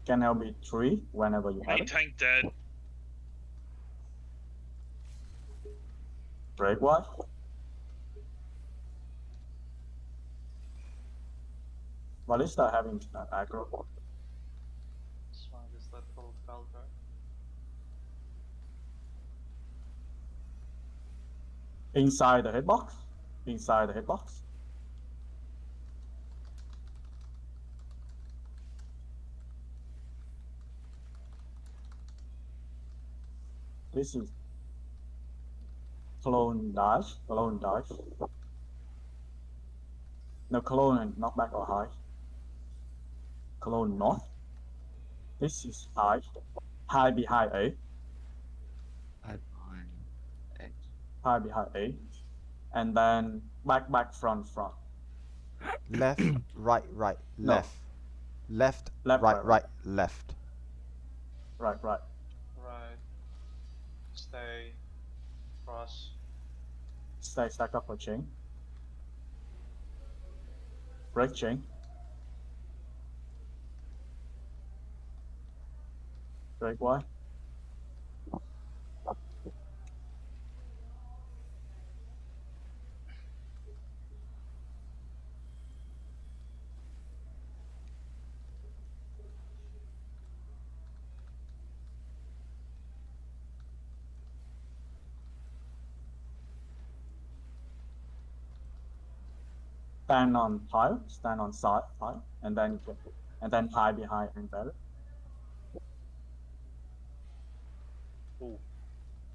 Can LB 3 whenever you have Main it. tank dead. Break wide. Ballista having aggro. This one is let go of Valgar. Inside the hitbox. Inside the hitbox. This is clone dash. Clone dash. No, clone and knockback or high. Clone north. This is high. High behind A. High behind A. High behind A. And then back, front. Left, right, right, No. left. Left, Left, right, right, right, left. Right. Right. Stay. Cross. Stay stack up for chain. Break chain. Break Y. Stand on pile, stand on side pile, and then hide behind and better. Ooh.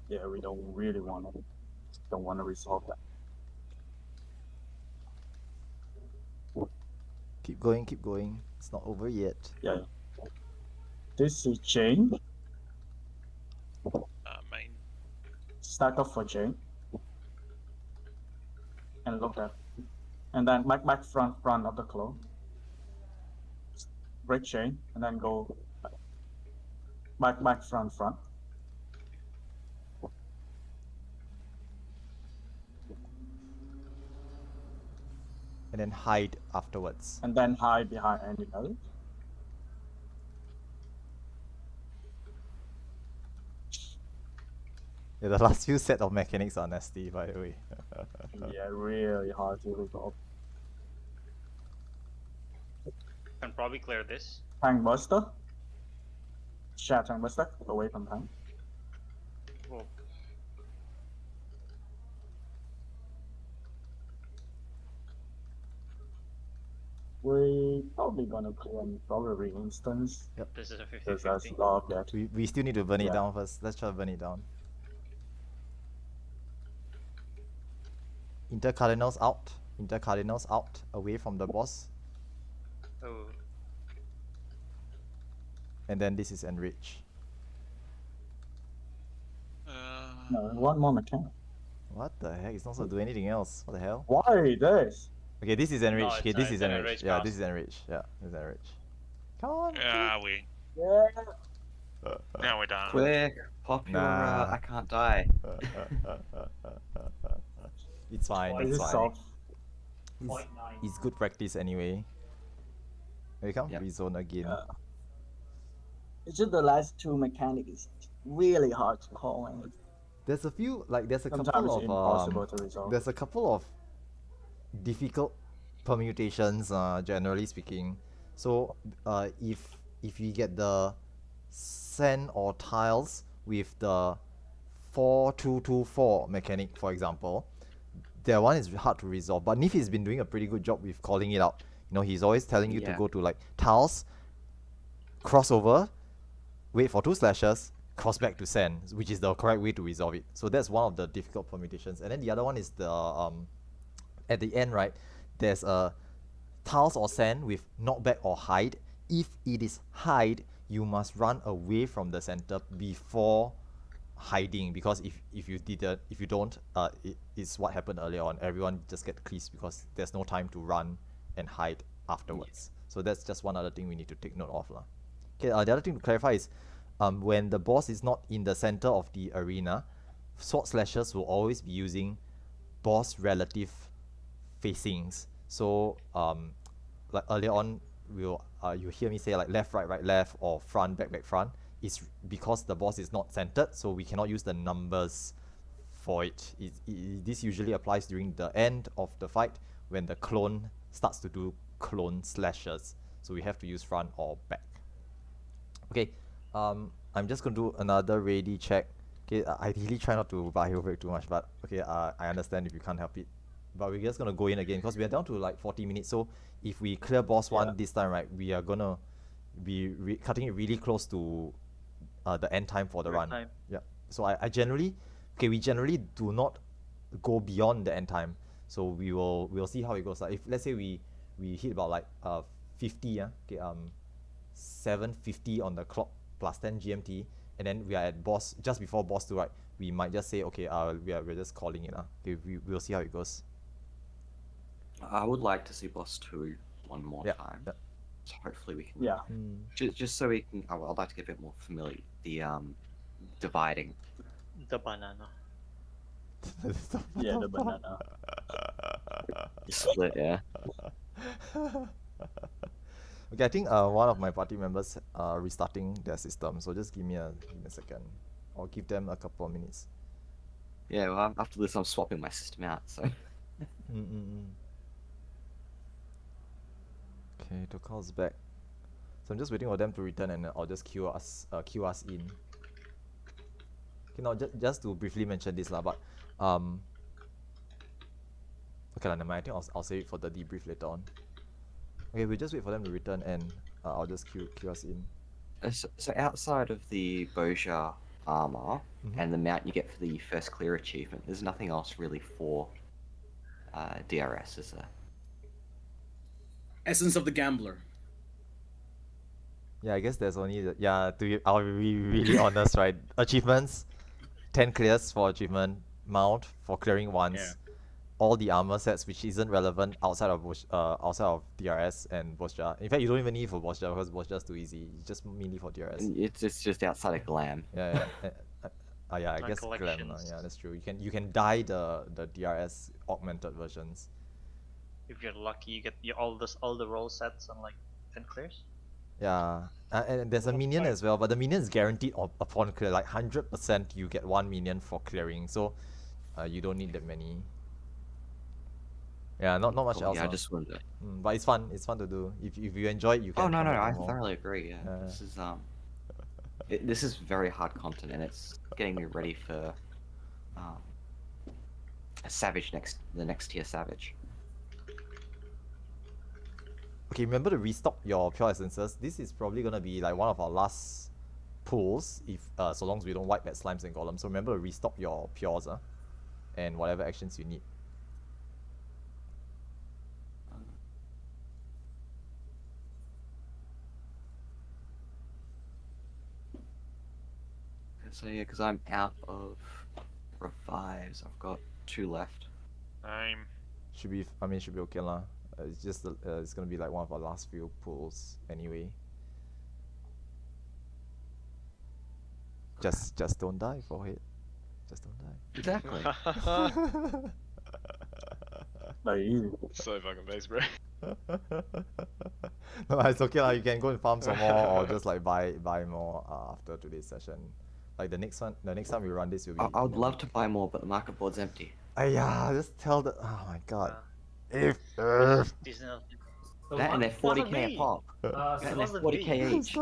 Yeah, we don't want to resolve that. Keep going. It's not over yet. Yeah. This is chain. Main. Stack up for chain. And look at. And then back, front of the clone. Break chain, and then go back, front. And then hide afterwards. And then hide behind any other. Yeah, the last few set of mechanics are nasty, by the way. Yeah, really hard to resolve. Can probably clear this. Tank buster. Share tank buster. Away from tank. Oh. We probably gonna clear probably instance. Yep. This is a Because that's 50-50. a lot of that. We still need to burn it Yeah. down first. Let's try to burn it down. Intercardinals out. Intercardinals out. Away from the boss. Oh. And then this is enrich. No, one more mechanic. What the heck? It's not supposed to do anything else. What the hell? Why this? Okay, this is enrich. No, Okay, it's this not- is it's an enrich. enrich Yeah, pass. this is enrich. Yeah, this is enrich. Come on. Yeah, we. Yeah. No, we don't. Quick, pop your Nah. I can't die. It's fine. Is It's it fine. soft? It's, 0.9. it's good practice anyway. Here we come. Yep. Rezone again. Yeah. It's just the last two mechanics is really hard to call, and There's a few there's a sometimes couple it's of impossible to resolve. there's a couple of difficult permutations, generally speaking. So if you get the sand or tiles with the 4-2-2-4 mechanic, for example, that one is hard to resolve. But Nif has been doing a pretty good job with calling it out. You know, he's always telling you to Yeah. go to like tiles, crossover, wait for 2 slashes, cross back to sand, which is the correct way to resolve it. So that's one of the difficult permutations. And then the other one is the at the end, right, there's a tiles or sand with knockback or hide. If it is hide, you must run away from the center before hiding, because if you don't, it's what happened earlier on. Everyone just get creased because there's no time to run and hide afterwards. So that's just one other thing we need to take note of lah. Okay, the other thing to clarify is when the boss is not in the center of the arena, sword slashers will always be using boss relative facings. So like earlier on, you hear me say like left, right, left, or front, back, front. It's because the boss is not centered, so we cannot use the numbers for it. This usually applies during the end of the fight when the clone starts to do clone slashes. So we have to use front or back. Okay, I'm just gonna do another ready check. Okay, I really try not to biobrake too much, but okay, I understand if you can't help it. But we're just gonna go in again because we are down to like 40 minutes. So if we clear boss one this time, right, we are gonna be cutting it really close to the end time for the run. Yeah. So I generally, we generally do not go beyond the end time. So we'll see how it goes. Like if let's say we hit about like 50, 7:50 on the clock plus 10 GMT, and then we are at boss just before boss 2, right? We might just say okay, we're just calling it. Okay, we'll see how it goes. I would like to see boss 2 one more time. Yeah. So hopefully we can. Just so we can. I'd like to get a bit more familiar. The dividing. The banana. Yeah, the banana. Split, yeah. Okay, I think one of my party members are restarting their system, so just give me a second. I'll give them a couple of minutes. Yeah, well, after this I'm swapping my system out, so. Okay, the call's back. So I'm just waiting for them to return, and I'll just queue us in. Okay, now just to briefly mention this lah, but okay lah, never mind. I think I'll save it for the debrief later on. Okay, we'll just wait for them to return, and I'll just queue us in. So outside of the Boja armor and the mount you get for the first clear achievement, there's nothing else really for DRS, is there? Essence of the Gambler. Yeah, I guess there's only I'll be really honest, right? Achievements, 10 clears for achievement, mount for clearing once. All the armor sets which isn't relevant outside of DRS and Boja. In fact, you don't even need for Boja because Boja is too easy. It's just mainly for DRS. It's just outside of glam. Yeah. I guess glam. Yeah, that's true. You can dye the DRS augmented versions. If you're lucky, you get all the roll sets and like 10 clears. Yeah, and there's a minion as well, but the minion is guaranteed upon clear. Like 100% you get one minion for clearing, so you don't need that many. Yeah, not much else. Yeah, I just wanted to... but it's fun. It's fun to do. If you enjoy it, you can. Oh no, I thoroughly agree. Yeah, this is this is very hard content, and it's getting me ready for a Savage the next tier Savage. Okay, remember to restock your pure essences. This is probably gonna be like one of our last pulls, if so long as we don't wipe at slimes and golems. So remember to restock your pures, and whatever actions you need. So yeah, because I'm out of revives, I've got 2 left. Should be okay lah. It's just it's gonna be like one of our last few pulls anyway. Just don't die for it. Just don't die. Exactly. Like you. So fucking base, bro. No, it's okay lah. You can go and farm some more, or just like buy more after today's session. Like the next time we run this will be. I would love to buy more, but the market board's empty. Yeah, just tell the. Oh my god. If. That and they're 40k a pop. And they're 40k each.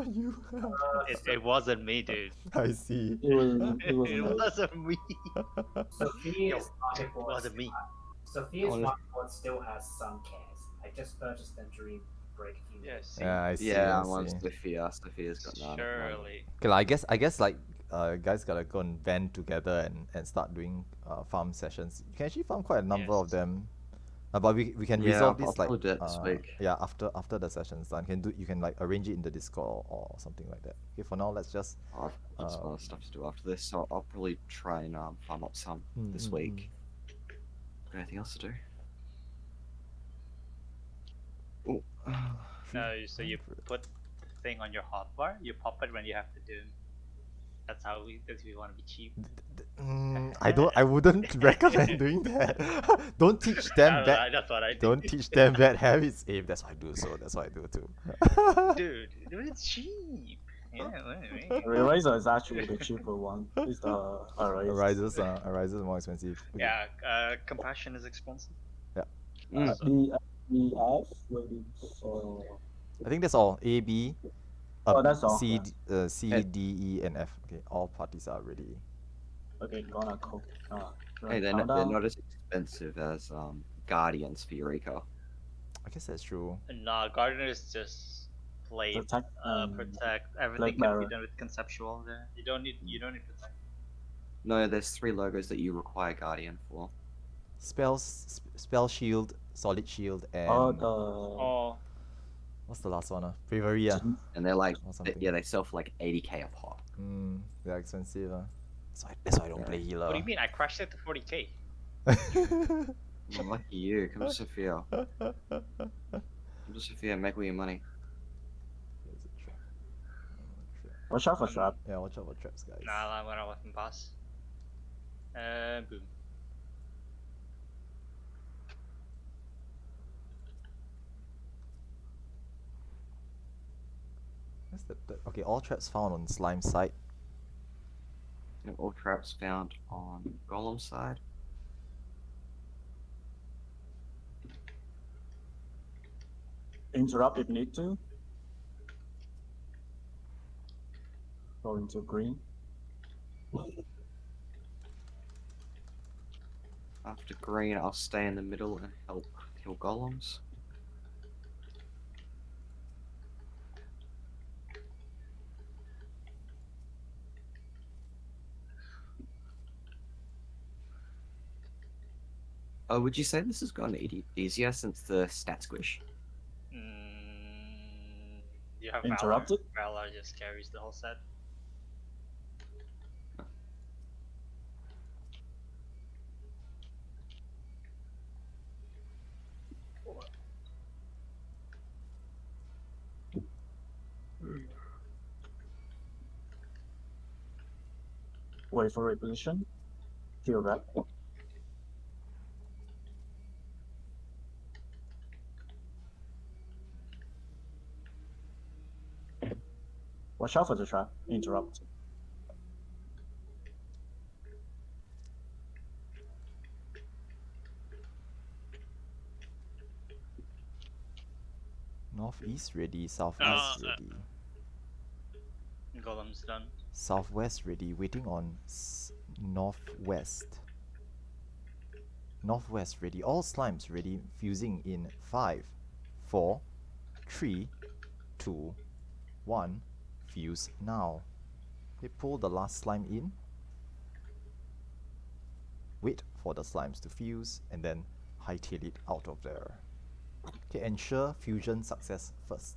It wasn't me, dude. I see. It wasn't me. Sophia's wasn't me. Sophia's marketboard still has some cares. I just purchased them during break a few minutes. Yeah, I see. Yeah, I'm on Sophia. Sophia's got none. Surely. Okay, I guess like guys gotta go and band together and start doing farm sessions. You can actually farm quite a number of them. But we can Yeah, resolve I'll this like probably do that this week. yeah, after the session's done. You can like arrange it in the Discord or something like that. Okay, for now let's just I've got some other stuff to do after this, so I'll probably try and farm up some this week. Got anything else to do? Oh. No, so you put the thing on your hotbar, you pop it when you have to do. That's how we want to be cheap. I wouldn't recommend doing that. Don't teach them bad. That's what I do. Don't teach them bad habits. If that's what I do, so that's what I do too. Dude, it's cheap. Yeah, Eraser is actually the cheaper one. It's the Eraser. Eraser is more expensive. Okay. Yeah, compassion is expensive. Yeah. DRS waiting for. I think that's all. A, B, that's all. C, D, E, and F. Okay, all parties are ready. Okay, gonna cook. Hey, they're not as expensive as Guardians for Eureka. I guess that's true. Nah, Gardener is just plate, protect. Everything can be done with conceptual. There, you don't need protect. No, there's 3 logos that you require Guardian for. Spell shield, solid shield, and what's the last one? Bravery, And they're like, they sell for like 80k a pop. They're expensive. That's why I don't play healer. What do you mean? I crashed it to 40k. Well, lucky you. Come to Sophia. Come to Sophia, make all your money. Watch out for trap. Yeah, watch out for traps, guys. Nah, I'm gonna weapon pass. Boom. Okay, all traps found on slime side. And all traps found on Golem side. Interrupt if need to. Go into green. After green, I'll stay in the middle and help kill golems. Oh, would you say this has gotten easier since the stat squish? You have Interrupted? Valor just carries the whole set. Wait for reposition. Heal that. Watch out for the trap. Interrupt. Northeast ready, southwest ready. Golem's done. Southwest ready, waiting on northwest. Northwest ready, all slimes ready, fusing in 5, 4, 3, 2, 1. Fuse now. Okay, pull the last slime in. Wait for the slimes to fuse and then hightail it out of there. Okay, ensure fusion success first.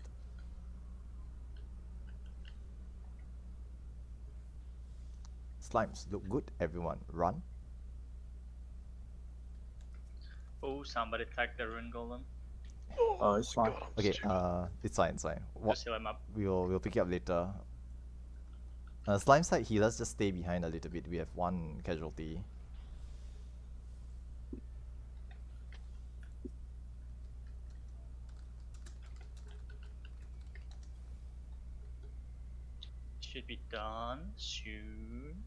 Slimes look good, everyone. Run. Oh, somebody attacked the Rune Golem. Oh, it's fine. Okay, it's fine, it's fine. Just heal him up. We'll pick it up later. Slime side healers, just stay behind a little bit. We have 1 casualty. Should be done soon.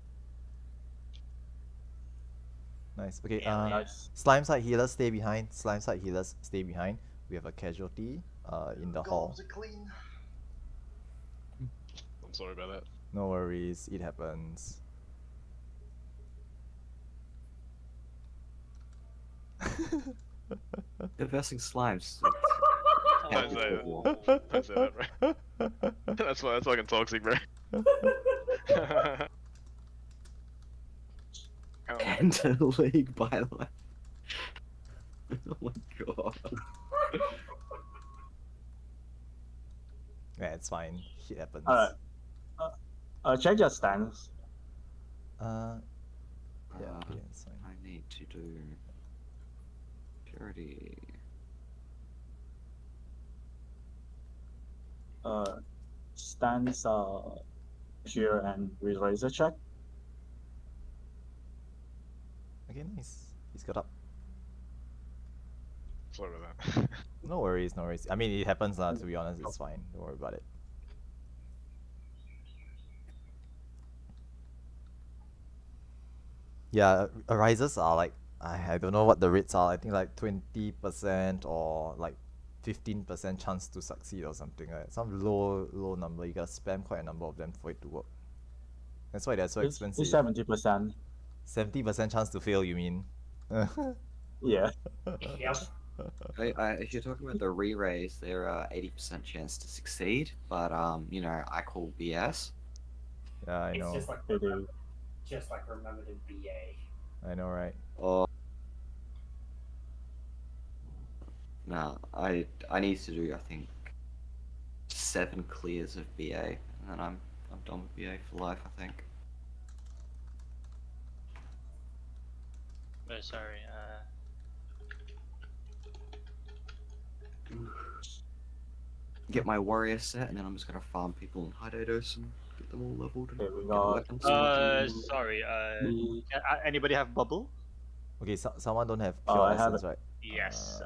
Nice. Okay, nice. slime side healers stay behind. Slime side healers stay behind. We have a casualty in the hall. Clean. I'm sorry about that. No worries, it happens. They're versing slimes. Don't say that. Don't say that, bro. That's fucking toxic, bro. enter the league by the way. Oh my god. Yeah, it's fine. Shit happens. Alright. Check your stance. Yeah, okay, it's fine. I need to do purity. Stance pure and with razor check. Okay, nice. He's got up. Sorry about that. No worries, no worries. I mean, it happens now, to be honest. It's fine. Don't worry about it. Yeah, arises are like, I don't know what the rates are. I think like 20% or like 15% chance to succeed or something like that. Some low number. You gotta spam quite a number of them for it to work. That's why they're so expensive. It's 70%. 70% chance to fail, you mean? Yeah. Yep. If you're talking about the re-raise, there are 80% chance to succeed, but you know, I call BS. Yeah, I It's know. just like remembered in BA. I know, right? Or no, I need to do I think 7 clears of BA, and then I'm done with BA for life. I think. Oh, sorry. Get my warrior set, and then I'm just gonna farm people in Hideodos and get them all leveled. And Okay, we get got. weapons. Sorry. Anybody have bubble? Okay, someone don't have Oh, pure I have essence, it. right? Yes.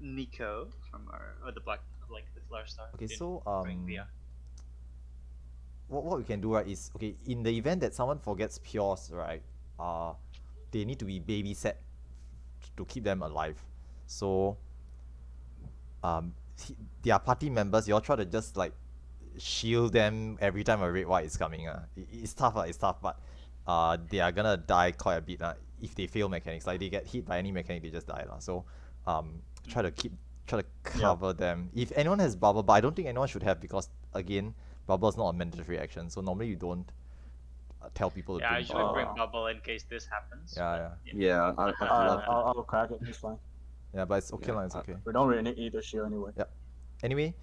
Nico from the black, like the flower star. Okay, didn't so bring the, what we can do, right, is okay, in the event that someone forgets pures, right, they need to be babysat to keep them alive. So their party members, you all try to just like shield them every time a red white is coming. It's tough, but they are gonna die quite a bit if they fail mechanics. Like they get hit by any mechanic, they just die. So try to cover them. If anyone has bubble, but I don't think anyone should have, because again, bubble is not a mandatory action. So normally you don't tell people to I bring usually bubble. bring bubble in case this happens. Yeah. Yeah, I'll crack it. It's fine. Yeah, but it's okay, it's okay. We don't really need either shield anyway. Yeah. Anyway,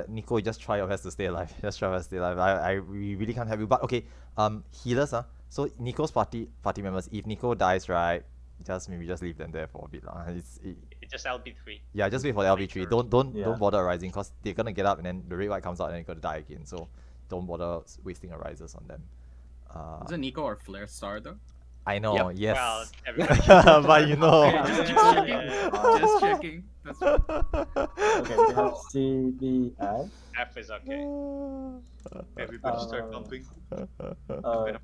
Nico, just try your best to stay alive. Just try your best to stay alive. We really can't help you. But okay, healers, so Nico's party members, if Nico dies, right, maybe just leave them there for a bit. It's just LB3. Yeah, just wait for the LB3. Don't bother arising, because they're gonna get up and then the red white comes out and you're gonna die again. So don't bother wasting arises on them. Is it Nico or Flare Star though? I know, Yep. yes. Well, everybody but you know. Okay, just checking. Just checking. That's Okay, we have C, D, F. F is okay. Everybody start pumping.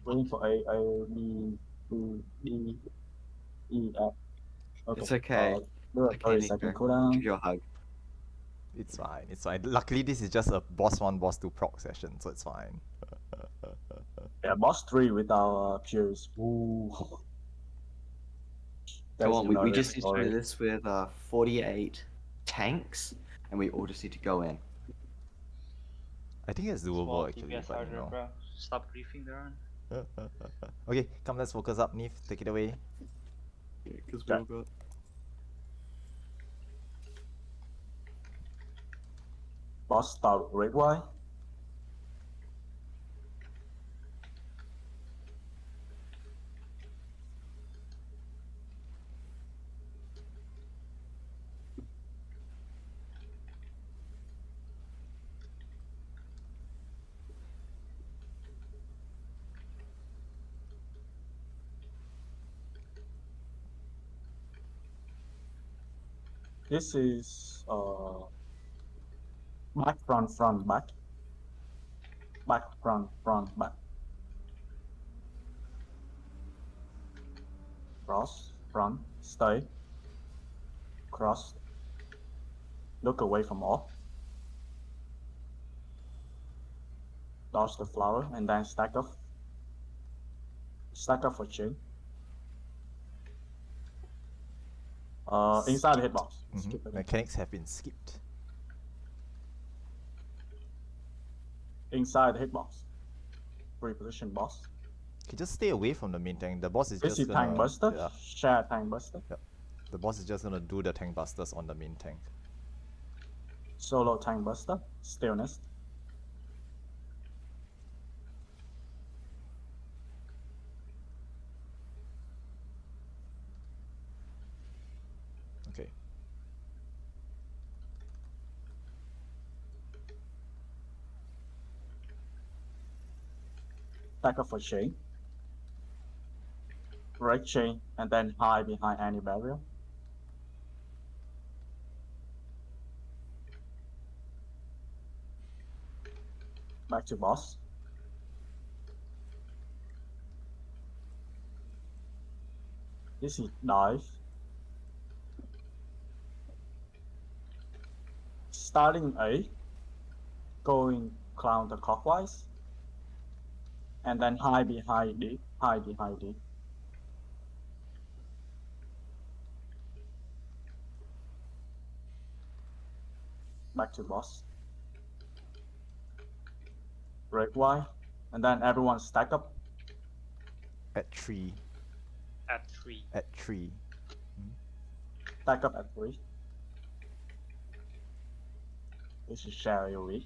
Waiting for A, B, C, D, E, F. Okay. It's okay. Do a 30-second cooldown. Give you a hug. It's fine, it's fine. Luckily, this is just a boss 1, boss 2 proc session, so it's fine. Yeah, boss 3 with our pures. Ooh. Come on, we just need to do this with 48 tanks, and we all just need to go in. I think it's doable actually, but you know. Bro. Stop briefing there. Okay, come, let's focus up. Neve, take it away. Yeah, because we all got. Boss start red white. This is back, front, back. Back, front, back. Cross, front, stay. Cross. Look away from all. Dodge the flower and then stack up. Stack up for chain. Inside the hitbox. Skip it. Mechanics have been skipped. Inside the hitbox. Reposition boss. Okay, just stay away from the main tank. The boss is This just is tank gonna buster. yeah. Share tank buster. Yep. The boss is just gonna do the tank busters on the main tank. Solo tank buster. Stillness. Okay. Attacker for chain. Break chain and then hide behind any barrier. Back to boss. This is dive. Starting A, going counterclockwise, and then hide behind D, hide behind D. Back to boss. Break Y, and then everyone stack up. At 3. At 3. At 3. Stack up at 3. This is share AoE.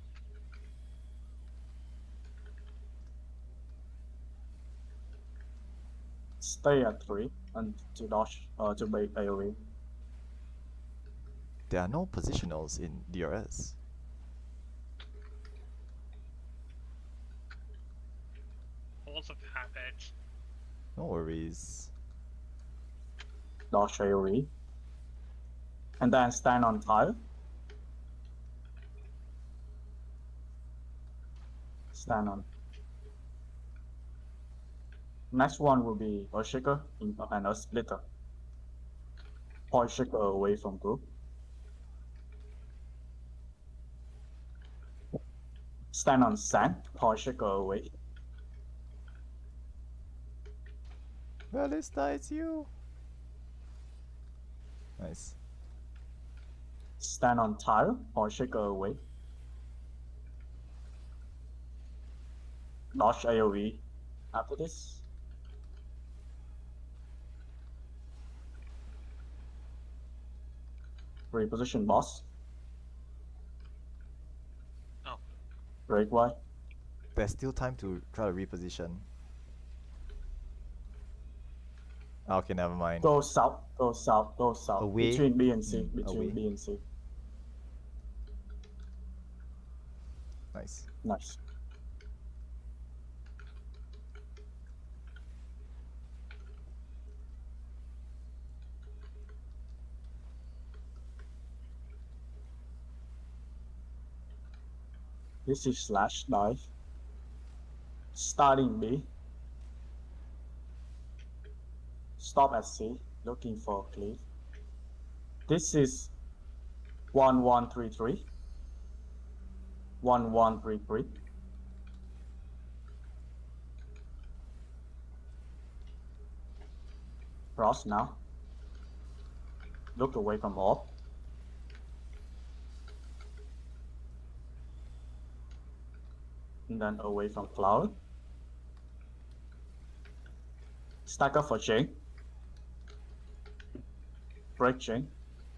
Stay at 3 and to dodge to bait AoE. There are no positionals in DRS. Balls of habit. No worries. Dodge AoE. And then stand on tile. Stand on. Next one will be a shaker and a splitter. Point shaker away from group. Stand on sand, point shaker away. Ballista, it's you. Nice. Stand on tile, point shaker away. Dodge AoE after this. Reposition boss. Oh. Break Y. There's still time to try to reposition. Okay, never mind. Go south, go south, go south. Away. Between B and C, between away. B and C. Nice. Nice. This is slash dive. Starting B. Stop at C, looking for a cleave. This is 1133. 1133. Cross now. Look away from orb. And then away from cloud. Stack up for chain. Break chain.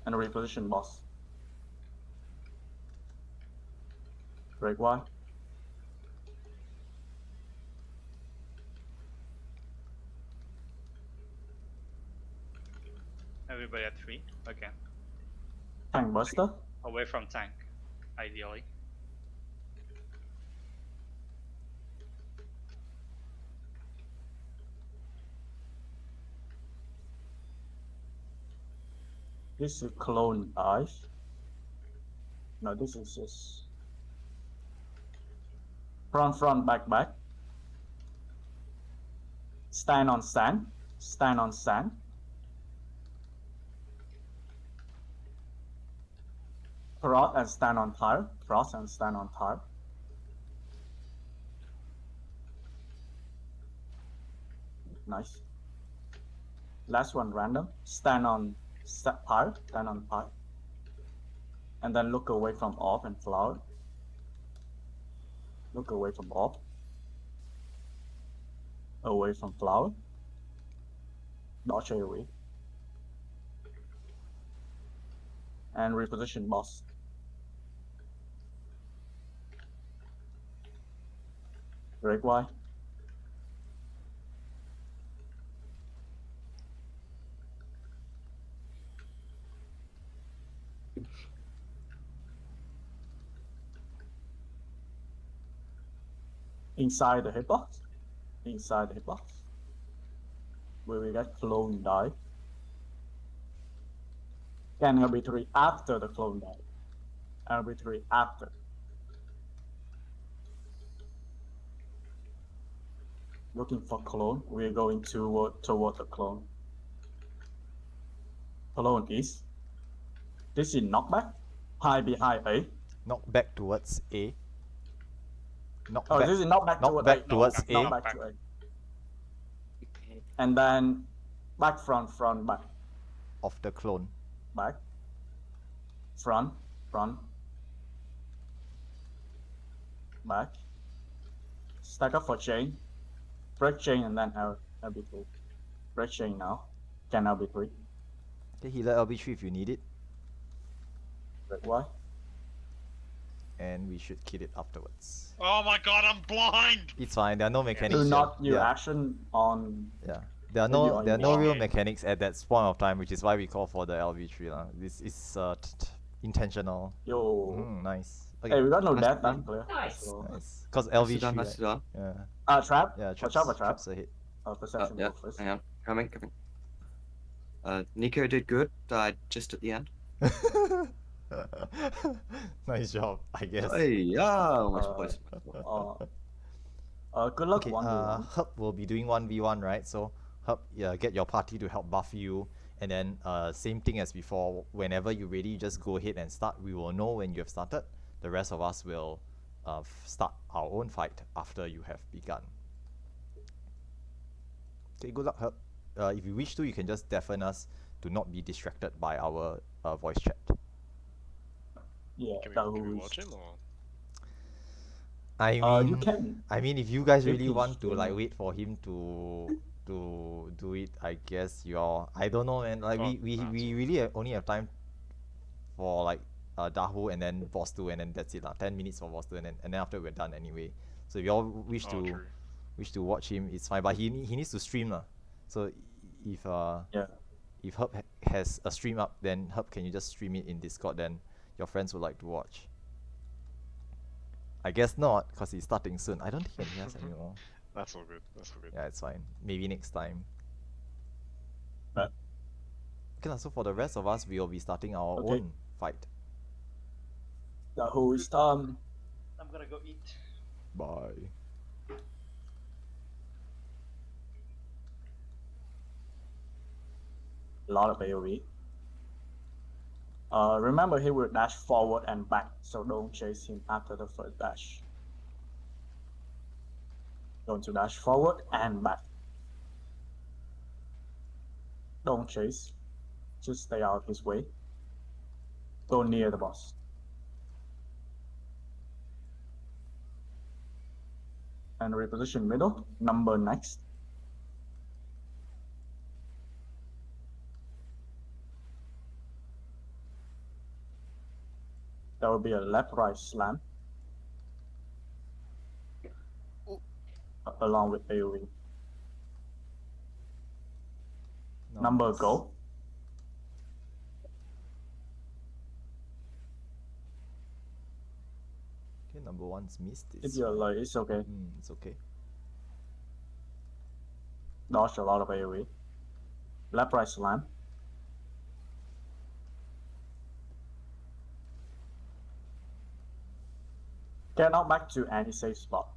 And reposition boss. Break Y. Everybody at 3. Okay. Tank buster. Away from tank, ideally. This is clone dive. No, this is just front, back. Stand on sand. Stand on sand. Cross and stand on tire. Cross and stand on tire. Nice. Last one random. Stand on tire. Stand on tire. And then look away from orb and flower. Look away from orb. away from flower. Dodge AoE. And reposition boss. Break Y. Inside the hitbox. Inside the hitbox. Where we get clone die. Can LB3 after the clone die. LB3 after. Looking for clone. We're going toward the clone. Clone is. This is knockback. High behind A. Knock back towards A. Knock Oh, back, this is knockback knock toward back A. towards A. Knockback to A. And then back, front, back. Of the clone. Back. Front. Back. Stack up for chain. Break chain and then LB3. Break chain now. Can LB3. Okay, healer LB3 if you need it. Break Y. And we should kill it afterwards. Oh my god, I'm blind! It's fine, there are no mechanics. Do here. not use Yeah. action on. Yeah. There are no real mechanics at that point of time, which is why we call for the LV3 lah. This is intentional. Yo. Nice. Hey, we got no Nice death done. time clear. Nice. Nice. Cause LV3. Nice done. Yeah. Trap. Yeah. Watch Traps, out for trap. traps ahead. Perception Yeah, go first. hang on. Coming. Nico did good. Died just at the end. Nice job, I guess. Hey, yeah, almost placed. Good luck. Okay, 1v1. Herb will be doing 1v1, right? So Herb, get your party to help buff you, and then same thing as before. Whenever you're ready, just go ahead and start. We will know when you have started. The rest of us will start our own fight after you have begun. Okay, good luck, Herb. If you wish to, you can just deafen us to not be distracted by our voice chat. Yeah, Can we watch him or? I mean, you can. I mean, if you guys If really he's want to like streaming. wait for him to do it, I guess you're. I don't know, man. Like we really only have time for like Dahu and then boss 2 and then that's it lah. 10 minutes for boss 2 and then after we're done anyway. So if y'all wish to watch him, it's fine. But he needs to stream lah. So if if Herb has a stream up, then Herb, can you just stream it in Discord? Then your friends would like to watch. I guess not, because he's starting soon. I don't think he has anymore. That's all good. That's all good. Yeah, it's fine. Maybe next time. Right. Okay, so for the rest of us, we will be starting our Okay. own fight. Who is done? I'm gonna go eat. Bye. A lot of AoE. Remember, he will dash forward and back, so don't chase him after the first dash. Going to dash forward and back. Don't chase. Just stay out of his way. Go near the boss. And reposition middle. Number next. There will be a left-right slam. Along with AoE. Number go. Okay, number one's missed. If you're like, it's okay. It's okay. Dodge a lot of AoE. Left-right slam. Get out back to any safe spot.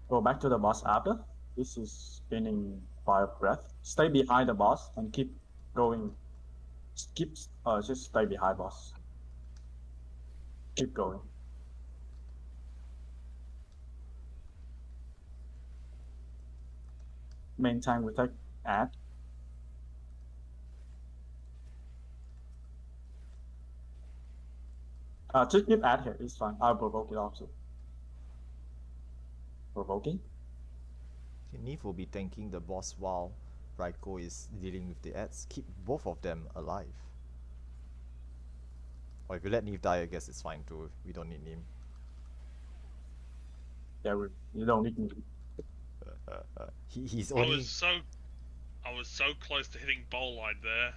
Go back to the boss after. This is spinning fire breath. Stay behind the boss and keep going. Just stay behind boss. Keep going. Main time we take add. To keep ad here is fine. I'll provoke it also. Provoking. Okay, Neve will be tanking the boss while Raiko is dealing with the ads. Keep both of them alive. Or if you let Neve die, I guess it's fine too. We don't need him. Yeah, you don't need me. He's I only. was so close to hitting bowl light there.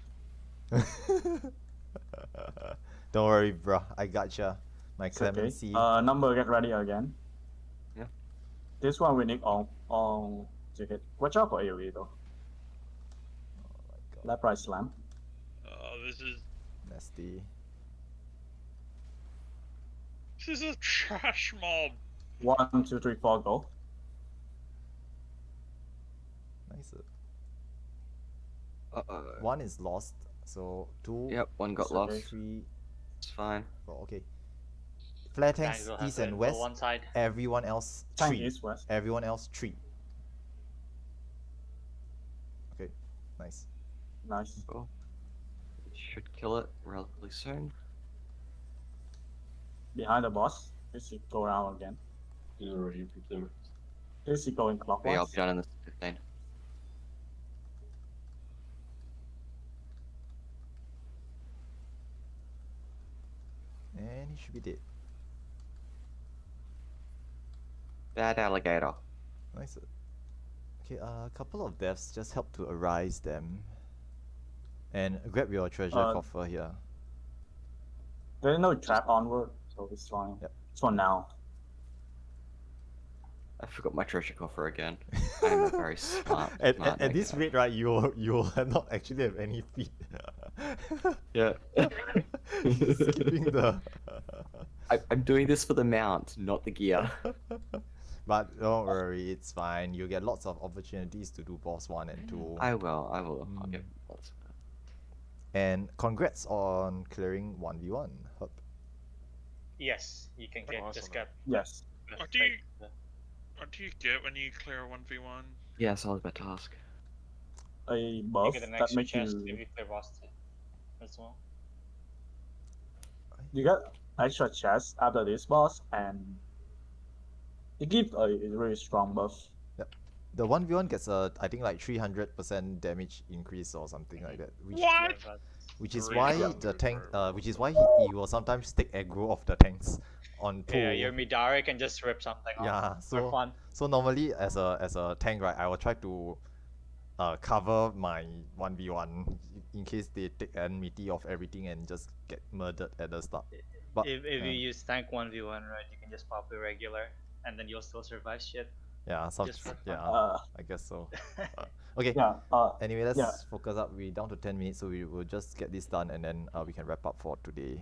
Don't worry, bruh. I gotcha. My It's okay. clemency. Number, get ready again. Yeah. This one we need on to hit. Watch out for AoE though. Left right slam. This is Nasty. This is a trash mob. 1, 2, 3, 4, go. Nice. Uh-oh. 1 is lost, so 2. Yep, 1 got It's lost. okay. 3. It's fine. 4. Okay. Flare Tanks tanks will have east to and info west. one side. Everyone else Tank 3. east, west. Everyone else 3. Okay, nice. Nice. Cool. Should kill it relatively soon. Behind the boss. This you go around again. He's already them. This you go in Yeah, clockwise. I'll be done in the 15. And he should be dead. Bad alligator. Nice. Okay, a couple of deaths just help to arise them. And grab your treasure coffer here. There's no trap onward, so it's fine. Yep. It's for now. I forgot my treasure coffer again. I'm a very smart. At this rate, right, you'll not actually have any feet. Yeah. Skipping the. I'm doing this for the mount, not the gear. But don't worry, it's fine. You get lots of opportunities to do boss 1 and 2. I will. I'll get lots of that. And congrats on clearing 1v1. Herb. Yes, you can get just get. Yes. What do you get when you clear a 1v1? Yeah, solid by task. A You buff get an that extra makes chest you. if you clear boss 2 as well. You get extra chest after this boss, and it gives a really strong buff. Yep. The 1v1 gets a, I think like 300% damage increase or something like that. Which is why the tank, which is why he will sometimes take aggro of the tanks on pull. Yeah, your Midari can just rip something off. Yeah, For fun. so normally as a tank, right, I will try to cover my 1v1 in case they take enmity of everything and just get murdered at the start. But If you use tank 1v1, right, you can just pop a regular, and then you'll still survive shit. yeah, Just for fun. yeah, I guess so. Okay. Yeah. Anyway, let's yeah. focus up. We're down to 10 minutes, so we will just get this done and then we can wrap up for today.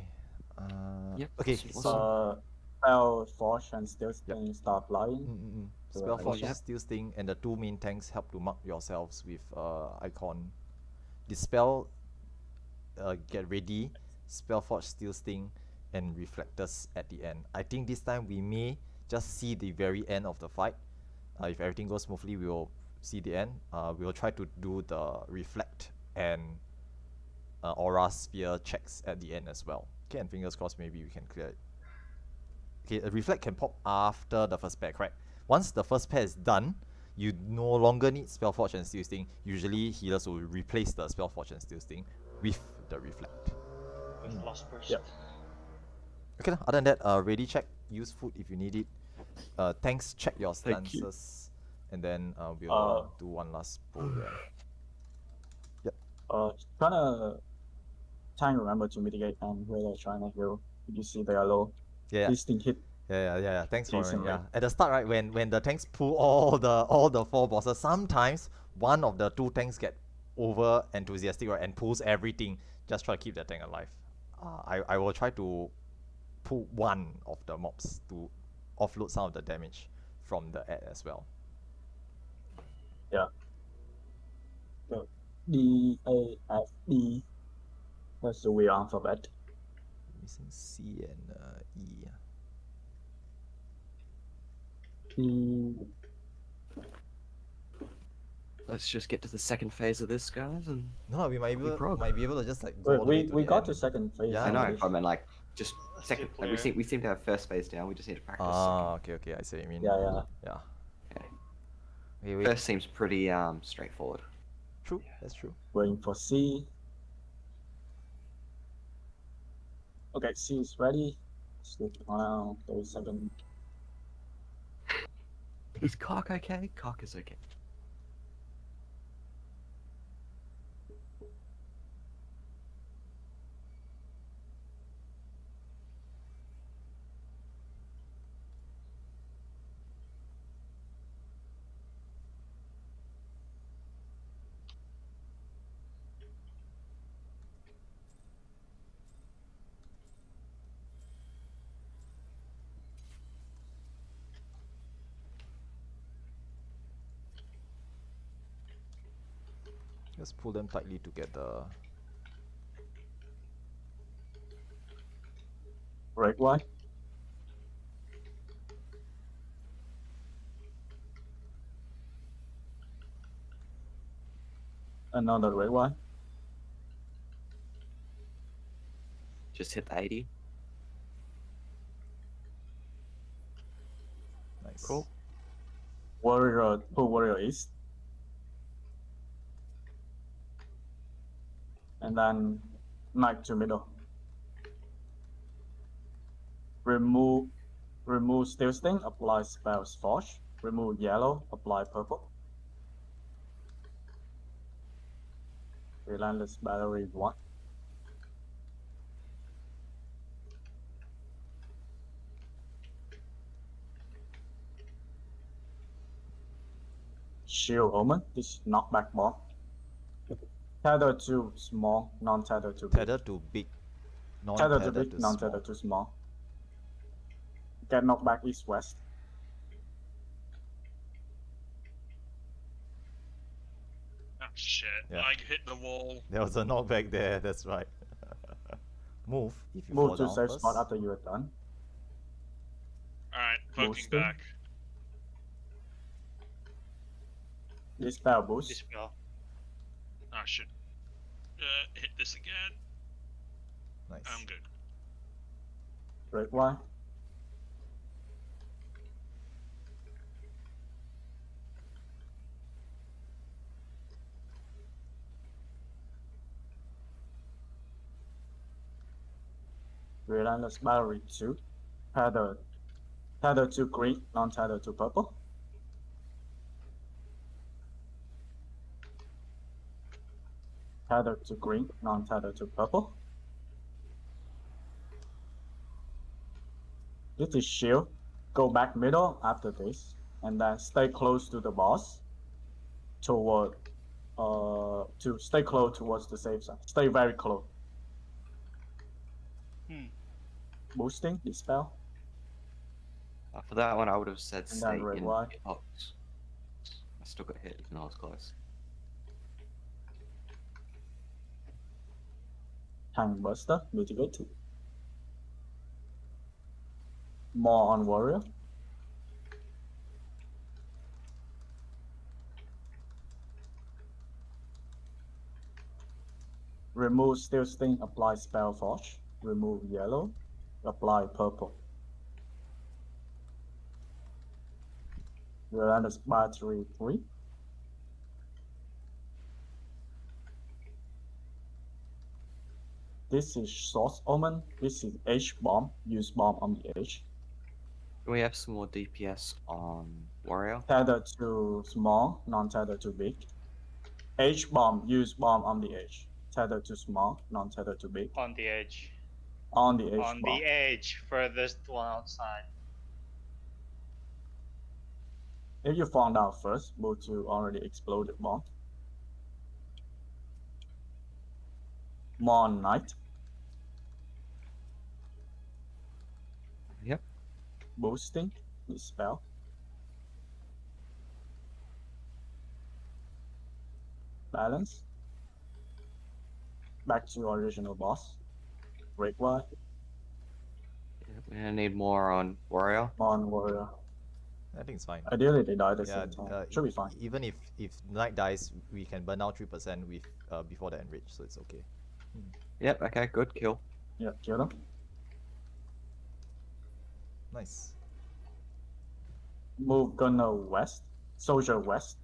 Yep. Okay. So Spell Forge and Still Sting start flying. Spell Forge is Still Sting, and the 2 main tanks help to mark yourselves with icon. Dispel, get ready. Spell Forge, Still Sting, and Reflectors at the end. I think this time we may just see the very end of the fight. If everything goes smoothly, we will see the end. We will try to do the Reflect and Aura Sphere checks at the end as well. Okay, and fingers crossed, maybe we can clear it. Okay, a Reflect can pop after the first pair, correct? Once the first pair is done, you no longer need Spellforge and Steel Sting. Usually healers will replace the Spellforge and Steel Sting with the Reflect. With Lost Burst. Yep. Okay, other than that, ready check, use food if you need it. Tanks, check your stances. And then we'll do one last pull there. Yep. Trying to remember to mitigate where they're trying to heal. You see they are low. Yeah. This thing hit. Yeah. Thanks for Decent, yeah. At the start, right, when the tanks pull all the 4 bosses, sometimes one of the 2 tanks get over enthusiastic, right, and pulls everything. Just try to keep the tank alive. I will try to pull one of the mobs to offload some of the damage from the ad as well. Yeah. So D-A-F-D. That's the weird alphabet. Missing C and E. Let's just get to the second phase of this, guys, and No, we might be able to just like go all the way We to we the got end. to second phase. Yeah, I know, but I mean, like, Just Let's second. do Like clear. we seem to have first phase down. We just need to practice. Ah, okay, I see what you mean. Yeah. Yeah. Okay. Okay, wait. First seems pretty straightforward. True, that's true. Waiting for C. Okay, C is ready. Stick around 30 seconds. Is Cock okay? Cock is okay. Just pull them tightly together. Red Y. Another red Y. Just hit the 80. Nice. Cool. Warrior, pull Warrior East. And then Knight to middle. Remove Steel Sting, apply spells Forge. Remove yellow, apply purple. Relentless Battery 1. Shield Omen, this knockback bomb. Tether to small, non-tether to big. Tether to big. Tether to Non-tether big, to non-tether small. to small. Get knockback east-west. Oh shit! Yeah. I hit the wall. There was a knockback there, that's right. Move if you Move fall to down safe first. spot after you are done. Alright, poking Boosting. back. Dispel boost. Dispel. I should hit this again. Nice. I'm good. Red Y. Relentless Battery 2. Tether to green, non-tether to purple. Tether to green, non-tether to purple. This is shield. Go back middle after this, and then stay close to the boss. To stay close towards the safe side. Stay very close. Boosting, dispel. For that one, I would have said And stay then red in Y. box. I still got hit even though I was close. Tank Buster, mitigate. More on Warrior. Remove Steel Sting, apply Spell Forge. Remove yellow, apply purple. Relentless Battery 3. This is Source Omen. This is H-Bomb. Use bomb on the H. Do we have some more DPS on Warrior? Tether to small, non-tether to big. H-Bomb. Use bomb on the H. Tether to small, non-tether to big. On the edge. On the H On bomb. the edge, furthest one outside. If you found out first, move to already exploded bomb. More Knight. Yep. Boosting, dispel. Balance. Back to original boss. Red Y. We're gonna need more on Warrior. On Warrior. I think it's fine. Ideally, they die at the Yeah, same time. Should be fine. Even if Knight dies, we can burn out 3% with before the enrage, so it's okay. Yep, okay, good kill. Yeah, kill them. Nice. Move Gunner west. Soldier west.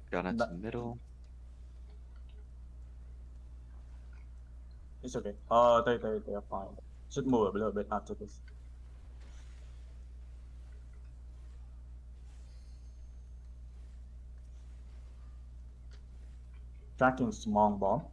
Gunner to That- the middle. It's okay. They are fine. Should move a little bit after this. Tracking small bomb.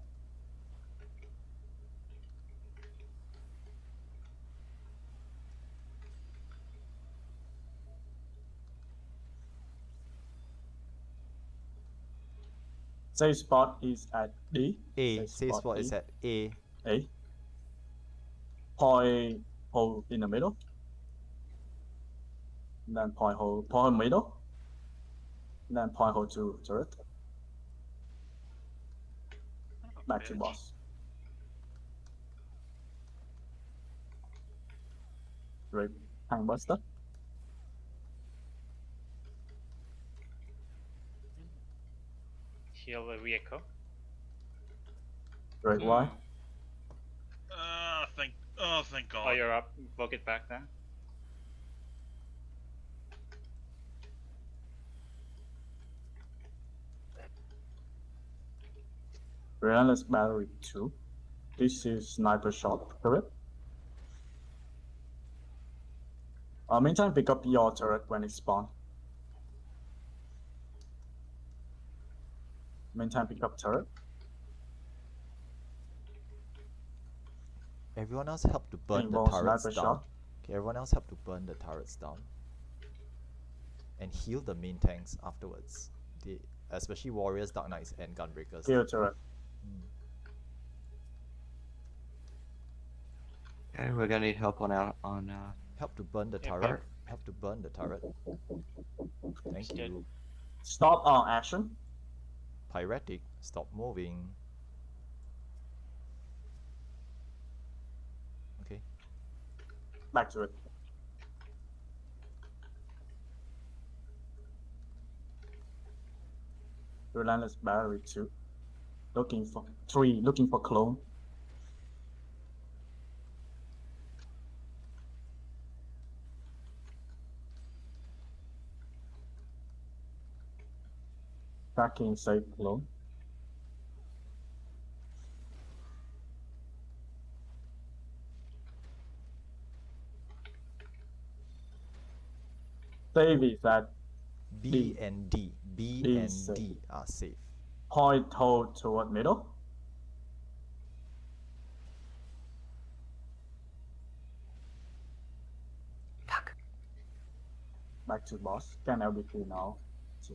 Safe spot is at D. A. Safe spot is D. at A. A. Point hole in the middle. Then point hole middle. Then point hole to turret. Back to boss. Great. Hang buster. Heal the vehicle. Great Y. Thank God. Oh, you're up. Book it back then. Relentless battery 2. This is sniper shot, correct? Meantime, pick up your turret when it spawn. Meantime, pick up turret. Everyone else help to burn the Paintball turrets sniper down. shot. Okay, everyone else help to burn the turrets down. And heal the main tanks afterwards. Especially warriors, dark knights, and gunbreakers. Kill turret. Okay, we're gonna need help on help to burn the yeah, turret. turret. Help to burn the turret. Thank you. Stop on action. Pyretic, stop moving. Okay. Back to it. Relentless battery 2. Looking for 3. Looking for clone. Tracking safe clone. Save is at B D. and D. B D and is safe. D are safe. Point hole toward middle. Back to boss. Can LB3 now. See.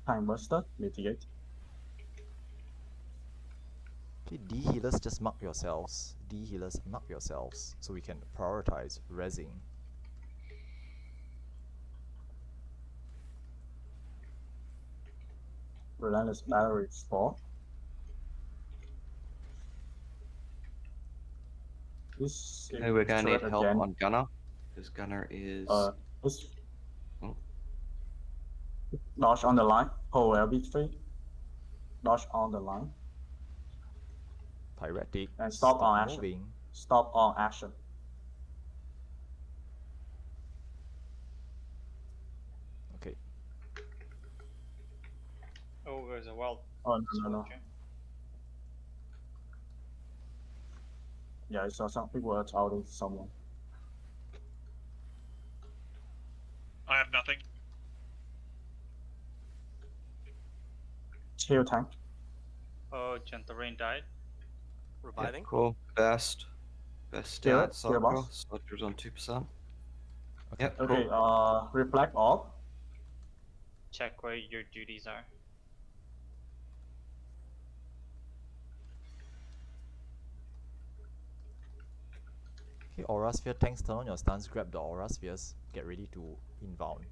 Time buster. Mitigate. Okay, D healers, just mark yourselves. D healers, mark yourselves so we can prioritize rezzing. Relentless battery 4. This Okay, we're gonna need turret help again. on Gunner. Because Gunner is This oh. Dodge on the line. Hold LB3. Dodge on the line. Pyretic, And stop on action. moving. Stop on action. Okay. Oh, there's a wild. Oh, no. soldier. Yeah, I saw some people are touting someone. I have nothing. Chill tank. Oh, Gentle Rain died. Yeah, cool. Best Kill it, stat. kill boss. Soldier's on 2%. Okay. Yep, Okay, cool. reflect off. Check where your duties are. Okay, Aura Sphere tanks, turn on your stance, grab the Aura Spheres, get ready to inbound.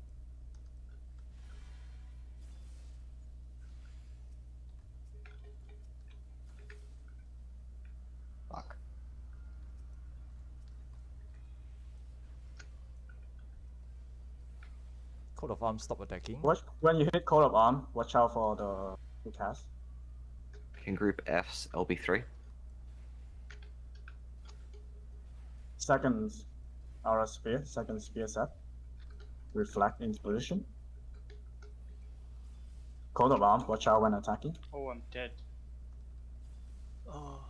Fuck. Coat of Arms, stop attacking. When you hit Coat of Arm, watch out for the cast. Can group F's LB3. Second RS Spear, second Spear set. Reflect into position. Coat of Arms, watch out when attacking. Oh, I'm dead. Oh.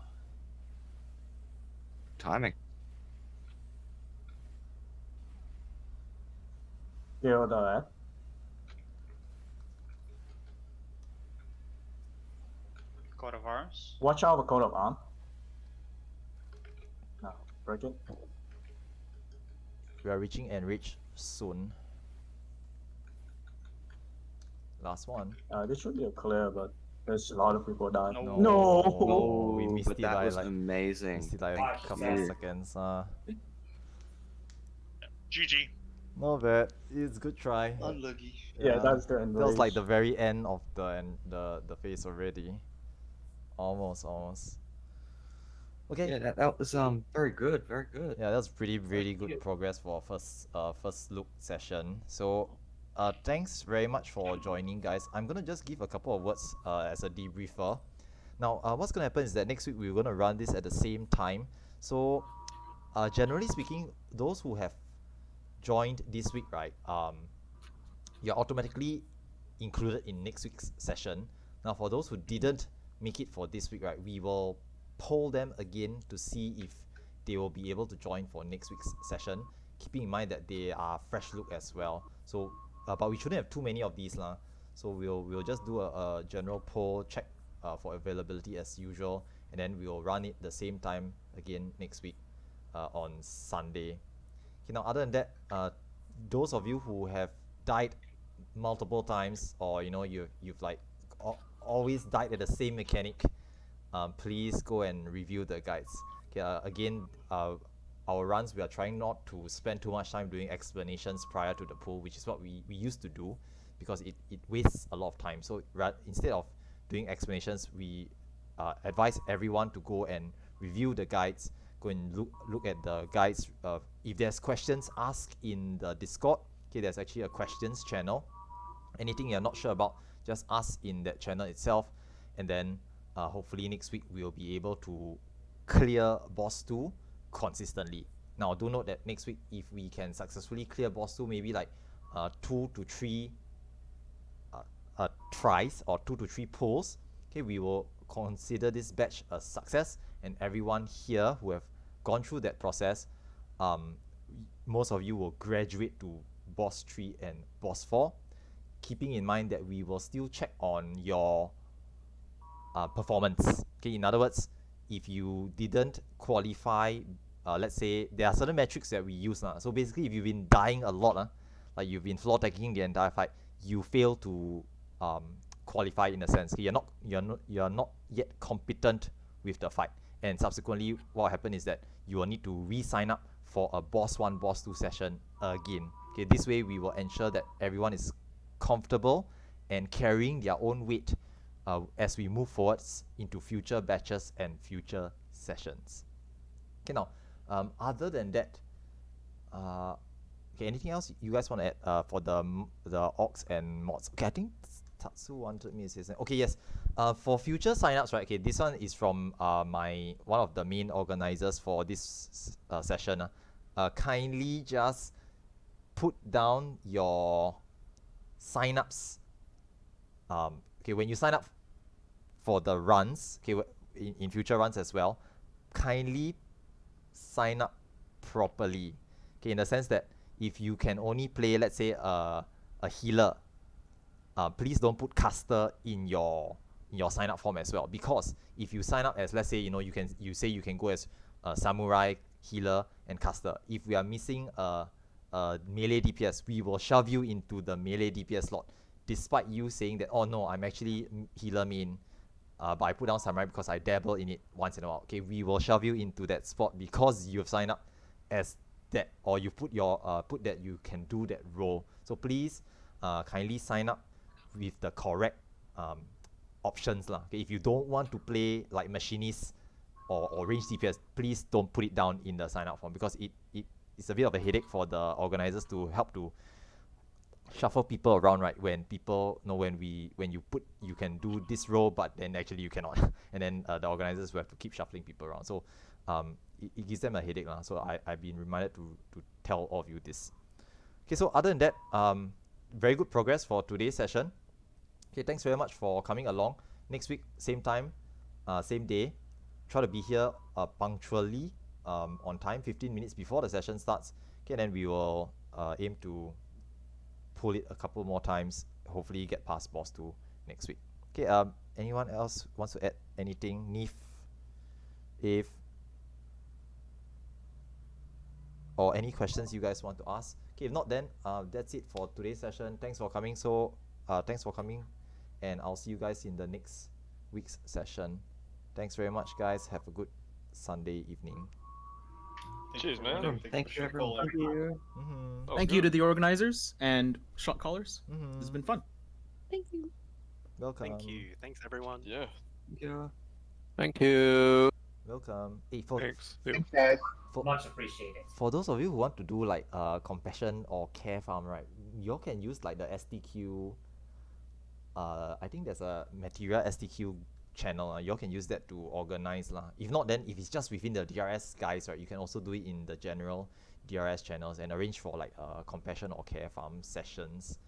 Timing. Kill the ad. Coat of Arms. Watch out for Coat of Arm. No, break it. We are reaching Enrage soon. Last one. This should be a clear, but there's a lot of people die. No, we missed But it that by was like amazing. missed it like a couple of seconds. GG. Not bad. It's good try. Unlucky. Yeah, that's the That was like Enrage. the very end of the phase already. Almost. Okay. Yeah, that was very good, very good. Yeah, that was really good progress for first look session. So thanks very much for joining, guys. I'm gonna just give a couple of words as a debriefer. Now what's gonna happen is that next week we're gonna run this at the same time. So generally speaking, those who have joined this week, right, you're automatically included in next week's session. Now for those who didn't make it for this week, right, we will poll them again to see if they will be able to join for next week's session, keeping in mind that they are fresh look as well. So but we shouldn't have too many of these lah. So we'll just do a general poll check for availability as usual, and then we'll run it the same time again next week on Sunday. Okay, now other than that, those of you who have died multiple times, or you know you've like always died at the same mechanic, please go and review the guides. Okay, again, our runs, we are trying not to spend too much time doing explanations prior to the pool, which is what we used to do, because it wastes a lot of time. So instead of doing explanations, we advise everyone to go and review the guides, go and look at the guides. If there's questions, ask in the Discord. Okay, there's actually a questions channel. Anything you're not sure about, just ask in that channel itself, and then hopefully next week we'll be able to clear boss 2 consistently. Now do note that next week, if we can successfully clear boss 2, maybe like 2 to 3 tries or 2 to 3 pulls, okay, we will consider this batch a success, and everyone here who have gone through that process, most of you will graduate to boss 3 and boss 4, keeping in mind that we will still check on your performance. Okay, in other words, if you didn't qualify, let's say there are certain metrics that we use now. So basically, if you've been dying a lot, like you've been floor tagging the entire fight, you fail to qualify in a sense. Okay, you're not yet competent with the fight, and subsequently, what will happen is that you will need to re-sign up for a boss 1, boss 2 session again. Okay, this way we will ensure that everyone is comfortable and carrying their own weight as we move forwards into future batches and future sessions. Okay, now other than that, okay, anything else you guys want to add for the orcs and mods? Okay, I think Tatsu wanted me to say something. Okay, yes. For future signups, right? Okay, this one is from one of the main organizers for this session. Kindly just put down your signups. Okay, when you sign up for the runs, okay, in future runs as well, kindly sign up properly. Okay, in the sense that if you can only play, let's say, a healer, please don't put caster in your sign up form as well, because if you sign up as, let's say, you say you can go as samurai, healer, and caster. If we are missing a melee DPS, we will shove you into the melee DPS slot, despite you saying that, oh no, I'm actually healer main, but I put down samurai because I dabble in it once in a while. Okay, we will shove you into that spot because you've signed up as that, or you put that you can do that role. So please kindly sign up with the correct options lah. Okay, if you don't want to play like machinist or range DPS, please don't put it down in the sign up form, because it's a bit of a headache for the organizers to help to shuffle people around, right? When people know when you can do this role, but then actually you cannot, and then the organizers will have to keep shuffling people around. So it gives them a headache, lah. So I've been reminded to tell all of you this. Okay, so other than that, very good progress for today's session. Okay, thanks very much for coming along. Next week, same time, same day. Try to be here punctually, on time, 15 minutes before the session starts. Okay, then we will aim to pull it a couple more times. Hopefully get past boss 2 next week. Okay, anyone else wants to add anything? Neef, if, or any questions you guys want to ask? Okay, if not, then that's it for today's session. Thanks for coming. Thanks for coming, and I'll see you guys in the next week's session. Thanks very much, guys. Have a good Sunday evening. Cheers, man. Thank you, everyone. Thank you. Thank you to the organizers and shot callers. This has been fun. Thank you. Welcome. Thank you. Thanks, everyone. Yeah. Thank you. Thank you. Welcome. Hey, Thanks. Thanks, guys. For, Much appreciated. For those of you who want to do like compassion or care farm, right? You can use like the STQ. I think there's a material STQ channel. You can use that to organize lah. If not, then if it's just within the DRS guys, right, you can also do it in the general DRS channels and arrange for like compassion or care farm sessions.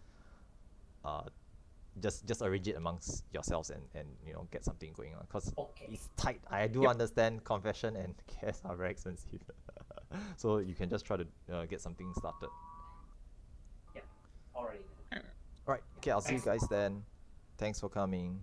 Just arrange it amongst yourselves and you know, get something going on, because it's tight. I do understand compassion and cares are very expensive. So you can just try to get something started. Yeah, already. Alright, okay, I'll see you guys then. Thanks for coming.